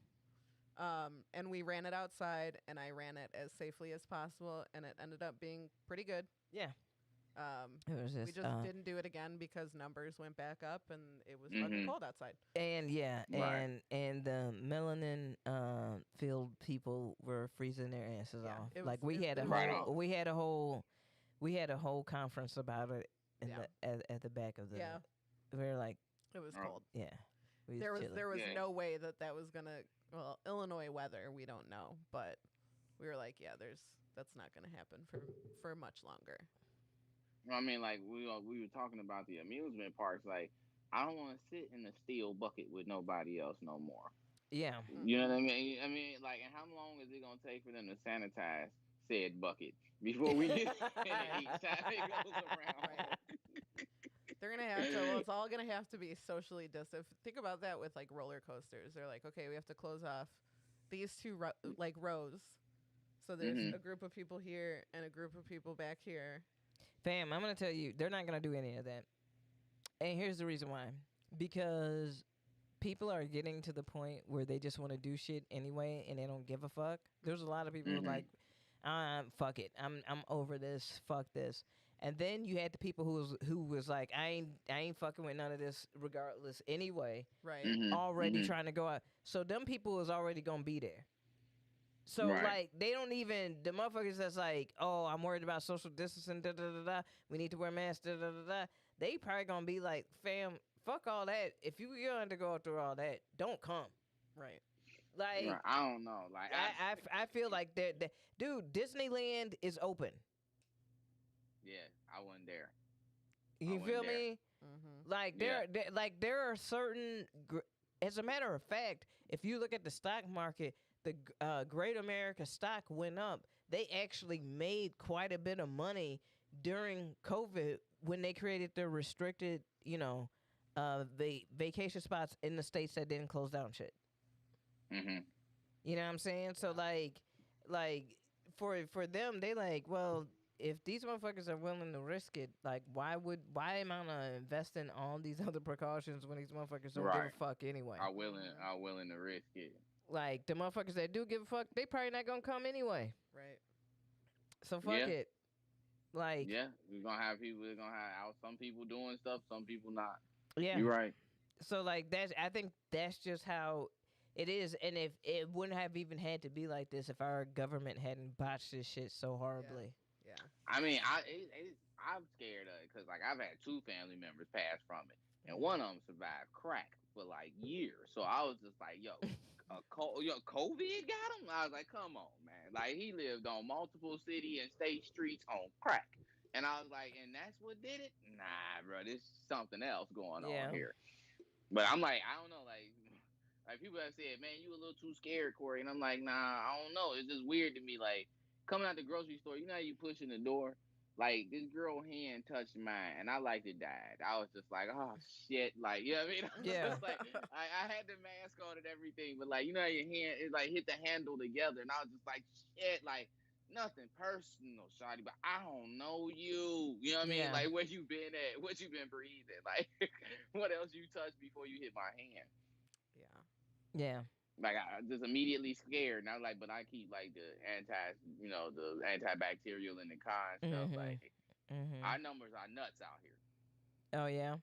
S1: And we ran it outside, and I ran it as safely as possible, and it ended up being pretty good.
S4: Yeah. It was
S1: We
S4: just,
S1: just didn't do it again because numbers went back up, and it was
S3: Mhm.
S1: fucking cold outside.
S4: and yeah,
S3: Right.
S4: and the melanin filled people were freezing their asses
S1: Yeah,
S4: off.
S1: it
S4: Like
S1: was-
S4: we
S1: it-
S4: had
S1: it
S4: a
S1: was
S3: Right
S4: whole
S3: on.
S4: we had a whole conference about it in
S1: Yeah.
S4: at the back of the.
S1: Yeah.
S4: We were like,
S1: It was
S3: Oh.
S1: cold.
S4: yeah. We
S1: There was
S4: chilling.
S3: Yeah.
S1: no way that was gonna. Well, Illinois weather, we don't know, but we were like, yeah, that's not gonna happen for much longer.
S3: I mean, like we were talking about the amusement parks. Like, I don't want to sit in a steel bucket with nobody else no more.
S4: Yeah.
S3: You know what I mean? I mean, like, and how long is it gonna take for them to sanitize said bucket before we get in it each time it goes around?
S1: Right. They're gonna have to. Well, it's all gonna have to be socially distant. Think about that with like roller coasters. They're like, okay, we have to close off these two like rows. So there's
S3: Mhm.
S1: a group of people here and a group of people back here.
S4: Fam, I'm gonna tell you, they're not gonna do any of that. And here's the reason why. Because people are getting to the point where they just want to do shit anyway and they don't give a fuck. There's a lot of people who
S3: Mhm.
S4: are like, fuck it. I'm over this. Fuck this. And then you had the people who was like, I ain't fucking with none of this regardless anyway.
S1: Right.
S3: Mhm.
S4: Already
S3: Mhm.
S4: trying to go out. So them people is already gonna be there. So
S3: Right.
S4: like they don't even the motherfuckers that's like, oh, I'm worried about social distancing, da da da da. We need to wear masks, da da da da. They probably gonna be like, fam, fuck all that. If you going to go through all that, don't come.
S1: Right.
S4: Like
S3: Right. I don't know. Like,
S4: I feel like that dude, Disneyland is open.
S3: yeah, I wasn't there.
S4: You
S3: wasn't
S4: feel
S3: there.
S4: me?
S1: Mm-hmm.
S4: Like there are certain as a matter of fact, if you look at the stock market, the Great America stock went up. They actually made quite a bit of money during COVID when they created the restricted, vacation spots in the states that didn't close down shit.
S3: Mhm.
S4: You know what I'm saying? So like for them, they like, well, if these motherfuckers are willing to risk it, like why am I gonna invest in all these other precautions when these motherfuckers don't give
S3: Right.
S4: a fuck anyway?
S3: Are willing to risk it.
S4: Like the motherfuckers that do give a fuck, they probably not gonna come anyway.
S1: Right.
S4: So fuck
S3: Yeah.
S4: it. Like
S3: Yeah, we're gonna have people. We're gonna have out some people doing stuff, some people not.
S4: yeah.
S3: You're right.
S4: So like I think that's just how it is. And if it wouldn't have even had to be like this if our government hadn't botched this shit so horribly.
S1: Yeah.
S3: I mean, I'm scared of it because like I've had two family members pass from it, and one of them survived crack for like years. So I was just like, COVID got him. I was like, come on, man. Like he lived on multiple city and state streets on crack. And I was like, and that's what did it? Nah, bro, there's something else going on
S4: Yeah.
S3: here. But I'm like, I don't know, like people have said, man, you a little too scared, Corey. And I'm like, nah, I don't know. It's just weird to me. Like coming out the grocery store, you know how you push in the door? Like this girl hand touched mine and I like to die. I was just like, oh shit. Like, you know what I mean? I was
S4: Yeah.
S3: just like I had the mask on and everything, but like, you know how your hand is like hit the handle together and I was just like, shit, like nothing personal, shawty, but I don't know you. You know what I mean?
S4: Yeah.
S3: Like where you been at? What you been breathing? Like what else you touched before you hit my hand?
S1: Yeah.
S4: Yeah.
S3: Like I just immediately scared, and I was like, but I keep like the the antibacterial and the con stuff.
S4: Mhm.
S3: Like our
S4: Mhm.
S3: numbers are nuts out here.
S4: Oh yeah.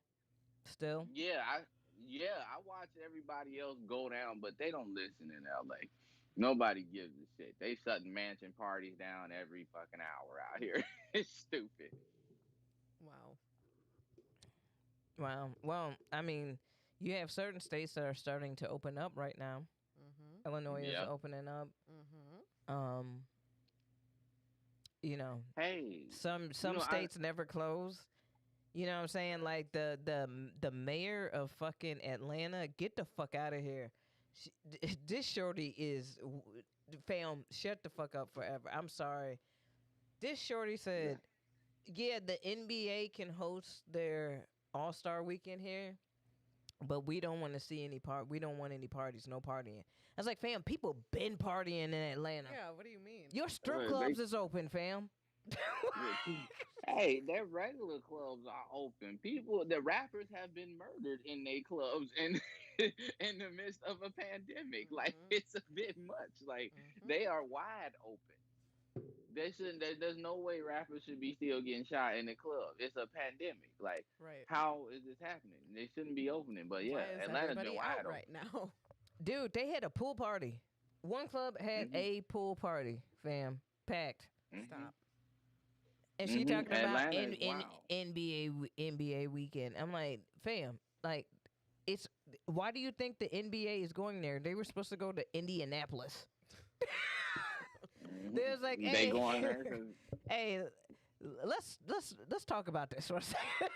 S4: Still.
S3: Yeah, I watch everybody else go down, but they don't listen in LA. Nobody gives a shit. They shutting mansion parties down every fucking hour out here. It's stupid.
S1: Wow.
S4: Wow. Well, I mean, you have certain states that are starting to open up right now.
S1: Mhm.
S4: Illinois is
S3: Yeah.
S4: opening up.
S1: Mhm.
S4: Um, you know,
S3: Hey,
S4: some
S3: I
S4: states never close. You know what I'm saying? Like the mayor of fucking Atlanta, get the fuck out of here. This shorty is fam. Shut the fuck up forever. I'm sorry. This shorty said, "Yeah, the NBA can host their All Star Weekend here, but we don't want to see any part. We don't want any parties. No partying." I was like, "Fam, people been partying in Atlanta.
S1: Yeah. What do you mean?
S4: Your strip
S3: they
S4: clubs is open, fam."
S3: Hey, their regular clubs are open. The rappers have been murdered in their clubs and in the midst of a pandemic. Like
S1: Mhm.
S3: it's a bit much. Like
S1: Mhm.
S3: they are wide open. They shouldn't. There's no way rappers should be still getting shot in the club. It's a pandemic. Like
S1: Right.
S3: how is this happening? They shouldn't be opening. But
S1: Why
S3: yeah,
S1: is
S3: Atlanta's been
S1: everybody
S3: wide
S1: out
S3: open.
S1: right now?
S4: Dude, they had a pool party. One club had
S3: Mhm.
S4: a pool party, fam, packed.
S3: Mhm.
S1: Stop.
S4: And she
S3: Mhm.
S4: talking about
S3: Atlanta is wild.
S4: NBA weekend. I'm like, fam, like it's why do you think the NBA is going there? They were supposed to go to Indianapolis. They was like,
S3: They
S4: hey,
S3: going there because
S4: hey, let's talk about this for a second.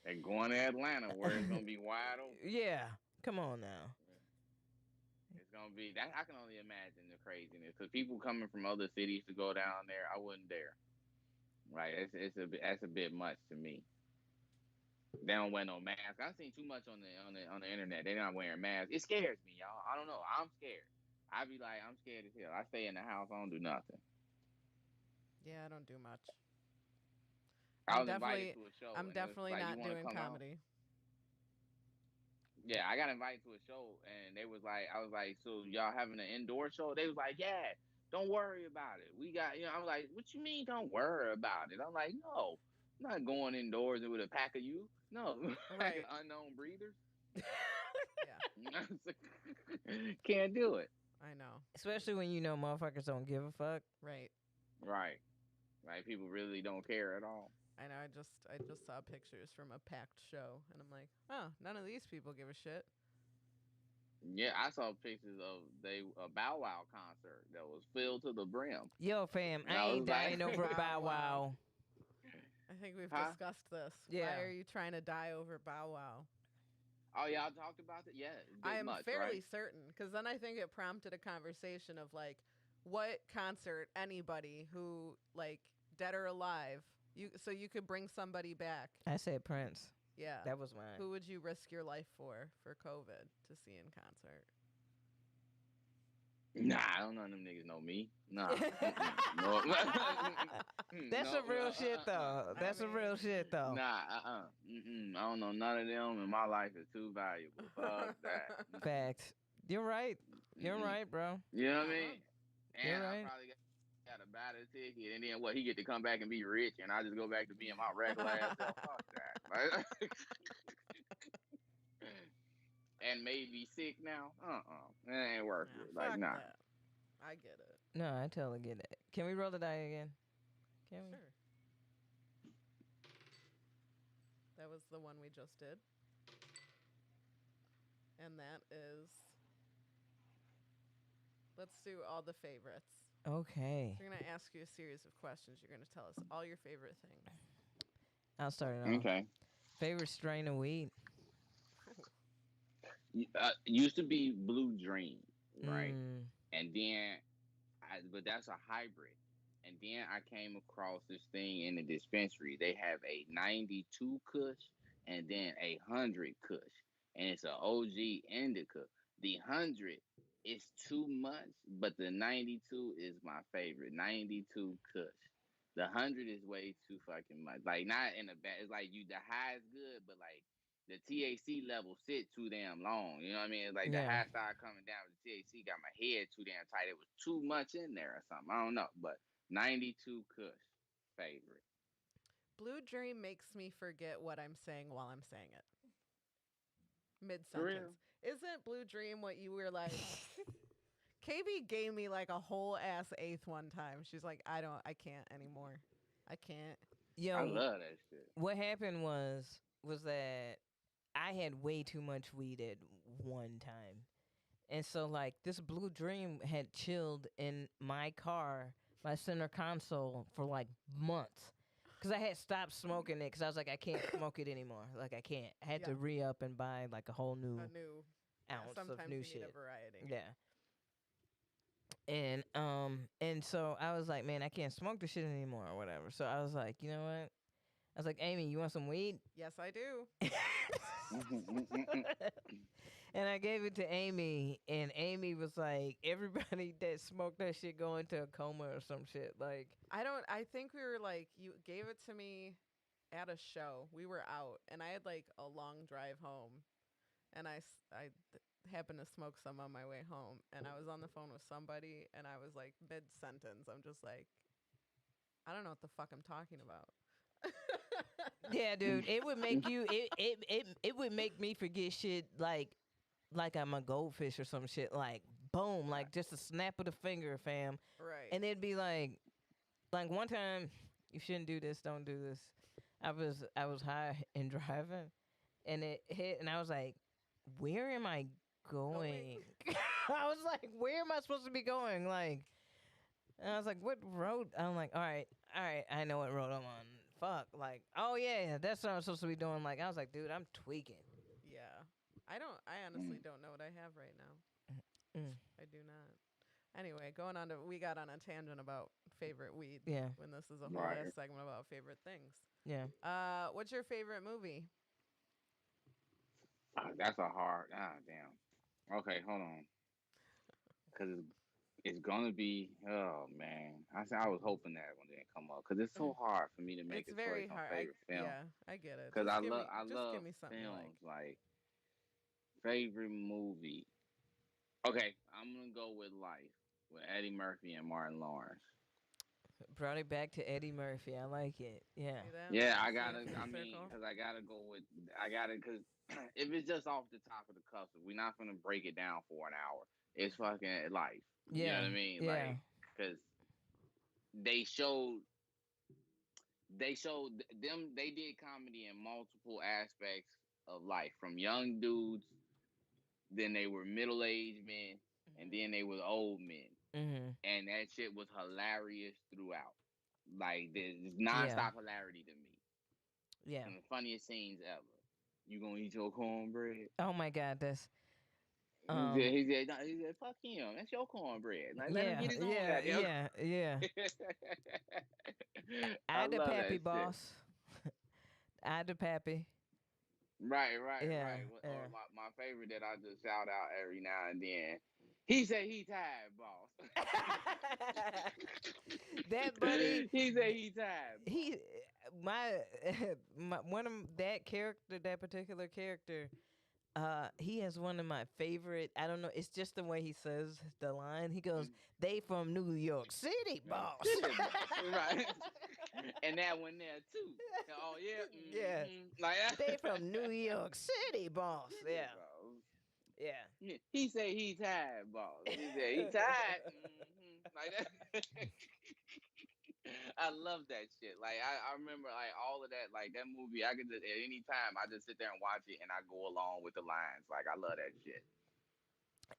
S3: they're going to Atlanta where it's gonna be wide open.
S4: Yeah, come on now.
S3: It's gonna be that. I can only imagine the craziness because people coming from other cities to go down there, I wouldn't dare. Right? That's a bit much to me. They don't wear no mask. I've seen too much on the internet. They're not wearing masks. It scares me, y'all. I don't know. I'm scared. I be like, I'm scared as hell. I stay in the house. I don't do nothing.
S1: Yeah, I don't do much.
S3: I was invited to a show
S1: I'm
S3: and it was
S1: definitely
S3: like, you
S1: not
S3: want to
S1: doing
S3: come out?
S1: comedy.
S3: Yeah, I got invited to a show and they was like, I was like, so y'all having an indoor show? They was like, yeah, don't worry about it. We got, I was like, what you mean don't worry about it? I'm like, no, I'm not going indoors with a pack of you. No, pack of
S1: Right.
S3: unknown breeders.
S1: Yeah.
S3: Can't do it.
S1: I know.
S4: Especially when you know motherfuckers don't give a fuck.
S1: Right.
S3: Right. Right. People really don't care at all.
S1: I know. I just saw pictures from a packed show, and I'm like, oh, none of these people give a shit.
S3: Yeah, I saw pictures of a Bow Wow concert that was filled to the brim.
S4: Yo, fam,
S3: And
S4: I
S3: I
S4: ain't
S3: was like,
S4: dying over
S1: Bow
S4: Bow
S1: Wow.
S4: Wow.
S1: I think we've
S3: huh?
S1: discussed this.
S4: Yeah.
S1: Why are you trying to die over Bow Wow?
S3: Oh, y'all talked about it? Yeah, it's a
S1: I
S3: bit
S1: am
S3: much,
S1: fairly
S3: right?
S1: certain, because then I think it prompted a conversation of like, what concert anybody who like dead or alive, you could bring somebody back.
S4: I said Prince.
S1: Yeah.
S4: That was mine.
S1: Who would you risk your life for COVID to see in concert?
S3: Nah, I don't know them niggas know me. Nah. No.
S4: That's
S3: No,
S4: some real shit though.
S1: I
S4: That's some real
S1: mean-
S4: shit though.
S3: Nah, I don't know none of them, and my life is too valuable. Fuck that.
S4: Facts. You're right. You're
S3: Mm-mm.
S4: right, bro.
S3: You know what I
S1: Uh-huh.
S3: mean?
S4: You're
S3: And I
S4: right.
S3: probably got to buy the ticket, and then what? He get to come back and be rich, and I just go back to being my regular ass self. Fuck that. Like, and maybe sick now. It ain't worth
S1: Yeah,
S3: it. Like,
S1: fuck
S3: nah.
S1: that. I get it.
S4: No, I totally get it. Can we roll the die again? Can we?
S1: Sure. That was the one we just did. And that is, let's do all the favorites.
S4: Okay.
S1: So we're going to ask you a series of questions. You're going to tell us all your favorite things.
S4: I'll start it off.
S3: Okay.
S4: Favorite strain of weed?
S3: Used to be Blue Dream, right?
S4: Mm.
S3: And then, but that's a hybrid. And then I came across this thing in the dispensary. They have a 92 Kush and then a 100 Kush, and it's an OG indica. The 100 is too much, but the 92 is my favorite. 92 Kush. The 100 is way too fucking much. Like not in a bad. It's like you the high is good, but like the THC level sit too damn long. You know what I mean? It's like the
S4: Yeah.
S3: high started coming down. The THC got my head too damn tight. It was too much in there or something. I don't know. But 92 Kush, favorite.
S1: Blue Dream makes me forget what I'm saying while I'm saying it. Mid
S3: For real?
S1: sentence. Isn't Blue Dream what you were like? KB gave me like a whole ass eighth one time. She's like, I can't anymore. I can't.
S4: Yo,
S3: I love that shit.
S4: what happened was that I had way too much weed at one time. And so like this Blue Dream had chilled in my car, my center console for like months. Cuz I had stopped smoking it cuz I was like I can't smoke it anymore. Like I can't. I had to
S1: Yeah.
S4: re-up and buy like a whole new
S1: A new. Yeah,
S4: ounce
S1: sometimes
S4: of new
S1: you
S4: shit.
S1: need a variety.
S4: Yeah. And so I was like, man, I can't smoke this shit anymore or whatever. So I was like, you know what? I was like, Amy, you want some weed?
S1: Yes, I do.
S4: And I gave it to Amy, and Amy was like, everybody that smoked that shit go into a coma or some shit. Like,
S1: I think we were like, you gave it to me at a show. We were out, and I had like a long drive home, and happened to smoke some on my way home, and I was on the phone with somebody, and I was like mid sentence, I'm just like, I don't know what the fuck I'm talking about.
S4: yeah, dude, it would make you, it would make me forget shit like I'm a goldfish or some shit. Like, boom, like just a snap of the finger, fam.
S1: Right.
S4: And it'd be like one time, you shouldn't do this, don't do this. I was high and driving, and it hit, and I was like, where am I going? I was like, where am I supposed to be going? Like, and I was like, what road? I'm like, all right, I know what road I'm on. Fuck, like, oh yeah, that's what I'm supposed to be doing. Like, I was like, dude, I'm tweaking.
S1: Yeah. I honestly don't know what I have right now.
S4: Mm.
S1: I do not. Anyway, we got on a tangent about favorite weed.
S4: Yeah.
S1: When this is a whole
S3: Right.
S1: ass segment about favorite things.
S4: Yeah.
S1: What's your favorite movie?
S3: That's a hard. Ah, damn. Okay, hold on. Because it's gonna be. Oh man, I was hoping that one didn't come up because it's so hard for me to make
S1: It's
S3: a
S1: very
S3: choice on
S1: hard.
S3: favorite film.
S1: Yeah, I get it.
S3: Because
S1: Just
S3: I
S1: give
S3: love
S1: me-
S3: I
S1: just
S3: love
S1: give me something you
S3: films like favorite movie. Okay, I'm gonna go with Life with Eddie Murphy and Martin Lawrence.
S4: Brought it back to Eddie Murphy. I like it. Yeah.
S1: See that?
S3: Yeah, I
S1: See
S3: gotta.
S1: it full
S3: I mean,
S1: circle?
S3: because I gotta go with. I gotta because if it's just off the top of the cuff, we're not gonna break it down for an hour. It's fucking Life. You know
S4: Yeah.
S3: what I mean?
S4: Yeah.
S3: Like, because they showed them. They did comedy in multiple aspects of life, from young dudes, then they were middle aged men, and then they were old men,
S4: Mm-hmm.
S3: and that shit was hilarious throughout. Like, there's
S4: Yeah.
S3: nonstop hilarity to me.
S4: Yeah.
S3: Some of the funniest scenes ever. You gonna eat your cornbread?
S4: Oh my God, that's
S3: He said, fuck him. That's your cornbread. Like, let him
S4: yeah,
S3: get his own
S4: yeah,
S3: goddamn.
S4: yeah.
S3: I
S4: I the
S3: love
S4: pappy
S3: that
S4: boss. I the pappy.
S3: shit. Right.
S4: Yeah,
S3: Or
S4: yeah.
S3: my favorite that I just shout out every now and then. He said he tired, boss.
S4: That buddy,
S3: He said he tired. Boss.
S4: he my, my one of that character, that particular character, he has one of my favorite. I don't know. It's just the way he says the line. He goes, "They from New York City, boss."
S3: Right. And that one there too. Oh yeah.
S4: Yeah.
S3: Like
S4: They from New York City, boss. Yeah,
S3: Boss.
S4: yeah.
S3: He said he tired, boss. He said he tired. Like that. I love that shit. Like I remember like all of that, like that movie. I could just at any time I just sit there and watch it, and I go along with the lines. Like I love that shit.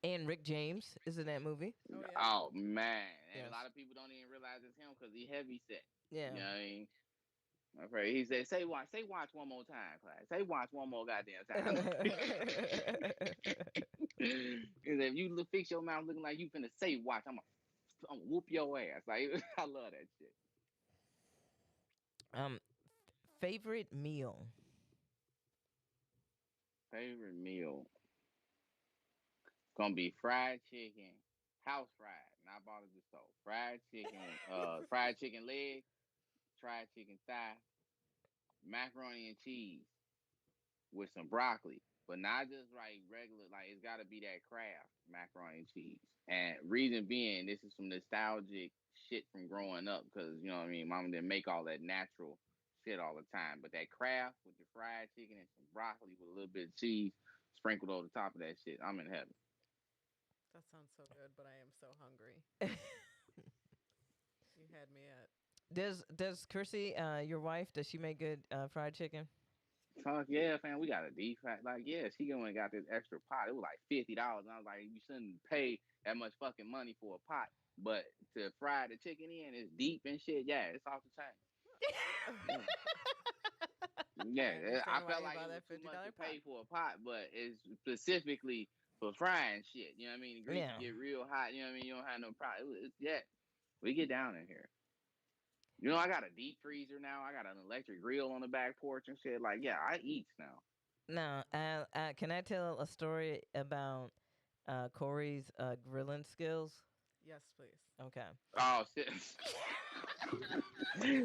S4: And Rick James is in that movie.
S1: Oh yeah.
S3: Oh man, and a
S4: Yes.
S3: lot of people don't even realize it's him because he heavy set.
S4: Yeah.
S3: You know what I mean? Okay, he said, say watch one more time, class. Say watch one more goddamn time." He said, if you fix your mouth looking like you finna say watch, I'm gonna whoop your ass. Like I love that shit.
S4: um, favorite meal.
S3: Favorite meal gonna be fried chicken, house fried, not bought at the store. Fried chicken leg, fried chicken thigh, macaroni and cheese with some broccoli, but not just like regular. Like it's got to be that Kraft macaroni and cheese. And reason being, this is some nostalgic shit from growing up because you know what I mean. Mama didn't make all that natural shit all the time, but that Kraft with the fried chicken and some broccoli with a little bit of cheese sprinkled over the top of that shit, I'm in heaven.
S1: That sounds so good, but I am so hungry. You had me at.
S4: Does Chrissy, your wife, does she make good fried chicken?
S3: Fuck yeah, fam. We got a deep fat. Like, yeah, she went and got this extra pot. It was like $50. And I was like, you shouldn't pay that much fucking money for a pot. But to fry the chicken in, it's deep and shit. Yeah, it's off the chain. Yeah, I
S1: understand why
S3: felt
S1: you
S3: like
S1: bought
S3: it was
S1: that
S3: too much
S1: $50
S3: to pay
S1: pot.
S3: for a pot, but it's specifically for frying shit. You know what I mean? The grease
S4: Yeah.
S3: get real hot. You know what I mean? You don't have no problem. Yeah, we get down in here. You know, I got a deep freezer now. I got an electric grill on the back porch and shit. Like, yeah, I eat now.
S4: Now, can I tell a story about Corey's grilling skills?
S1: Yes, please.
S4: Okay.
S3: Oh shit.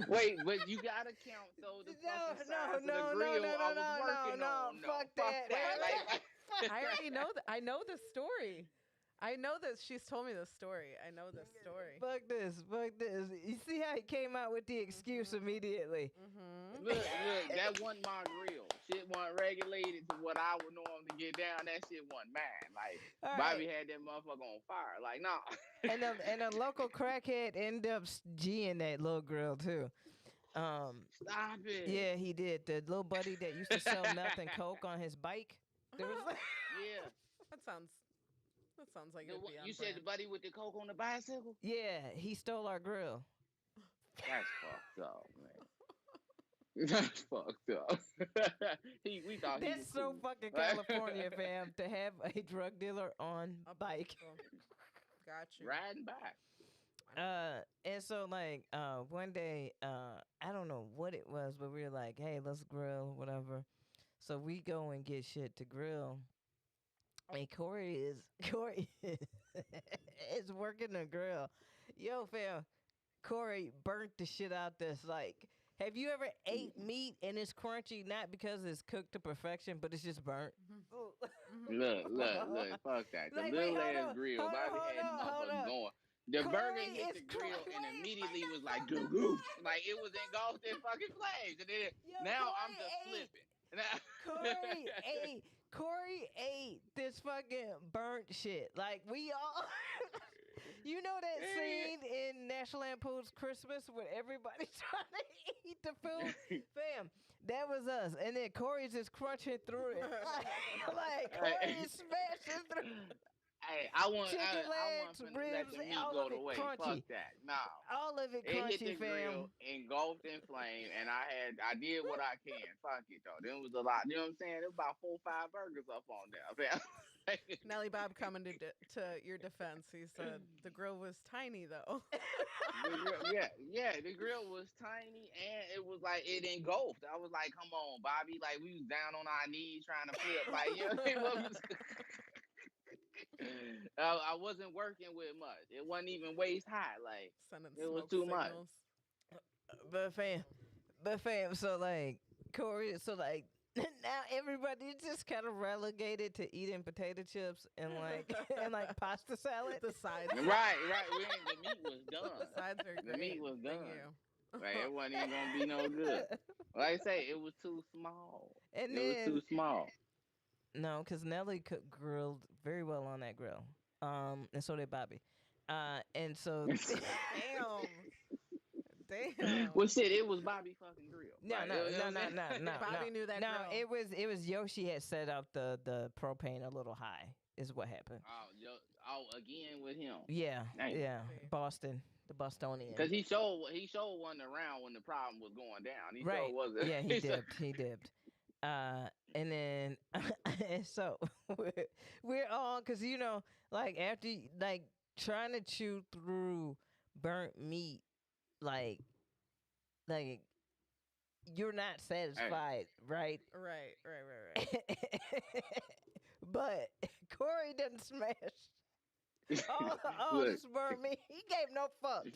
S3: Wait, but you gotta count though the fucking size of the grill I was working on. No,
S4: Fuck
S3: fuck
S4: that.
S3: that.
S1: I already know that. I know the story. I know that she's told me the story. I know the story.
S4: Fuck this. Fuck this. You see how he came out with the excuse immediately?
S1: Mm-hmm.
S3: Look, that wasn't my grill. Shit wasn't regulated to what I would normally get down. That shit wasn't mine. Like
S4: All
S3: Bobby
S4: right.
S3: had that motherfucker on fire. Like, nah.
S4: And a local crackhead ended up G'ing that little grill too.
S3: Stop it.
S4: Yeah, he did. The little buddy that used to sell meth and coke on his bike. There was
S3: Yeah.
S1: That sounds like it'd be on
S3: You said the
S1: brand.
S3: buddy with the coke on the bicycle?
S4: yeah, he stole our grill.
S3: That's fucked up, man. That's fucked up. We thought he was
S4: That's so
S3: cool.
S4: fucking California, fam, to have a drug dealer on
S1: A
S4: bike.
S1: bicycle. Got you.
S3: Riding back.
S4: And so like one day, I don't know what it was, but we were like, hey, let's grill, whatever. So we go and get shit to grill. And Corey is working the grill. Yo, fam, Corey burnt the shit out this. Like, have you ever ate meat and it's crunchy, not because it's cooked to perfection, but it's just burnt?
S3: Look. Fuck that. The
S4: Like,
S3: little
S4: wait, hold
S3: ass
S4: up,
S3: grill.
S4: hold
S3: Bobby
S4: up,
S3: had the
S4: hold up, hold
S3: motherfucker
S4: up.
S3: going. The
S4: Corey
S3: burger hit
S4: is
S3: the grill and
S4: wait,
S3: immediately
S4: wait
S3: was
S4: the
S3: like,
S4: fuck,
S3: goo
S4: wait the
S3: goo.
S4: fuck.
S3: Like, it was engulfed in fucking flames. And then
S4: Yo,
S3: now I'm
S4: Corey
S3: just
S4: ate.
S3: flipping.
S4: Corey ate this fucking burnt shit. Like we all, you know that scene in National Lampoon's Christmas when everybody's trying to eat the food, fam. That was us, and then Corey's just crunching through it, like Corey is smashing through
S3: Hey, I want
S4: chicken
S3: I
S4: legs,
S3: want to let
S4: ribs,
S3: the meat
S4: all
S3: go
S4: of
S3: to
S4: it
S3: waste.
S4: crunchy,
S3: Fuck that. Nah.
S4: all of it
S3: It hit
S4: crunchy,
S3: the grill,
S4: fam.
S3: engulfed in flame, and I did what I can. Fuck it though. There was a lot. You know what I'm saying? There was about 4 or 5 burgers up on there.
S1: Nelly Bob coming to your defense. He said the grill was tiny though.
S3: The grill was tiny and it was like it engulfed. I was like, come on, Bobby. Like we was down on our knees trying to flip. Like, you know what I mean? I wasn't working with much. It wasn't even waist high. Like
S1: Sending
S3: it was
S1: smoke
S3: too much.
S1: signals.
S4: But fam, so like Corey, so like now everybody just kind of relegated to eating potato chips and like and like pasta salad.
S1: The sides.
S3: Right. The meat was
S1: The
S3: done.
S1: sides are
S3: The
S1: great.
S3: meat was
S1: Thank
S3: done.
S1: you.
S3: Like it wasn't even gonna be no good. Like I say, it was too small.
S4: And
S3: It was
S4: then
S3: too small.
S4: no, because Nelly grilled very well on that grill. And so did Bobby. And so
S1: Damn. Damn.
S3: Well, shit, it was Bobby fucking Grill.
S4: No,
S3: Like,
S4: no,
S3: you know
S4: no,
S3: what
S4: no,
S3: I'm
S4: no,
S3: saying?
S4: no,
S1: Bobby
S4: no.
S1: knew that
S4: No,
S1: girl.
S4: it was Yoshi had set up the propane a little high. Is what happened.
S3: Again with him.
S4: Yeah,
S3: Damn.
S4: yeah.
S1: See.
S4: Boston, the Bostonian.
S3: Because he showed wasn't around when the problem was going down. He
S4: Right.
S3: showed wasn't.
S4: Yeah, he dipped. He dipped. And then and so we're on because like after like trying to chew through burnt meat, like you're not satisfied, right?
S1: Right.
S4: But Corey didn't smash all
S3: Look,
S4: this burnt meat. He gave no fucks.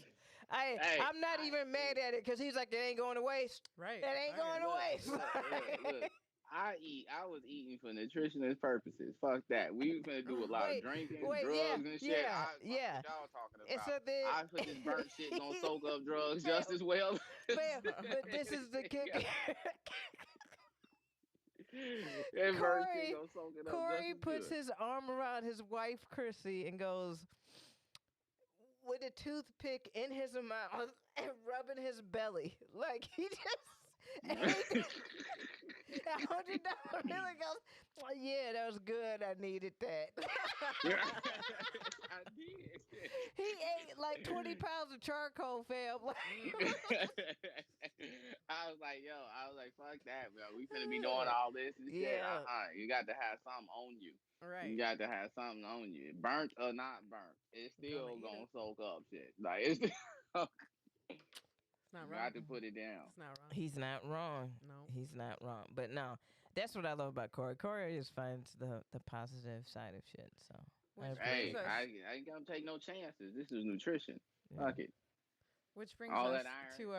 S3: Hey,
S4: I'm not even mad at it because he's like, it ain't going to waste.
S1: Right.
S4: It ain't going to waste.
S3: look. I was eating for nutritionist purposes. Fuck that. We finna do a lot of drinking, drugs, and shit. Fuck what y'all talking
S4: And
S3: about.
S4: so then,
S3: I put this burnt shit gonna soak up drugs just as well.
S4: but this is the kicker.
S3: That burnt shit gonna soak it up
S4: Corey
S3: just as
S4: puts
S3: good.
S4: his arm around his wife, Chrissy, and goes with a toothpick in his mouth and rubbing his belly. Like he just. $100 bill and goes, oh, yeah, that was good. I needed that.
S3: I did.
S4: He ate like 20 pounds of charcoal, fam.
S3: I was like, fuck that, bro. We finna be doing all this and shit.
S4: Yeah.
S3: You got to have something on you.
S1: Right.
S3: You got to have something on you. Burnt or not burnt, it's still
S1: Gonna
S3: gonna
S1: eat
S3: soak up shit. Like it's still,
S1: It's not
S3: you
S1: wrong.
S3: got to put it down.
S1: It's not wrong.
S4: He's not wrong.
S1: No.
S4: He's not wrong. But no, that's what I love about Corey. Corey just finds the positive side of shit. So I
S1: Which
S3: Hey,
S1: brings us-
S3: I ain't gonna take no chances. This is nutrition.
S4: yeah.
S3: Fuck it.
S1: Which brings
S3: All
S1: us
S3: that iron.
S1: to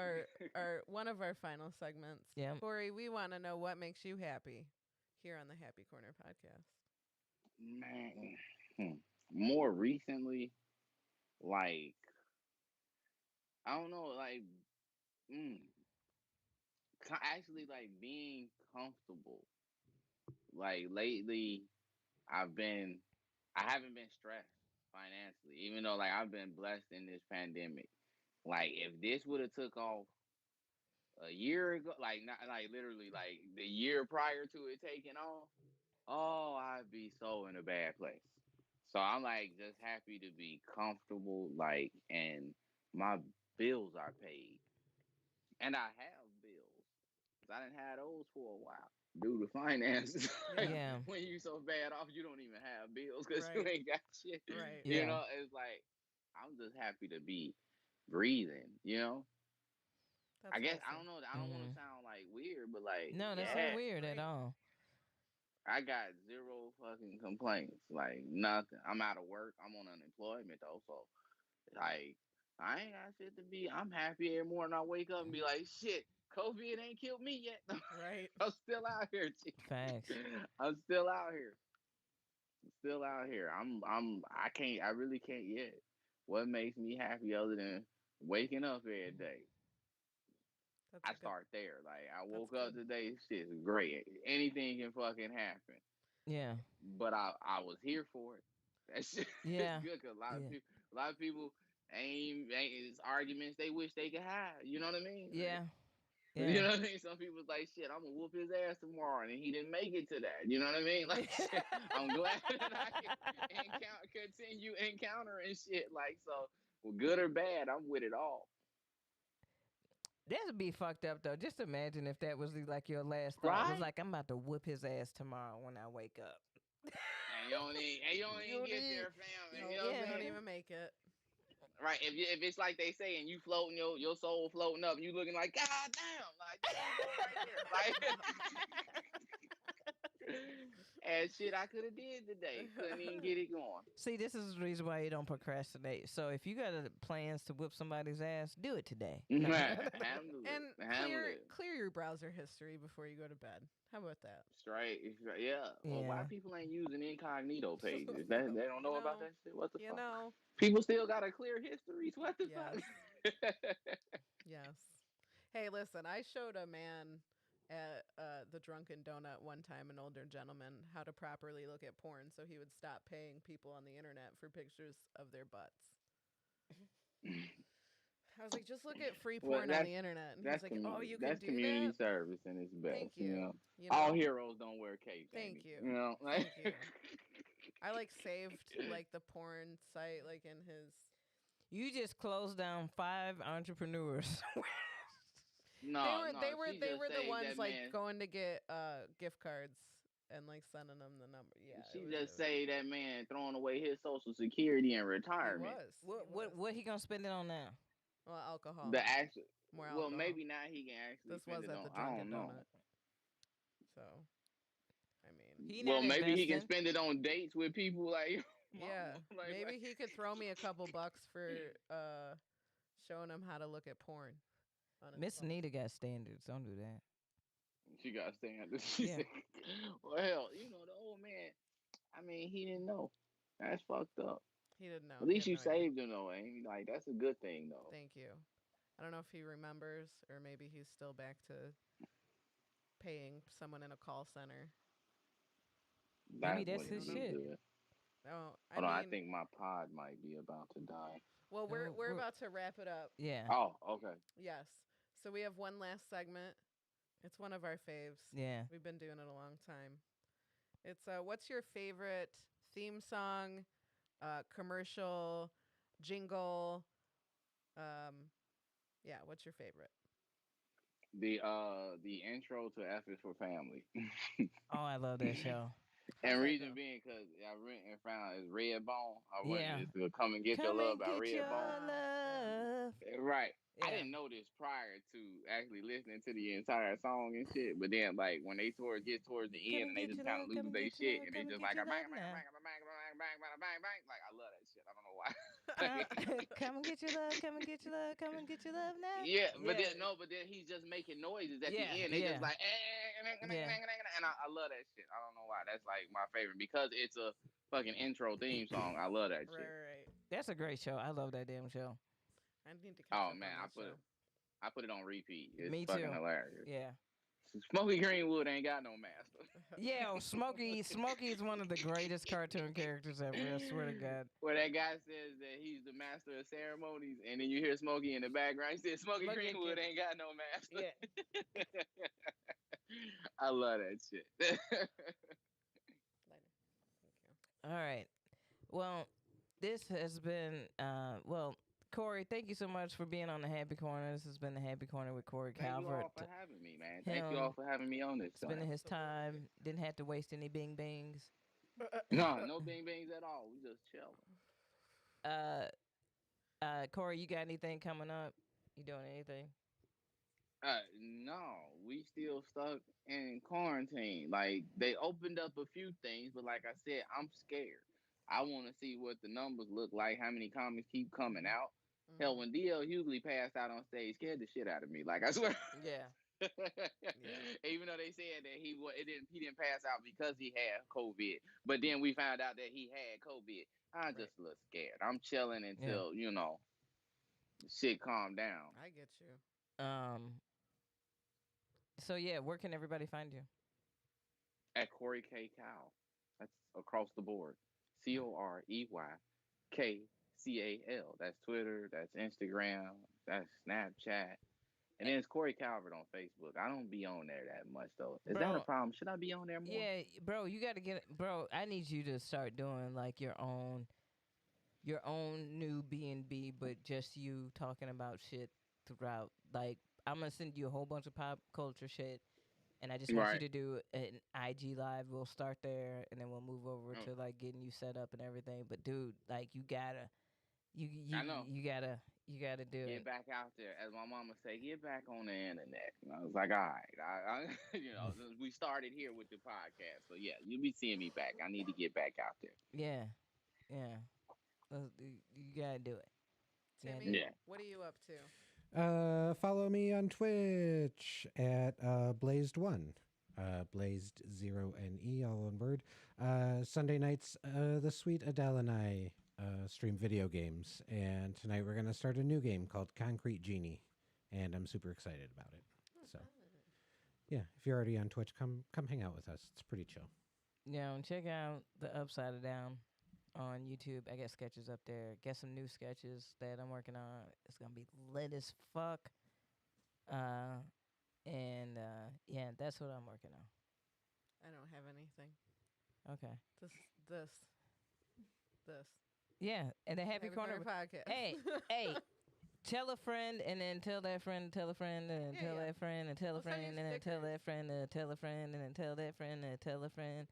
S1: our one of our final segments.
S4: Yeah.
S1: Corey, we want to know what makes you happy here on the Happy Corner podcast.
S3: Man, more recently, like I don't know, like actually like being comfortable. Like lately, I haven't been stressed financially, even though like I've been blessed in this pandemic. Like if this would have took off a year ago, like not like literally like the year prior to it taking off, oh, I'd be so in a bad place. So I'm like just happy to be comfortable, like, and my bills are paid, and I have bills. 'Cause I didn't have those for a while due to finances.
S4: Yeah.
S3: When you so bad off, you don't even have bills because you
S1: Right.
S3: ain't got shit.
S1: Right.
S3: You
S4: Yeah.
S3: know, it's like I'm just happy to be breathing. You know,
S1: That's
S3: I guess I
S1: awesome.
S3: don't know. I don't want to sound like weird, but like
S4: No, that's
S3: yeah,
S4: not weird at
S1: great.
S4: all.
S3: I got zero fucking complaints. Like nothing. I'm out of work. I'm on unemployment though, so like I ain't got shit to be. I'm happy every morning I wake up and be like, shit, COVID ain't killed me yet.
S1: Right.
S3: I'm still out here. G.
S4: Facts.
S3: I'm still out here. Still out here. I can't. I really can't yet. What makes me happy other than waking up every day?
S1: That's
S3: I
S1: a good-
S3: start there. Like I
S1: That's
S3: woke up
S1: good.
S3: today. Shit's great. Anything can fucking happen.
S4: Yeah.
S3: But I was here for it. That shit
S4: Yeah.
S3: is good because
S4: Yeah.
S3: a lot of people ain't it's arguments they wish they could have. You know what I mean?
S4: Yeah.
S3: Like, you
S4: Yeah.
S3: know what I mean? Some people's like, shit, I'm gonna whoop his ass tomorrow, and he didn't make it to that. You know what I mean? Like, shit, I'm glad that I can continue encountering shit. Like, so, well, good or bad, I'm with it all.
S4: That'd be fucked up though. Just imagine if that was like your last thought. It was
S3: Right?
S4: like, I'm about to whoop his ass tomorrow when I wake up.
S3: And you don't even get there, fam. You know what
S1: You
S3: I'm
S1: don't
S3: saying?
S1: even make it.
S3: Right? If it's like they say, and you floating your soul floating up, and you looking like, God damn, like right there, like. And shit, I could have did today. Couldn't even get it going.
S4: See, this is the reason why you don't procrastinate. So if you got plans to whip somebody's ass, do it today.
S3: Handle
S1: And
S3: it. Handle it.
S1: clear your browser history before you go to bed. How about that?
S3: Straight. Yeah. Well, why
S4: Yeah.
S3: people ain't using incognito pages? They don't know about that shit. What the
S1: You
S3: fuck?
S1: know.
S3: People still got to clear histories. What the
S1: Yes.
S3: fuck?
S1: Yes. Hey, listen, I showed a man at the Drunken Donut one time, an older gentleman, how to properly look at porn so he would stop paying people on the internet for pictures of their butts. I was like, just look at free
S3: Well,
S1: porn on the internet. And he's like, oh, you can
S3: that's
S1: do
S3: community
S1: that?
S3: service and it's best.
S1: Thank
S3: You
S1: you.
S3: know,
S1: You
S3: all
S1: know?
S3: heroes don't wear capes.
S1: Thank
S3: Amy,
S1: you.
S3: You know,
S1: Thank you. I like saved like the porn site like in his.
S4: You just closed down 5 entrepreneurs.
S3: no,
S1: They
S3: no,
S1: were
S3: she
S1: they
S3: just
S1: were the
S3: saved
S1: ones
S3: that
S1: like
S3: man.
S1: going to get gift cards and like sending them the number. Yeah,
S3: She
S1: it
S3: just
S1: was.
S3: saved that man throwing away his social security and
S1: He
S3: retirement.
S1: was.
S4: what
S1: He
S4: what
S1: was.
S4: what he gonna spend it on now?
S1: Well, alcohol.
S3: The actual,
S1: More
S3: well,
S1: alcohol.
S3: maybe now he can actually
S1: This
S3: spend
S1: was
S3: it
S1: at
S3: on.
S1: the
S3: I
S1: Drunken
S3: don't know.
S1: Donut. So, I mean,
S4: He
S3: Well,
S4: not
S3: maybe he can
S4: investing.
S3: spend it on dates with people like
S1: yeah,
S3: mama. Like,
S1: maybe he could throw me a couple bucks for showing him how to look at porn on his
S4: Miss
S1: phone.
S4: Nita got standards. Don't do that.
S3: she got standards. She
S4: Yeah.
S3: said, well, hell, the old man. I mean, he didn't know. That's fucked up.
S1: He didn't know.
S3: At
S1: He
S3: least
S1: had
S3: you
S1: no idea.
S3: saved him, though, Amy. Like that's a good thing, though.
S1: Thank you. I don't know if he remembers or maybe he's still back to paying someone in a call center.
S4: Maybe
S3: That's
S4: that's
S3: what
S1: I
S3: he
S4: his
S1: don't know.
S3: needs
S4: shit.
S3: to do.
S1: Oh, I
S3: Hold on, I
S1: mean,
S3: think my pod might be about to die.
S1: well,
S4: Oh,
S1: we're about to wrap it up.
S4: Yeah.
S3: Oh, okay.
S1: Yes. So we have one last segment. It's one of our faves.
S4: Yeah.
S1: We've been doing it a long time. It's what's your favorite theme song, commercial, jingle? Yeah, what's your favorite?
S3: The intro to F is for Family.
S4: Oh, I love that show.
S1: How's
S3: And
S1: that
S3: reason
S1: go?
S3: being, because I went and found it's Redbone. I went,
S4: Yeah.
S3: it's the Come and Get Your
S4: Come
S3: Love
S4: and
S3: by
S4: get your
S3: Redbone.
S4: love.
S3: Right. I
S4: Yeah.
S3: didn't know this prior to actually listening to the entire song and shit. But then, like, when they get towards the
S4: Come
S3: end
S4: and
S3: and they
S4: get
S3: just
S4: your
S3: kind of
S4: love. Come
S3: lose
S4: and
S3: their
S4: get your
S3: shit
S4: love.
S3: and they
S4: Come and
S3: just
S4: get
S3: like,
S4: your
S3: a bang,
S4: love
S3: bang,
S4: now.
S3: bang, bang, bang, bang, bang, bang, bang. Like, I love that shit. I don't know why.
S4: Come and get your love. Come and get your love. Come and get your love now.
S3: Yeah, but
S4: Yeah.
S3: then no, but then he's just making noises at the
S4: Yeah.
S3: end. They just
S4: Yeah.
S3: like,
S4: Yeah.
S3: and I love that shit. I don't know why. That's like my favorite because it's a fucking intro theme song. I love that
S1: Right,
S3: shit.
S1: right, right.
S4: That's a great show. I love that damn show.
S1: I need to catch
S3: Oh
S1: up
S3: man,
S1: on that show.
S3: I put it on repeat. It's
S4: Me
S3: fucking
S4: too.
S3: hilarious.
S4: Yeah.
S3: Smokey Greenwood ain't got no master.
S4: Yeah, Smokey is one of the greatest cartoon characters ever. I swear to God.
S3: Where that guy says that he's the master of ceremonies, and then you hear Smokey in the background. He says Smokey
S4: Smokey
S3: Greenwood
S4: can-
S3: ain't got no master.
S4: Yeah.
S3: I love that shit.
S1: Later. Thank you.
S4: All right. Well, this has been Corey, thank you so much for being on the Happy Corner. This has been the Happy Corner with Corey
S3: Thank you
S4: Calvert.
S3: all for having me, man. Thank you all for having me on this.
S4: Spending his time. Didn't have to waste any bing bings.
S3: No bing bings at all. We just chill.
S4: Corey, you got anything coming up? You doing anything?
S3: No, we still stuck in quarantine. Like they opened up a few things, but like I said, I'm scared. I want to see what the numbers look like, how many comics keep coming out. Hell,
S1: Mhm.
S3: when DL Hughley passed out on stage, scared the shit out of me. Like I swear.
S4: Yeah.
S3: Even though they said that he didn't pass out because he had COVID, but then we found out that he had COVID. I'm
S1: Right.
S3: just a little scared. I'm chilling until shit calm down.
S1: I get you.
S4: So yeah, where can everybody find you?
S3: At Corey K. Cal. That's across the board. COREYKCAL. That's Twitter. That's Instagram. That's Snapchat. And then it's Corey Calvert on Facebook. I don't be on there that much though. Is that a
S4: Bro,
S3: problem? Should I be on there more?
S4: Yeah, bro, you got to I need you to start doing like your own new B&B, but just you talking about shit throughout. Like, I'm gonna send you a whole bunch of pop culture shit, and I just want you
S3: Right.
S4: to do an IG live. We'll start there, and then we'll move over
S3: Mm.
S4: to like getting you set up and everything. But dude, like you gotta,
S3: I know.
S4: you gotta do
S3: Get
S4: it.
S3: back out there, as my mama say. Get back on the internet. And I was like, all right, we started here with the podcast, so yeah, you'll be seeing me back. I need to get back out there.
S4: Yeah, yeah. You gotta do it. Yeah,
S1: Timmy,
S3: Yeah.
S1: what are you up to?
S2: Follow me on Twitch at Blazed1. Blazed 0NE, all one word. Sunday nights, the sweet Adele and I stream video games. And tonight we're going to start a new game called Concrete Genie. And I'm super excited about it. So, yeah, if you're already on Twitch, come hang out with us. It's pretty chill.
S4: Yeah, and check out the Upside of Down on YouTube. I got sketches up there. Got some new sketches that I'm working on. It's gonna be lit as fuck. And yeah, that's what I'm working on.
S1: I don't have anything.
S4: Okay.
S1: This, this, this.
S4: Yeah, and the Happy Corner.
S1: podcast.
S4: Hey, hey, tell a friend, and then tell that friend, tell a friend, and then
S1: Yeah,
S4: tell
S1: yeah.
S4: that friend, and tell a
S1: We'll send
S4: friend,
S1: you
S4: and then tell
S1: stickers.
S4: that friend, and tell a friend, and then tell that friend, and tell a friend.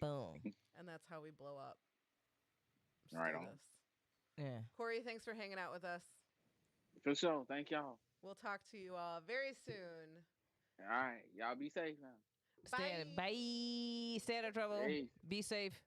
S4: Boom.
S1: And that's how we blow up.
S3: Right
S1: Steal
S3: on.
S1: this.
S4: Yeah.
S1: Corey, thanks for hanging out with us.
S3: For sure. Thank y'all.
S1: We'll talk to you all very soon.
S3: All right. Y'all be safe now.
S4: Stay out of trouble.
S3: Peace.
S4: Be safe.